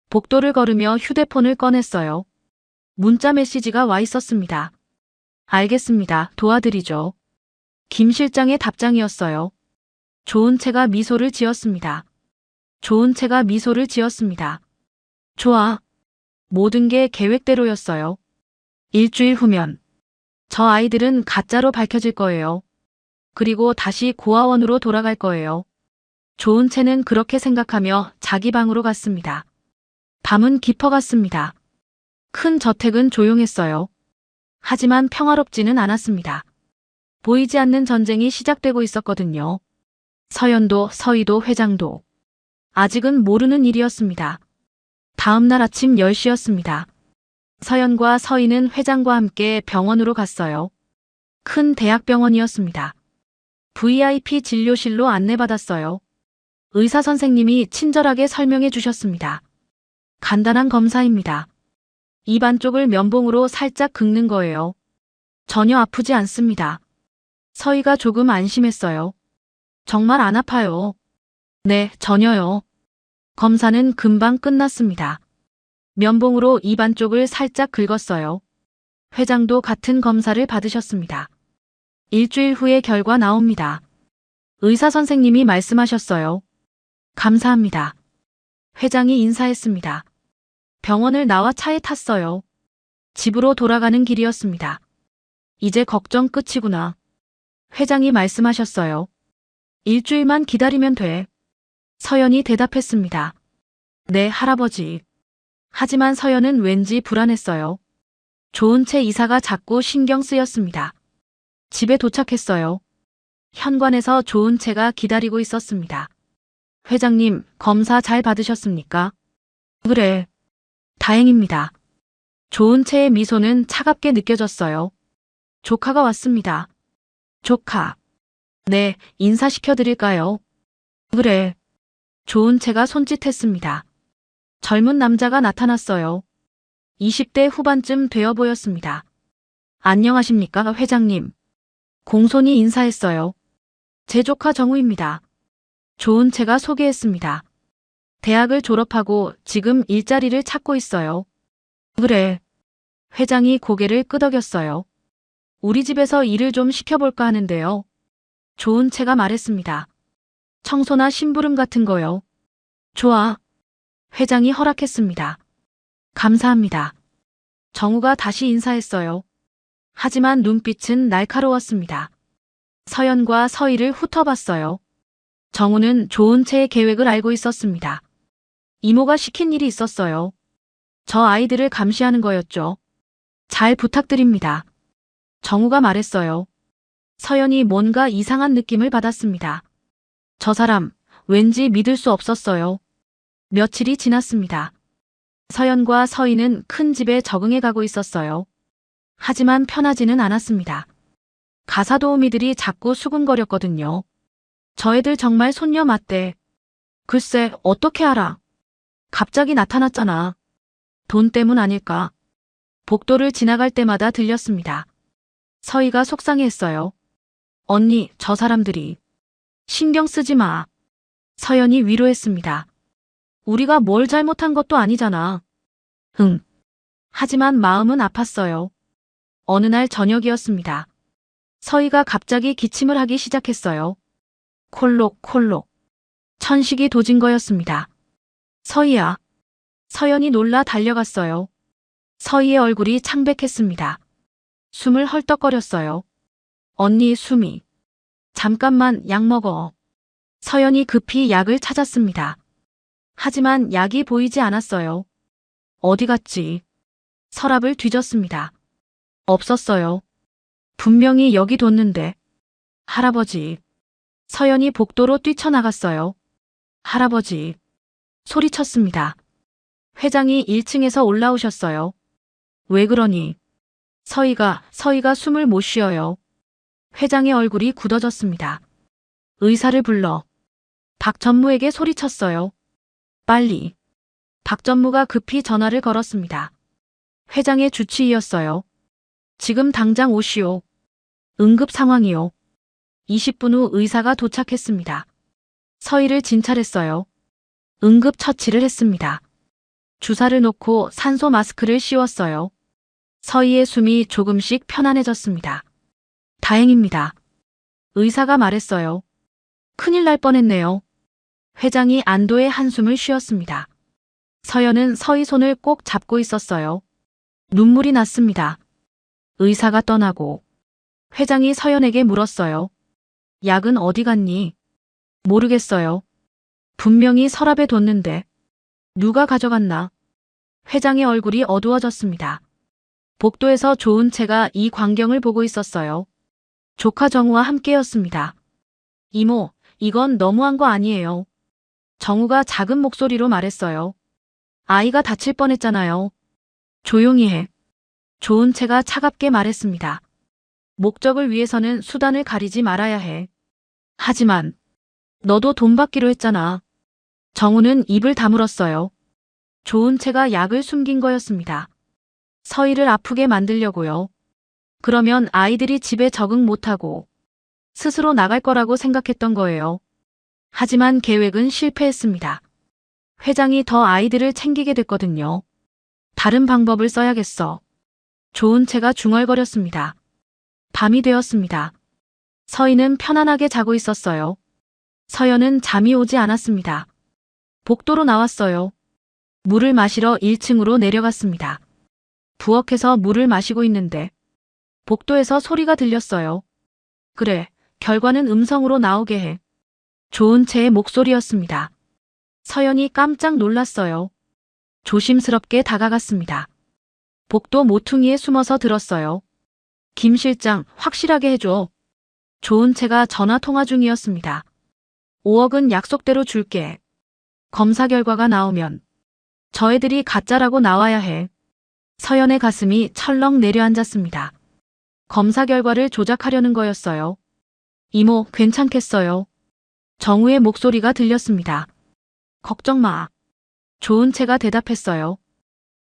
복도를 걸으며 휴대폰을 꺼냈어요. 문자 메시지가 와 있었습니다. 알겠습니다. 도와드리죠. 김 실장의 답장이었어요. 조은채가 미소를 지었습니다. 조은채가 미소를 지었습니다. 좋아. 모든 게 계획대로였어요. 일주일 후면 저 아이들은 가짜로 밝혀질 거예요. 그리고 다시 고아원으로 돌아갈 거예요. 조은채는 그렇게 생각하며 자기 방으로 갔습니다. 밤은 깊어갔습니다. 큰 저택은 조용했어요. 하지만 평화롭지는 않았습니다. 보이지 않는 전쟁이 시작되고 있었거든요. 서연도, 서희도, 회장도. 아직은 모르는 일이었습니다. 다음 날 아침 10시였습니다. 서연과 서희는 회장과 함께 병원으로 갔어요. 큰 대학병원이었습니다. VIP 진료실로 안내받았어요. 의사 선생님이 친절하게 설명해 주셨습니다. 간단한 검사입니다. 입 안쪽을 면봉으로 살짝 긁는 거예요. 전혀 아프지 않습니다. 서희가 조금 안심했어요. 정말 안 아파요. 네, 전혀요. 검사는 금방 끝났습니다. 면봉으로 입 안쪽을 살짝 긁었어요. 회장도 같은 검사를 받으셨습니다. 일주일 후에 결과 나옵니다. 의사 선생님이 말씀하셨어요. 감사합니다. 회장이 인사했습니다. 병원을 나와 차에 탔어요. 집으로 돌아가는 길이었습니다. 이제 걱정 끝이구나. 회장이 말씀하셨어요. 일주일만 기다리면 돼. 서연이 대답했습니다. 네, 할아버지. 하지만 서연은 왠지 불안했어요. 조은채 이사가 자꾸 신경 쓰였습니다. 집에 도착했어요. 현관에서 조은채가 기다리고 있었습니다. 회장님, 검사 잘 받으셨습니까? 그래. 다행입니다. 조은채의 미소는 차갑게 느껴졌어요. 조카가 왔습니다. 조카. 네, 인사시켜드릴까요? 그래. 조은채가 손짓했습니다. 젊은 남자가 나타났어요. 20대 후반쯤 되어 보였습니다. 안녕하십니까, 회장님. 공손히 인사했어요. 제 조카 정우입니다. 조은채가 소개했습니다. 대학을 졸업하고 지금 일자리를 찾고 있어요. 그래. 회장이 고개를 끄덕였어요. 우리 집에서 일을 좀 시켜볼까 하는데요. 조은채가 말했습니다. 청소나 심부름 같은 거요. 좋아. 회장이 허락했습니다. 감사합니다. 정우가 다시 인사했어요. 하지만 눈빛은 날카로웠습니다. 서연과 서희를 훑어봤어요. 정우는 조은채의 계획을 알고 있었습니다. 이모가 시킨 일이 있었어요. 저 아이들을 감시하는 거였죠. 잘 부탁드립니다. 정우가 말했어요. 서연이 뭔가 이상한 느낌을 받았습니다. 저 사람, 왠지 믿을 수 없었어요. 며칠이 지났습니다. 서연과 서희는 큰 집에 적응해 가고 있었어요. 하지만 편하지는 않았습니다. 가사 도우미들이 자꾸 수군거렸거든요. 저 애들 정말 손녀 맞대. 글쎄, 어떻게 알아? 갑자기 나타났잖아. 돈 때문 아닐까? 복도를 지나갈 때마다 들렸습니다. 서희가 속상해했어요. 언니, 저 사람들이. 신경 쓰지 마. 서연이 위로했습니다. 우리가 뭘 잘못한 것도 아니잖아. 하지만 마음은 아팠어요. 어느 날 저녁이었습니다. 서희가 갑자기 기침을 하기 시작했어요. 콜록콜록. 천식이 도진 거였습니다. 서희야. 서연이 놀라 달려갔어요. 서희의 얼굴이 창백했습니다. 숨을 헐떡거렸어요. 언니 숨이. 잠깐만 약 먹어. 서연이 급히 약을 찾았습니다. 하지만 약이 보이지 않았어요. 어디 갔지? 서랍을 뒤졌습니다. 없었어요. 분명히 여기 뒀는데. 할아버지. 서연이 복도로 뛰쳐나갔어요. 할아버지. 소리쳤습니다. 회장이 1층에서 올라오셨어요. 왜 그러니? 서희가 숨을 못 쉬어요. 회장의 얼굴이 굳어졌습니다. 의사를 불러. 박 전무에게 소리쳤어요. 빨리. 박 전무가 급히 전화를 걸었습니다. 회장의 주치의였어요. 지금 당장 오시오. 응급 상황이요. 20분 후 의사가 도착했습니다. 서희를 진찰했어요. 응급 처치를 했습니다. 주사를 놓고 산소 마스크를 씌웠어요. 서희의 숨이 조금씩 편안해졌습니다. 다행입니다. 의사가 말했어요. 큰일 날 뻔했네요. 회장이 안도의 한숨을 쉬었습니다. 서연은 서희 손을 꼭 잡고 있었어요. 눈물이 났습니다. 의사가 떠나고 회장이 서연에게 물었어요. 약은 어디 갔니? 모르겠어요. 분명히 서랍에 뒀는데 누가 가져갔나? 회장의 얼굴이 어두워졌습니다. 복도에서 조은채가 이 광경을 보고 있었어요. 조카 정우와 함께였습니다. 이모, 이건 너무한 거 아니에요. 정우가 작은 목소리로 말했어요. 아이가 다칠 뻔했잖아요. 조용히 해. 조은채가 차갑게 말했습니다. 목적을 위해서는 수단을 가리지 말아야 해. 하지만 너도 돈 받기로 했잖아. 정우는 입을 다물었어요. 조은채가 약을 숨긴 거였습니다. 서희를 아프게 만들려고요. 그러면 아이들이 집에 적응 못하고 스스로 나갈 거라고 생각했던 거예요. 하지만 계획은 실패했습니다. 회장이 더 아이들을 챙기게 됐거든요. 다른 방법을 써야겠어. 조은채가 중얼거렸습니다. 밤이 되었습니다. 서희는 편안하게 자고 있었어요. 서연은 잠이 오지 않았습니다. 복도로 나왔어요. 물을 마시러 1층으로 내려갔습니다. 부엌에서 물을 마시고 있는데 복도에서 소리가 들렸어요. 그래, 결과는 음성으로 나오게 해. 조은채의 목소리였습니다. 서연이 깜짝 놀랐어요. 조심스럽게 다가갔습니다. 복도 모퉁이에 숨어서 들었어요. 김 실장, 확실하게 해줘. 조은채가 전화 통화 중이었습니다. 5억은 약속대로 줄게. 검사 결과가 나오면 저 애들이 가짜라고 나와야 해. 서연의 가슴이 철렁 내려앉았습니다. 검사 결과를 조작하려는 거였어요. 이모, 괜찮겠어요? 정우의 목소리가 들렸습니다. 걱정 마. 조은채가 대답했어요.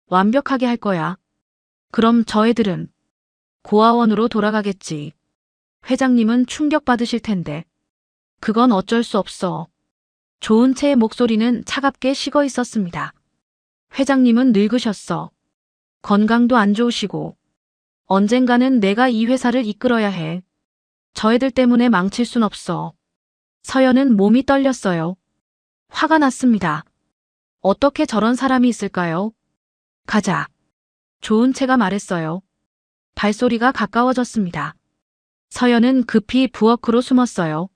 완벽하게 할 거야. 그럼 저 애들은 고아원으로 돌아가겠지. 회장님은 충격받으실 텐데. 그건 어쩔 수 없어. 조은채의 목소리는 차갑게 식어 있었습니다. 회장님은 늙으셨어. 건강도 안 좋으시고. 언젠가는 내가 이 회사를 이끌어야 해. 저 애들 때문에 망칠 순 없어. 서연은 몸이 떨렸어요. 화가 났습니다. 어떻게 저런 사람이 있을까요? 가자. 조은채가 말했어요. 발소리가 가까워졌습니다. 서연은 급히 부엌으로 숨었어요.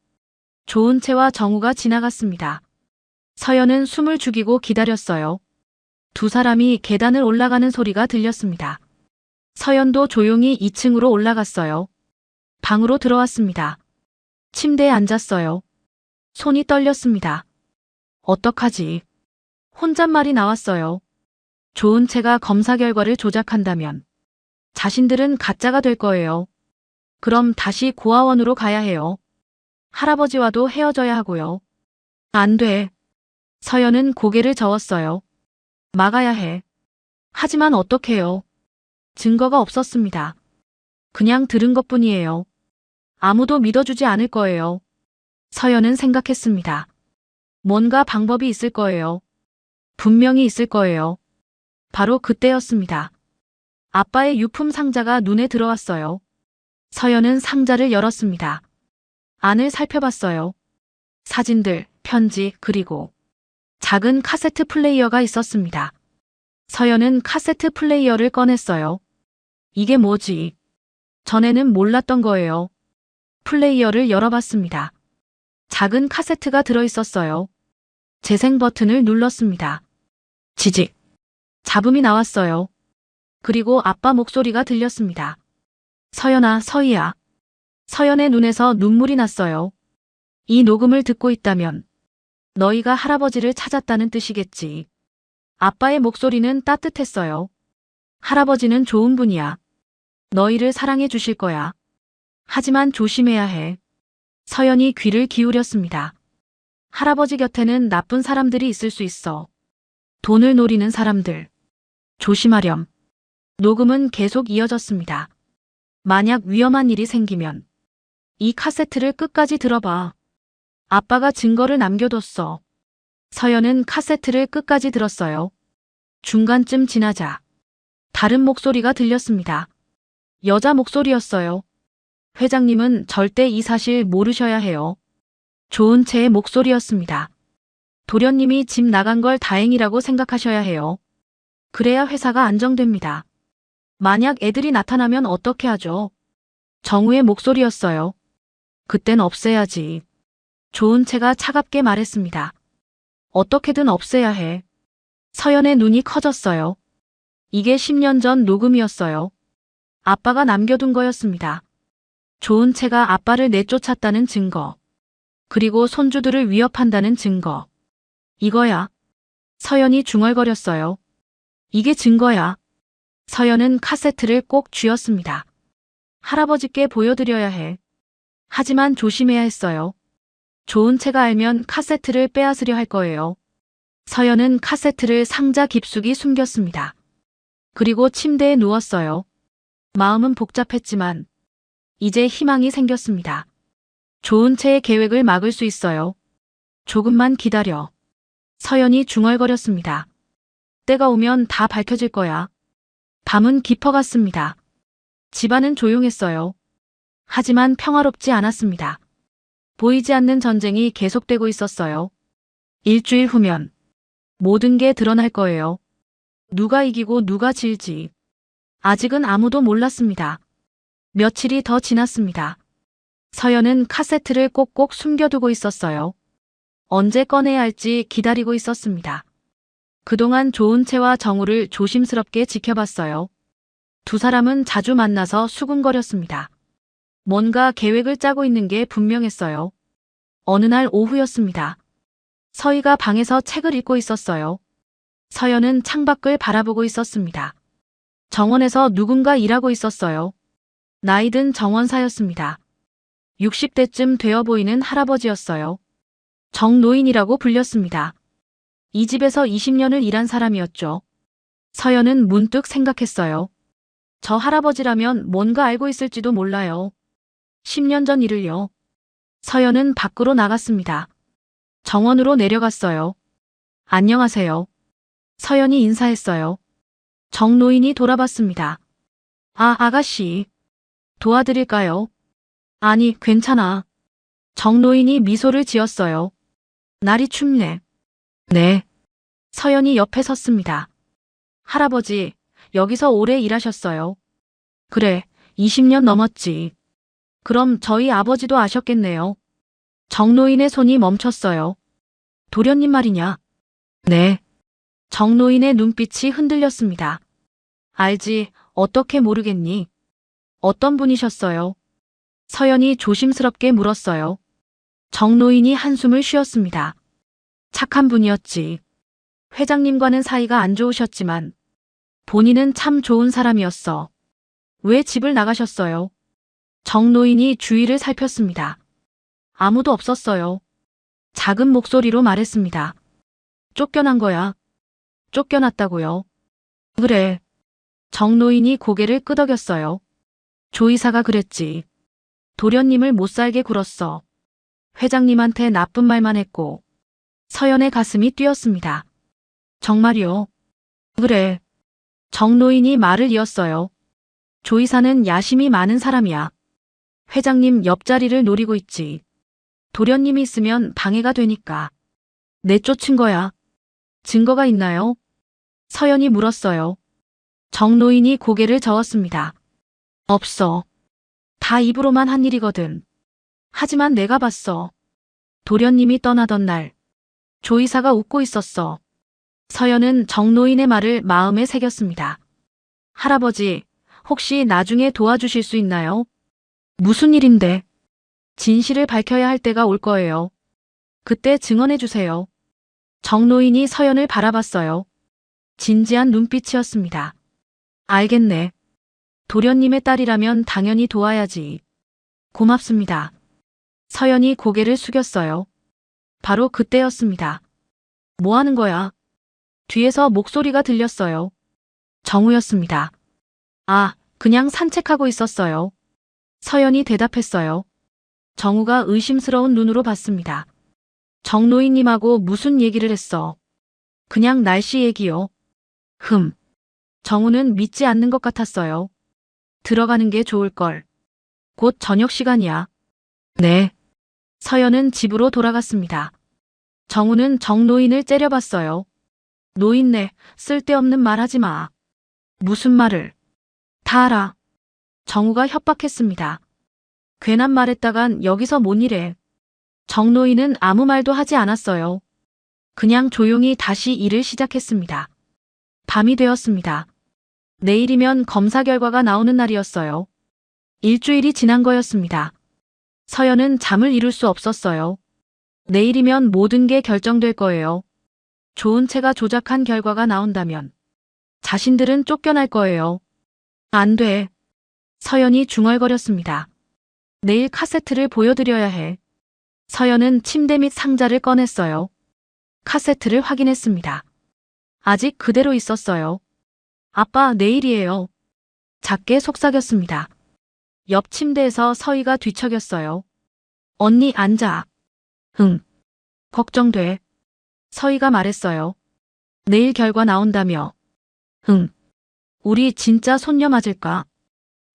조은채와 정우가 지나갔습니다. 서연은 숨을 죽이고 기다렸어요. 두 사람이 계단을 올라가는 소리가 들렸습니다. 서연도 조용히 2층으로 올라갔어요. 방으로 들어왔습니다. 침대에 앉았어요. 손이 떨렸습니다. 어떡하지? 혼잣말이 나왔어요. 조은채가 검사 결과를 조작한다면 자신들은 가짜가 될 거예요. 그럼 다시 고아원으로 가야 해요. 할아버지와도 헤어져야 하고요. 안 돼. 서연은 고개를 저었어요. 막아야 해. 하지만 어떡해요? 증거가 없었습니다. 그냥 들은 것뿐이에요. 아무도 믿어주지 않을 거예요. 서연은 생각했습니다. 뭔가 방법이 있을 거예요. 분명히 있을 거예요. 바로 그때였습니다. 아빠의 유품 상자가 눈에 들어왔어요. 서연은 상자를 열었습니다. 안을 살펴봤어요. 사진들, 편지, 그리고 작은 카세트 플레이어가 있었습니다. 서연은 카세트 플레이어를 꺼냈어요. 이게 뭐지? 전에는 몰랐던 거예요. 플레이어를 열어봤습니다. 작은 카세트가 들어있었어요. 재생 버튼을 눌렀습니다. 지직. 잡음이 나왔어요. 그리고 아빠 목소리가 들렸습니다. 서연아, 서희야. 서연의 눈에서 눈물이 났어요. 이 녹음을 듣고 있다면 너희가 할아버지를 찾았다는 뜻이겠지. 아빠의 목소리는 따뜻했어요. 할아버지는 좋은 분이야. 너희를 사랑해 주실 거야. 하지만 조심해야 해. 서연이 귀를 기울였습니다. 할아버지 곁에는 나쁜 사람들이 있을 수 있어. 돈을 노리는 사람들. 조심하렴. 녹음은 계속 이어졌습니다. 만약 위험한 일이 생기면 이 카세트를 끝까지 들어봐. 아빠가 증거를 남겨뒀어. 서연은 카세트를 끝까지 들었어요. 중간쯤 지나자 다른 목소리가 들렸습니다. 여자 목소리였어요. 회장님은 절대 이 사실 모르셔야 해요. 조은채의 목소리였습니다. 도련님이 집 나간 걸 다행이라고 생각하셔야 해요. 그래야 회사가 안정됩니다. 만약 애들이 나타나면 어떻게 하죠? 정우의 목소리였어요. 그땐 없애야지. 조은채가 차갑게 말했습니다. 어떻게든 없애야 해. 서연의 눈이 커졌어요. 이게 10년 전 녹음이었어요. 아빠가 남겨둔 거였습니다. 조은채가 아빠를 내쫓았다는 증거. 그리고 손주들을 위협한다는 증거. 이거야. 서연이 중얼거렸어요. 이게 증거야. 서연은 카세트를 꼭 쥐었습니다. 할아버지께 보여드려야 해. 하지만 조심해야 했어요. 조은채가 알면 카세트를 빼앗으려 할 거예요. 서연은 카세트를 상자 깊숙이 숨겼습니다. 그리고 침대에 누웠어요. 마음은 복잡했지만 이제 희망이 생겼습니다. 조은채의 계획을 막을 수 있어요. 조금만 기다려. 서연이 중얼거렸습니다. 때가 오면 다 밝혀질 거야. 밤은 깊어갔습니다. 집안은 조용했어요. 하지만 평화롭지 않았습니다. 보이지 않는 전쟁이 계속되고 있었어요. 일주일 후면 모든 게 드러날 거예요. 누가 이기고 누가 질지. 아직은 아무도 몰랐습니다. 며칠이 더 지났습니다. 서연은 카세트를 꼭꼭 숨겨두고 있었어요. 언제 꺼내야 할지 기다리고 있었습니다. 그동안 조은채와 정우를 조심스럽게 지켜봤어요. 두 사람은 자주 만나서 수군거렸습니다. 뭔가 계획을 짜고 있는 게 분명했어요. 어느 날 오후였습니다. 서희가 방에서 책을 읽고 있었어요. 서연은 창밖을 바라보고 있었습니다. 정원에서 누군가 일하고 있었어요. 나이든 정원사였습니다. 60대쯤 되어 보이는 할아버지였어요. 정노인이라고 불렸습니다. 이 집에서 20년을 일한 사람이었죠. 서연은 문득 생각했어요. 저 할아버지라면 뭔가 알고 있을지도 몰라요. 10년 전 일을요. 서연은 밖으로 나갔습니다. 정원으로 내려갔어요. 안녕하세요. 서연이 인사했어요. 정노인이 돌아봤습니다. 아, 아가씨. 도와드릴까요? 아니, 괜찮아. 정노인이 미소를 지었어요. 날이 춥네. 네. 서연이 옆에 섰습니다. 할아버지, 여기서 오래 일하셨어요. 그래, 20년 넘었지. 그럼 저희 아버지도 아셨겠네요. 정노인의 손이 멈췄어요. 도련님 말이냐? 네. 정노인의 눈빛이 흔들렸습니다. 알지, 어떻게 모르겠니? 어떤 분이셨어요? 서연이 조심스럽게 물었어요. 정노인이 한숨을 쉬었습니다. 착한 분이었지. 회장님과는 사이가 안 좋으셨지만 본인은 참 좋은 사람이었어. 왜 집을 나가셨어요? 정노인이 주위를 살폈습니다. 아무도 없었어요. 작은 목소리로 말했습니다. 쫓겨난 거야. 쫓겨났다고요. 그래. 정노인이 고개를 끄덕였어요. 조이사가 그랬지. 도련님을 못살게 굴었어. 회장님한테 나쁜 말만 했고. 서연의 가슴이 뛰었습니다. 정말이요? 그래. 정노인이 말을 이었어요. 조이사는 야심이 많은 사람이야. 회장님 옆자리를 노리고 있지. 도련님이 있으면 방해가 되니까. 내쫓은 거야. 증거가 있나요? 서연이 물었어요. 정노인이 고개를 저었습니다. 없어. 다 입으로만 한 일이거든. 하지만 내가 봤어. 도련님이 떠나던 날 조이사가 웃고 있었어. 서연은 정노인의 말을 마음에 새겼습니다. 할아버지, 혹시 나중에 도와주실 수 있나요? 무슨 일인데? 진실을 밝혀야 할 때가 올 거예요. 그때 증언해 주세요. 정노인이 서연을 바라봤어요. 진지한 눈빛이었습니다. 알겠네. 도련님의 딸이라면 당연히 도와야지. 고맙습니다. 서연이 고개를 숙였어요. 바로 그때였습니다. 뭐 하는 거야? 뒤에서 목소리가 들렸어요. 정우였습니다. 아, 그냥 산책하고 있었어요. 서연이 대답했어요. 정우가 의심스러운 눈으로 봤습니다. 정노인님하고 무슨 얘기를 했어? 그냥 날씨 얘기요. 정우는 믿지 않는 것 같았어요. 들어가는 게 좋을걸. 곧 저녁 시간이야. 네. 서연은 집으로 돌아갔습니다. 정우는 정노인을 째려봤어요. 노인네, 쓸데없는 말 하지 마. 무슨 말을? 다 알아. 정우가 협박했습니다. 괜한 말했다간 여기서 못 일해. 정노인은 아무 말도 하지 않았어요. 그냥 조용히 다시 일을 시작했습니다. 밤이 되었습니다. 내일이면 검사 결과가 나오는 날이었어요. 일주일이 지난 거였습니다. 서연은 잠을 이룰 수 없었어요. 내일이면 모든 게 결정될 거예요. 좋은 채가 조작한 결과가 나온다면 자신들은 쫓겨날 거예요. 안 돼. 서연이 중얼거렸습니다. 내일 카세트를 보여드려야 해. 서연은 침대 및 상자를 꺼냈어요. 카세트를 확인했습니다. 아직 그대로 있었어요. 아빠, 내일이에요. 작게 속삭였습니다. 옆 침대에서 서희가 뒤척였어요. 언니 앉아. 응. 걱정돼. 서희가 말했어요. 내일 결과 나온다며. 응. 우리 진짜 손녀 맞을까?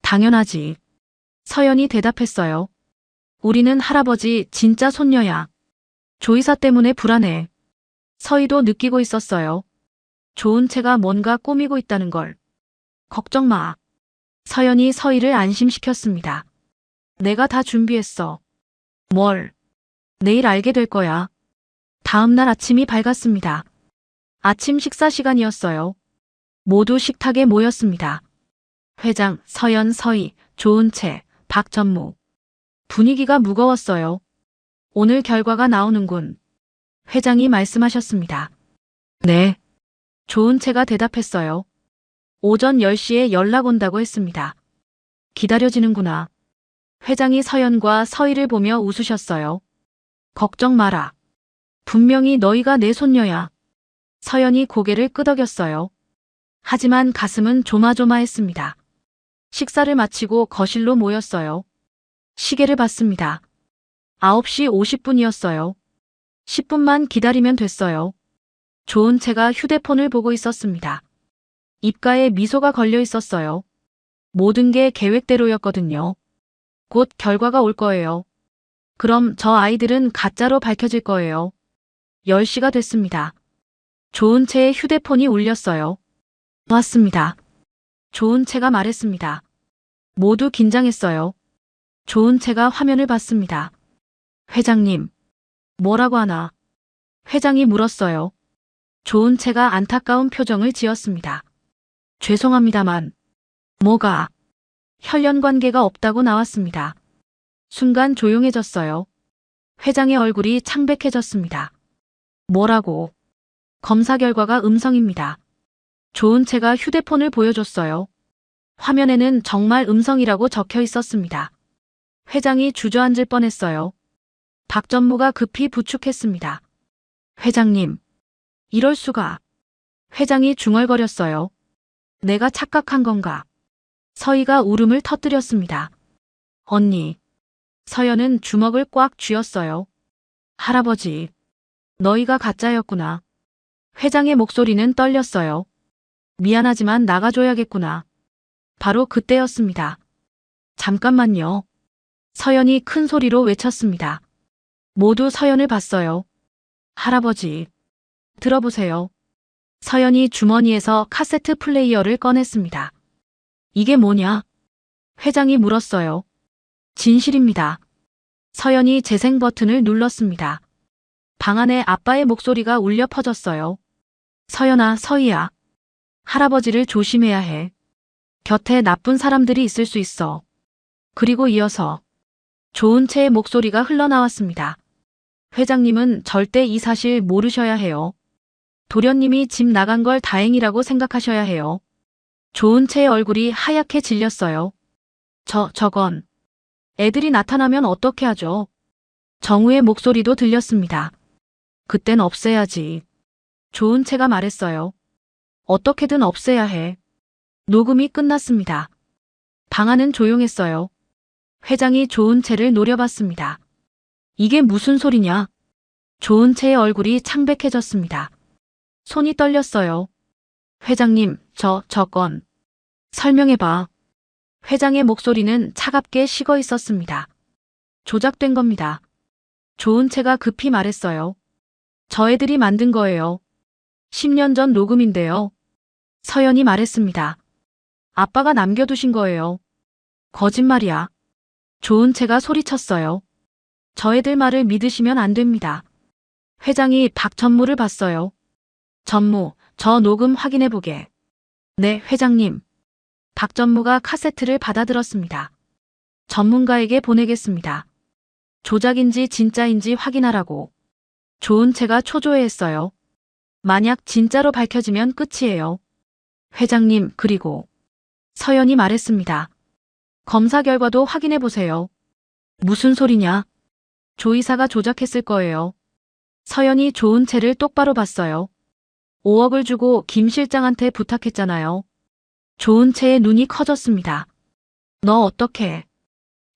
당연하지. 서연이 대답했어요. 우리는 할아버지 진짜 손녀야. 조이사 때문에 불안해. 서희도 느끼고 있었어요. 좋은 채가 뭔가 꾸미고 있다는 걸. 걱정 마. 서연이 서희를 안심시켰습니다. 내가 다 준비했어. 뭘? 내일 알게 될 거야. 다음 날 아침이 밝았습니다. 아침 식사 시간이었어요. 모두 식탁에 모였습니다. 회장, 서연, 서희, 좋은 채, 박전무. 분위기가 무거웠어요. 오늘 결과가 나오는군. 회장이 말씀하셨습니다. 네. 좋은 채가 대답했어요. 오전 10시에 연락 온다고 했습니다. 기다려지는구나. 회장이 서연과 서희를 보며 웃으셨어요. 걱정 마라. 분명히 너희가 내 손녀야. 서연이 고개를 끄덕였어요. 하지만 가슴은 조마조마했습니다. 식사를 마치고 거실로 모였어요. 시계를 봤습니다. 9시 50분이었어요. 10분만 기다리면 됐어요. 좋은 채가 휴대폰을 보고 있었습니다. 입가에 미소가 걸려 있었어요. 모든 게 계획대로였거든요. 곧 결과가 올 거예요. 그럼 저 아이들은 가짜로 밝혀질 거예요. 10시가 됐습니다. 좋은 채의 휴대폰이 울렸어요. 왔습니다. 좋은 채가 말했습니다. 모두 긴장했어요. 좋은 채가 화면을 봤습니다. 회장님, 뭐라고 하나? 회장이 물었어요. 좋은 채가 안타까운 표정을 지었습니다. 죄송합니다만. 뭐가? 혈연 관계가 없다고 나왔습니다. 순간 조용해졌어요. 회장의 얼굴이 창백해졌습니다. 뭐라고? 검사 결과가 음성입니다. 좋은 채가 휴대폰을 보여줬어요. 화면에는 정말 음성이라고 적혀 있었습니다. 회장이 주저앉을 뻔했어요. 박 전무가 급히 부축했습니다. 회장님, 이럴 수가. 회장이 중얼거렸어요. 내가 착각한 건가? 서희가 울음을 터뜨렸습니다. 언니. 서연은 주먹을 꽉 쥐었어요. 할아버지. 너희가 가짜였구나. 회장의 목소리는 떨렸어요. 미안하지만 나가줘야겠구나. 바로 그때였습니다. 잠깐만요. 서연이 큰 소리로 외쳤습니다. 모두 서연을 봤어요. 할아버지. 들어보세요. 서연이 주머니에서 카세트 플레이어를 꺼냈습니다. 이게 뭐냐? 회장이 물었어요. 진실입니다. 서연이 재생 버튼을 눌렀습니다. 방 안에 아빠의 목소리가 울려 퍼졌어요. 서연아, 서희야. 할아버지를 조심해야 해. 곁에 나쁜 사람들이 있을 수 있어. 그리고 이어서 좋은 채의 목소리가 흘러나왔습니다. 회장님은 절대 이 사실 모르셔야 해요. 도련님이 집 나간 걸 다행이라고 생각하셔야 해요. 좋은 채의 얼굴이 하얗게 질렸어요. 저건. 애들이 나타나면 어떻게 하죠? 정우의 목소리도 들렸습니다. 그땐 없애야지. 좋은 채가 말했어요. 어떻게든 없애야 해. 녹음이 끝났습니다. 방 안은 조용했어요. 회장이 좋은 채를 노려봤습니다. 이게 무슨 소리냐? 좋은 채의 얼굴이 창백해졌습니다. 손이 떨렸어요. 회장님, 저건. 설명해봐. 회장의 목소리는 차갑게 식어 있었습니다. 조작된 겁니다. 조은채가 급히 말했어요. 저 애들이 만든 거예요. 10년 전 녹음인데요. 서연이 말했습니다. 아빠가 남겨두신 거예요. 거짓말이야. 조은채가 소리쳤어요. 저 애들 말을 믿으시면 안 됩니다. 회장이 박전무를 봤어요. 전무, 저 녹음 확인해보게. 네, 회장님. 박전무가 카세트를 받아들었습니다. 전문가에게 보내겠습니다. 조작인지 진짜인지 확인하라고. 조은채가 초조해했어요. 만약 진짜로 밝혀지면 끝이에요. 회장님, 그리고 서연이 말했습니다. 검사 결과도 확인해보세요. 무슨 소리냐? 조 이사가 조작했을 거예요. 서연이 조은채를 똑바로 봤어요. 5억을 주고 김 실장한테 부탁했잖아요. 조은채의 눈이 커졌습니다. 너 어떻게?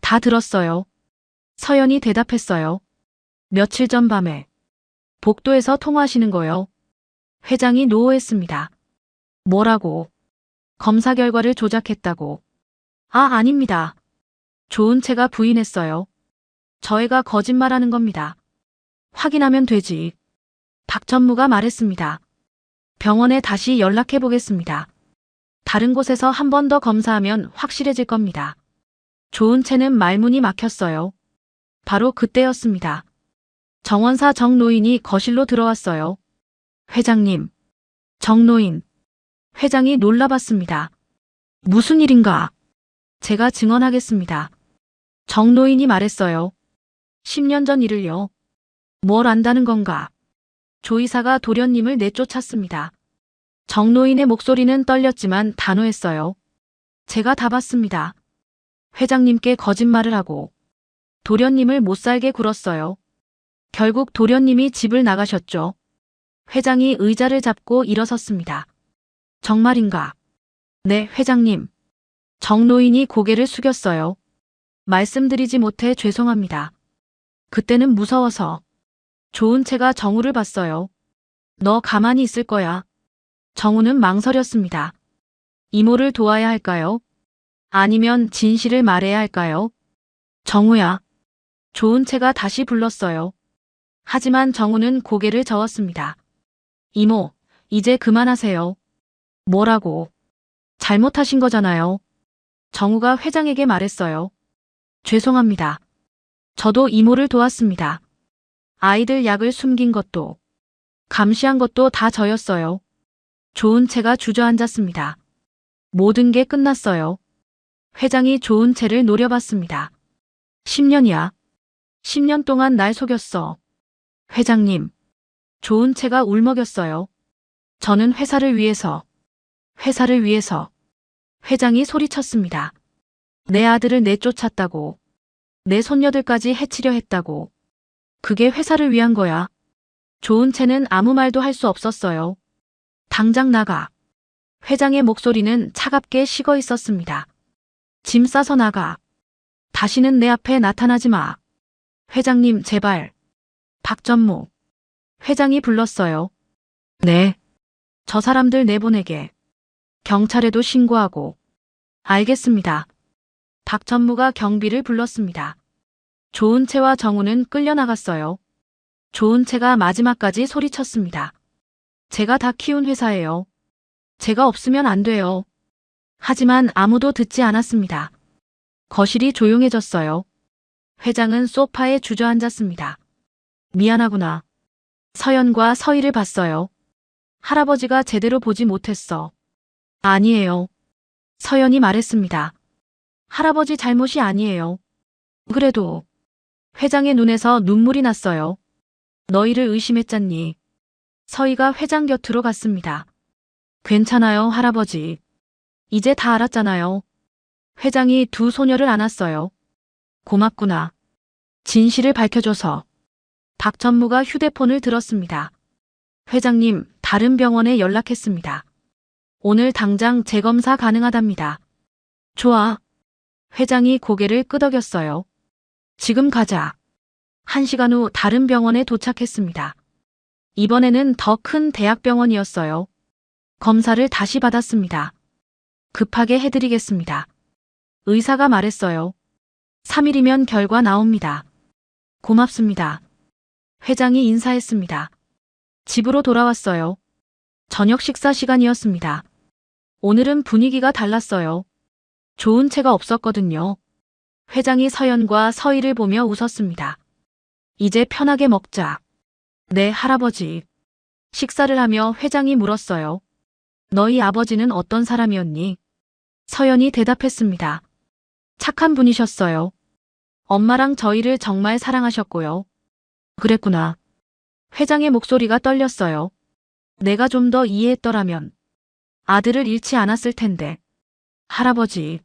다 들었어요. 서연이 대답했어요. 며칠 전 밤에 복도에서 통화하시는 거요. 회장이 노호했습니다. 뭐라고? 검사 결과를 조작했다고. 아, 아닙니다. 조은채가 부인했어요. 저 애가 거짓말하는 겁니다. 확인하면 되지. 박전무가 말했습니다. 병원에 다시 연락해 보겠습니다. 다른 곳에서 한 번 더 검사하면 확실해질 겁니다. 조은채는 말문이 막혔어요. 바로 그때였습니다. 정원사 정노인이 거실로 들어왔어요. 회장님. 정노인. 회장이 놀라봤습니다. 무슨 일인가? 제가 증언하겠습니다. 정노인이 말했어요. 10년 전 일을요. 뭘 안다는 건가? 조 이사가 도련님을 내쫓았습니다. 정노인의 목소리는 떨렸지만 단호했어요. 제가 다 봤습니다. 회장님께 거짓말을 하고 도련님을 못살게 굴었어요. 결국 도련님이 집을 나가셨죠. 회장이 의자를 잡고 일어섰습니다. 정말인가? 네, 회장님. 정노인이 고개를 숙였어요. 말씀드리지 못해 죄송합니다. 그때는 무서워서. 조은채가 정우를 봤어요. 너 가만히 있을 거야. 정우는 망설였습니다. 이모를 도와야 할까요? 아니면 진실을 말해야 할까요? 정우야. 조은채가 다시 불렀어요. 하지만 정우는 고개를 저었습니다. 이모, 이제 그만하세요. 뭐라고? 잘못하신 거잖아요. 정우가 회장에게 말했어요. 죄송합니다. 저도 이모를 도왔습니다. 아이들 약을 숨긴 것도, 감시한 것도 다 저였어요. 조은채가 주저앉았습니다. 모든 게 끝났어요. 회장이 조은채를 노려봤습니다. 10년이야. 10년 동안 날 속였어. 회장님. 조은채가 울먹였어요. 저는 회사를 위해서. 회장이 소리쳤습니다. 내 아들을 내쫓았다고. 내 손녀들까지 해치려 했다고. 그게 회사를 위한 거야. 조은채는 아무 말도 할 수 없었어요. 당장 나가. 회장의 목소리는 차갑게 식어 있었습니다. 짐 싸서 나가. 다시는 내 앞에 나타나지 마. 회장님, 제발. 박전무. 회장이 불렀어요. 네. 저 사람들 내보내게. 경찰에도 신고하고. 알겠습니다. 박전무가 경비를 불렀습니다. 조은채와 정우는 끌려나갔어요. 조은채가 마지막까지 소리쳤습니다. 제가 다 키운 회사예요. 제가 없으면 안 돼요. 하지만 아무도 듣지 않았습니다. 거실이 조용해졌어요. 회장은 소파에 주저앉았습니다. 미안하구나. 서연과 서희를 봤어요. 할아버지가 제대로 보지 못했어. 아니에요. 서연이 말했습니다. 할아버지 잘못이 아니에요. 그래도 회장의 눈에서 눈물이 났어요. 너희를 의심했잖니. 서희가 회장 곁으로 갔습니다. 괜찮아요, 할아버지. 이제 다 알았잖아요. 회장이 두 소녀를 안았어요. 고맙구나. 진실을 밝혀줘서. 박전무가 휴대폰을 들었습니다. 회장님, 다른 병원에 연락했습니다. 오늘 당장 재검사 가능하답니다. 좋아. 회장이 고개를 끄덕였어요. 지금 가자. 1시간 후 다른 병원에 도착했습니다. 이번에는 더 큰 대학병원이었어요. 검사를 다시 받았습니다. 급하게 해드리겠습니다. 의사가 말했어요. 3일이면 결과 나옵니다. 고맙습니다. 회장이 인사했습니다. 집으로 돌아왔어요. 저녁 식사 시간이었습니다. 오늘은 분위기가 달랐어요. 좋은 채가 없었거든요. 회장이 서연과 서희를 보며 웃었습니다. 이제 편하게 먹자. 네, 할아버지. 식사를 하며 회장이 물었어요. 너희 아버지는 어떤 사람이었니? 서연이 대답했습니다. 착한 분이셨어요. 엄마랑 저희를 정말 사랑하셨고요. 그랬구나. 회장의 목소리가 떨렸어요. 내가 좀 더 이해했더라면 아들을 잃지 않았을 텐데. 할아버지.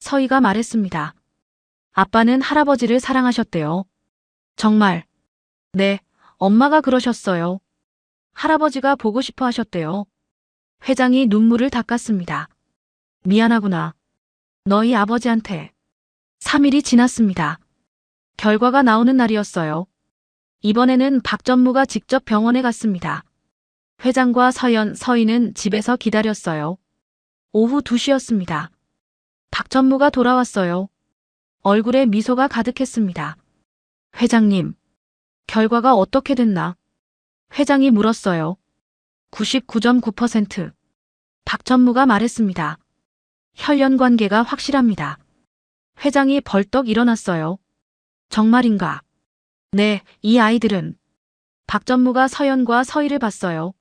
서희가 말했습니다. 아빠는 할아버지를 사랑하셨대요. 정말. 네, 엄마가 그러셨어요. 할아버지가 보고 싶어 하셨대요. 회장이 눈물을 닦았습니다. 미안하구나. 너희 아버지한테. 3일이 지났습니다. 결과가 나오는 날이었어요. 이번에는 박 전무가 직접 병원에 갔습니다. 회장과 서연, 서희는 집에서 기다렸어요. 오후 2시였습니다. 박 전무가 돌아왔어요. 얼굴에 미소가 가득했습니다. 회장님, 결과가 어떻게 됐나? 회장이 물었어요. 99.9%. 박 전무가 말했습니다. 혈연 관계가 확실합니다. 회장이 벌떡 일어났어요. 정말인가? 네, 이 아이들은. 박 전무가 서연과 서희를 봤어요.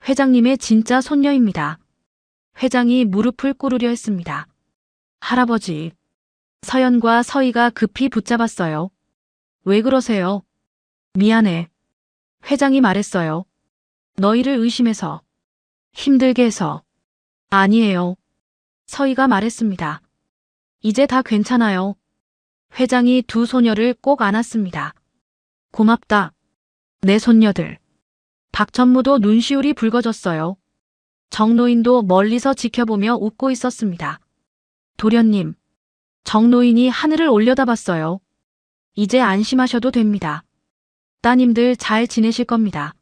회장님의 진짜 손녀입니다. 회장이 무릎을 꿇으려 했습니다. 할아버지. 서연과 서희가 급히 붙잡았어요. 왜 그러세요? 미안해. 회장이 말했어요. 너희를 의심해서. 힘들게 해서. 아니에요. 서희가 말했습니다. 이제 다 괜찮아요. 회장이 두 소녀를 꼭 안았습니다. 고맙다. 내 손녀들. 박 전무도 눈시울이 붉어졌어요. 정노인도 멀리서 지켜보며 웃고 있었습니다. 도련님. 정노인이 하늘을 올려다봤어요. 이제 안심하셔도 됩니다. 따님들 잘 지내실 겁니다.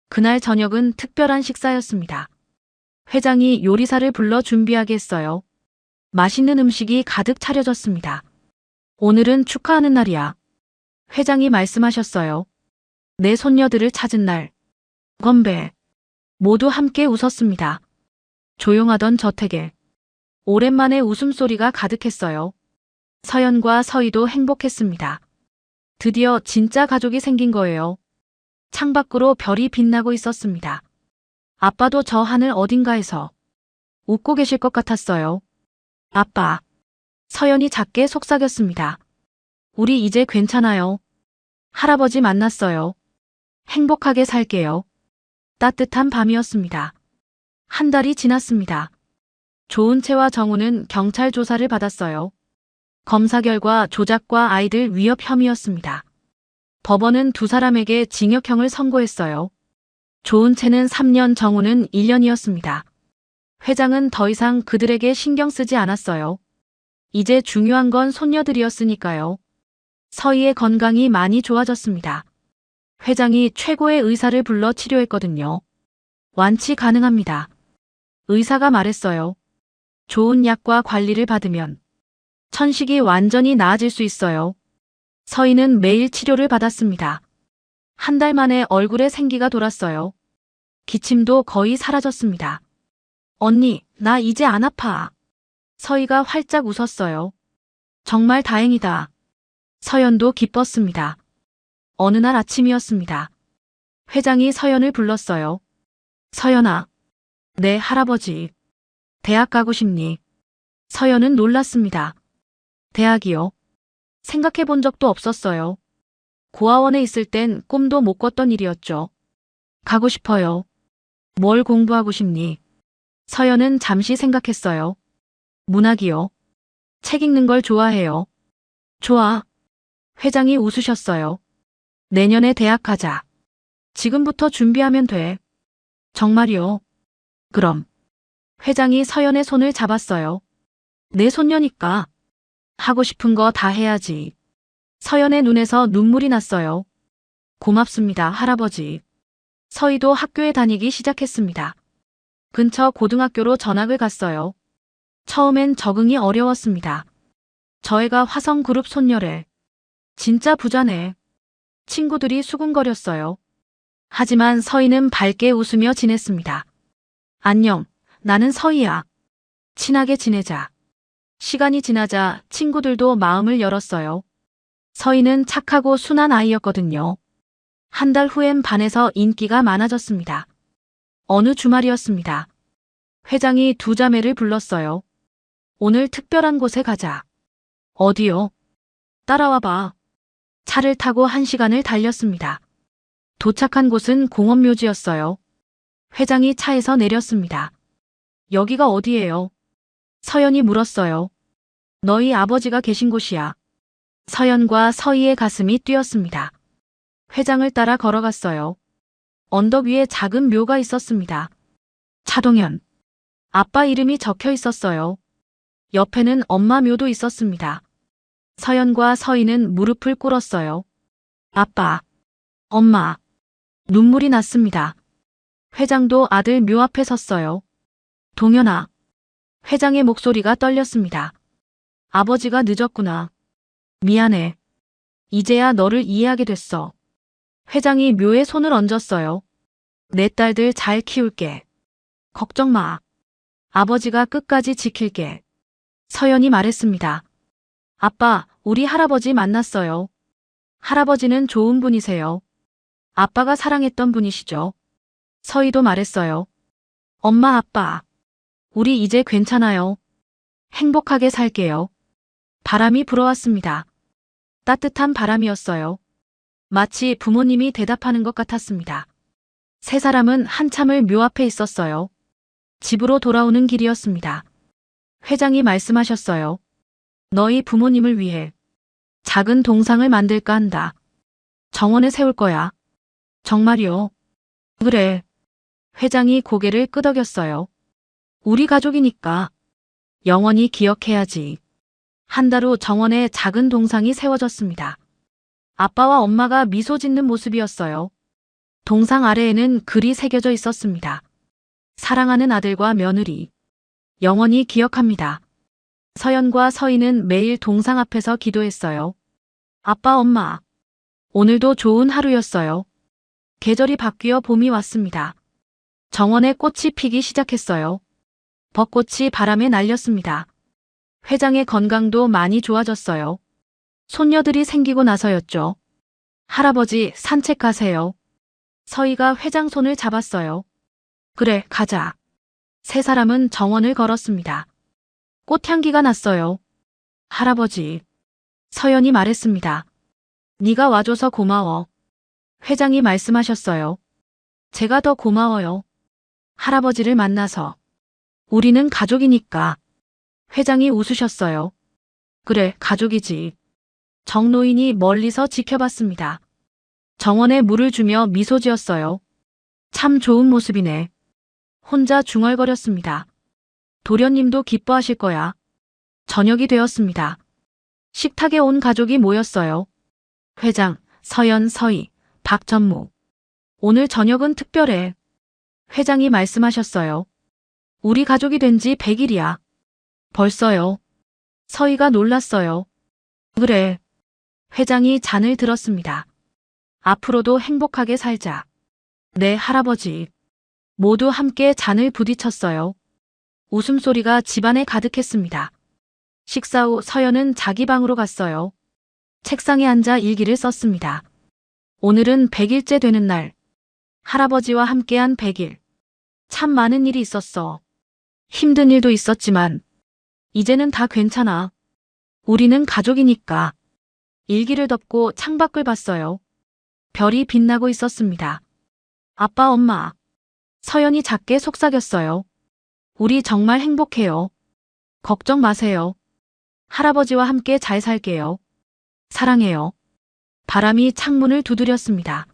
그날 저녁은 특별한 식사였습니다. 회장이 요리사를 불러 준비하게 했어요. 맛있는 음식이 가득 차려졌습니다. 오늘은 축하하는 날이야. 회장이 말씀하셨어요. 내 손녀들을 찾은 날. 건배. 모두 함께 웃었습니다. 조용하던 저택에 오랜만에 웃음소리가 가득했어요. 서연과 서희도 행복했습니다. 드디어 진짜 가족이 생긴 거예요. 창밖으로 별이 빛나고 있었습니다. 아빠도 저 하늘 어딘가에서 웃고 계실 것 같았어요. 아빠. 서연이 작게 속삭였습니다. 우리 이제 괜찮아요. 할아버지 만났어요. 행복하게 살게요. 따뜻한 밤이었습니다. 한 달이 지났습니다. 조은채와 정우는 경찰 조사를 받았어요. 검사 결과 조작과 아이들 위협 혐의였습니다. 법원은 두 사람에게 징역형을 선고했어요. 조은채는 3년, 정우는 1년이었습니다. 회장은 더 이상 그들에게 신경 쓰지 않았어요. 이제 중요한 건 손녀들이었으니까요. 서희의 건강이 많이 좋아졌습니다. 회장이 최고의 의사를 불러 치료했거든요. 완치 가능합니다. 의사가 말했어요. 좋은 약과 관리를 받으면 천식이 완전히 나아질 수 있어요. 서희는 매일 치료를 받았습니다. 한 달 만에 얼굴에 생기가 돌았어요. 기침도 거의 사라졌습니다. 언니, 나 이제 안 아파. 서희가 활짝 웃었어요. 정말 다행이다. 서연도 기뻤습니다. 어느 날 아침이었습니다. 회장이 서연을 불렀어요. 서연아. 네, 할아버지. 대학 가고 싶니? 서연은 놀랐습니다. 대학이요? 생각해 본 적도 없었어요. 고아원에 있을 땐 꿈도 못 꿨던 일이었죠. 가고 싶어요. 뭘 공부하고 싶니? 서연은 잠시 생각했어요. 문학이요. 책 읽는 걸 좋아해요. 좋아. 회장이 웃으셨어요. 내년에 대학 가자. 지금부터 준비하면 돼. 정말이요? 그럼. 회장이 서연의 손을 잡았어요. 내 손녀니까. 하고 싶은 거 다 해야지. 서연의 눈에서 눈물이 났어요. 고맙습니다, 할아버지. 서희도 학교에 다니기 시작했습니다. 근처 고등학교로 전학을 갔어요. 처음엔 적응이 어려웠습니다. 저 애가 화성그룹 손녀래. 진짜 부자네. 친구들이 수군거렸어요. 하지만 서희는 밝게 웃으며 지냈습니다. 안녕, 나는 서희야. 친하게 지내자. 시간이 지나자 친구들도 마음을 열었어요. 서희는 착하고 순한 아이였거든요. 한 달 후엔 반에서 인기가 많아졌습니다. 어느 주말이었습니다. 회장이 두 자매를 불렀어요. 오늘 특별한 곳에 가자. 어디요? 따라와봐. 차를 타고 1시간을 달렸습니다. 도착한 곳은 공원묘지였어요. 회장이 차에서 내렸습니다. 여기가 어디예요? 서연이 물었어요. 너희 아버지가 계신 곳이야. 서연과 서희의 가슴이 뛰었습니다. 회장을 따라 걸어갔어요. 언덕 위에 작은 묘가 있었습니다. 차동현. 아빠 이름이 적혀 있었어요. 옆에는 엄마 묘도 있었습니다. 서연과 서희는 무릎을 꿇었어요. 아빠, 엄마. 눈물이 났습니다. 회장도 아들 묘 앞에 섰어요. 동현아. 회장의 목소리가 떨렸습니다. 아버지가 늦었구나. 미안해. 이제야 너를 이해하게 됐어. 회장이 묘에 손을 얹었어요. 내 딸들 잘 키울게. 걱정 마. 아버지가 끝까지 지킬게. 서연이 말했습니다. 아빠, 우리 할아버지 만났어요. 할아버지는 좋은 분이세요. 아빠가 사랑했던 분이시죠. 서희도 말했어요. 엄마, 아빠. 우리 이제 괜찮아요. 행복하게 살게요. 바람이 불어왔습니다. 따뜻한 바람이었어요. 마치 부모님이 대답하는 것 같았습니다. 세 사람은 한참을 묘 앞에 있었어요. 집으로 돌아오는 길이었습니다. 회장이 말씀하셨어요. 너희 부모님을 위해 작은 동상을 만들까 한다. 정원에 세울 거야. 정말이요? 그래. 회장이 고개를 끄덕였어요. 우리 가족이니까 영원히 기억해야지. 한 달 후 정원에 작은 동상이 세워졌습니다. 아빠와 엄마가 미소 짓는 모습이었어요. 동상 아래에는 글이 새겨져 있었습니다. 사랑하는 아들과 며느리. 영원히 기억합니다. 서연과 서희는 매일 동상 앞에서 기도했어요. 아빠, 엄마. 오늘도 좋은 하루였어요. 계절이 바뀌어 봄이 왔습니다. 정원에 꽃이 피기 시작했어요. 벚꽃이 바람에 날렸습니다. 회장의 건강도 많이 좋아졌어요. 손녀들이 생기고 나서였죠. 할아버지, 산책 가세요. 서희가 회장 손을 잡았어요. 그래, 가자. 세 사람은 정원을 걸었습니다. 꽃향기가 났어요. 할아버지. 서연이 말했습니다. 네가 와줘서 고마워. 회장이 말씀하셨어요. 제가 더 고마워요. 할아버지를 만나서. 우리는 가족이니까. 회장이 웃으셨어요. 그래, 가족이지. 정노인이 멀리서 지켜봤습니다. 정원에 물을 주며 미소 지었어요. 참 좋은 모습이네. 혼자 중얼거렸습니다. 도련님도 기뻐하실 거야. 저녁이 되었습니다. 식탁에 온 가족이 모였어요. 회장, 서연, 서희, 박전무. 오늘 저녁은 특별해. 회장이 말씀하셨어요. 우리 가족이 된 지 100일이야. 벌써요. 서희가 놀랐어요. 그래. 회장이 잔을 들었습니다. 앞으로도 행복하게 살자. 네, 할아버지. 모두 함께 잔을 부딪혔어요. 웃음소리가 집안에 가득했습니다. 식사 후 서연은 자기 방으로 갔어요. 책상에 앉아 일기를 썼습니다. 오늘은 100일째 되는 날. 할아버지와 함께한 100일. 참 많은 일이 있었어. 힘든 일도 있었지만 이제는 다 괜찮아. 우리는 가족이니까. 일기를 덮고 창밖을 봤어요. 별이 빛나고 있었습니다. 아빠, 엄마. 서연이 작게 속삭였어요. 우리 정말 행복해요. 걱정 마세요. 할아버지와 함께 잘 살게요. 사랑해요. 바람이 창문을 두드렸습니다.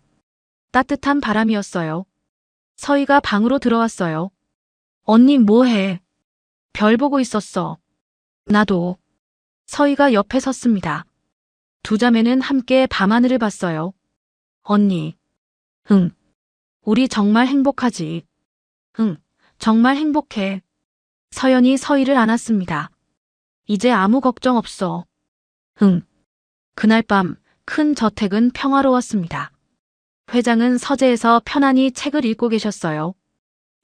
따뜻한 바람이었어요. 서희가 방으로 들어왔어요. 언니 뭐해? 별 보고 있었어. 나도. 서희가 옆에 섰습니다. 두 자매는 함께 밤하늘을 봤어요. 언니. 응. 우리 정말 행복하지. 응. 정말 행복해. 서연이 서희를 안았습니다. 이제 아무 걱정 없어. 응. 그날 밤 큰 저택은 평화로웠습니다. 회장은 서재에서 편안히 책을 읽고 계셨어요.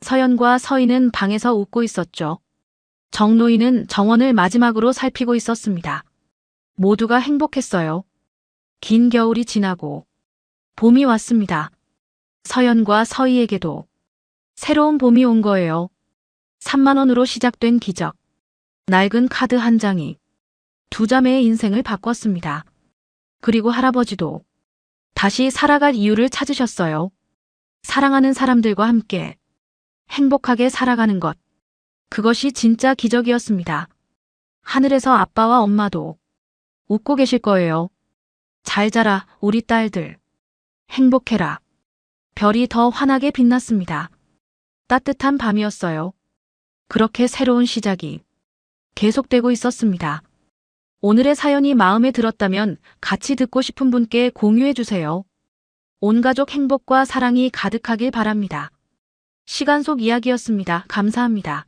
서연과 서희는 방에서 웃고 있었죠. 정노인은 정원을 마지막으로 살피고 있었습니다. 모두가 행복했어요. 긴 겨울이 지나고 봄이 왔습니다. 서연과 서희에게도 새로운 봄이 온 거예요. 3만 원으로 시작된 기적. 낡은 카드 한 장이 두 자매의 인생을 바꿨습니다. 그리고 할아버지도 다시 살아갈 이유를 찾으셨어요. 사랑하는 사람들과 함께 행복하게 살아가는 것. 그것이 진짜 기적이었습니다. 하늘에서 아빠와 엄마도 웃고 계실 거예요. 잘 자라, 우리 딸들. 행복해라. 별이 더 환하게 빛났습니다. 따뜻한 밤이었어요. 그렇게 새로운 시작이 계속되고 있었습니다. 오늘의 사연이 마음에 들었다면 같이 듣고 싶은 분께 공유해 주세요. 온 가족 행복과 사랑이 가득하길 바랍니다. 시간 속 이야기였습니다. 감사합니다.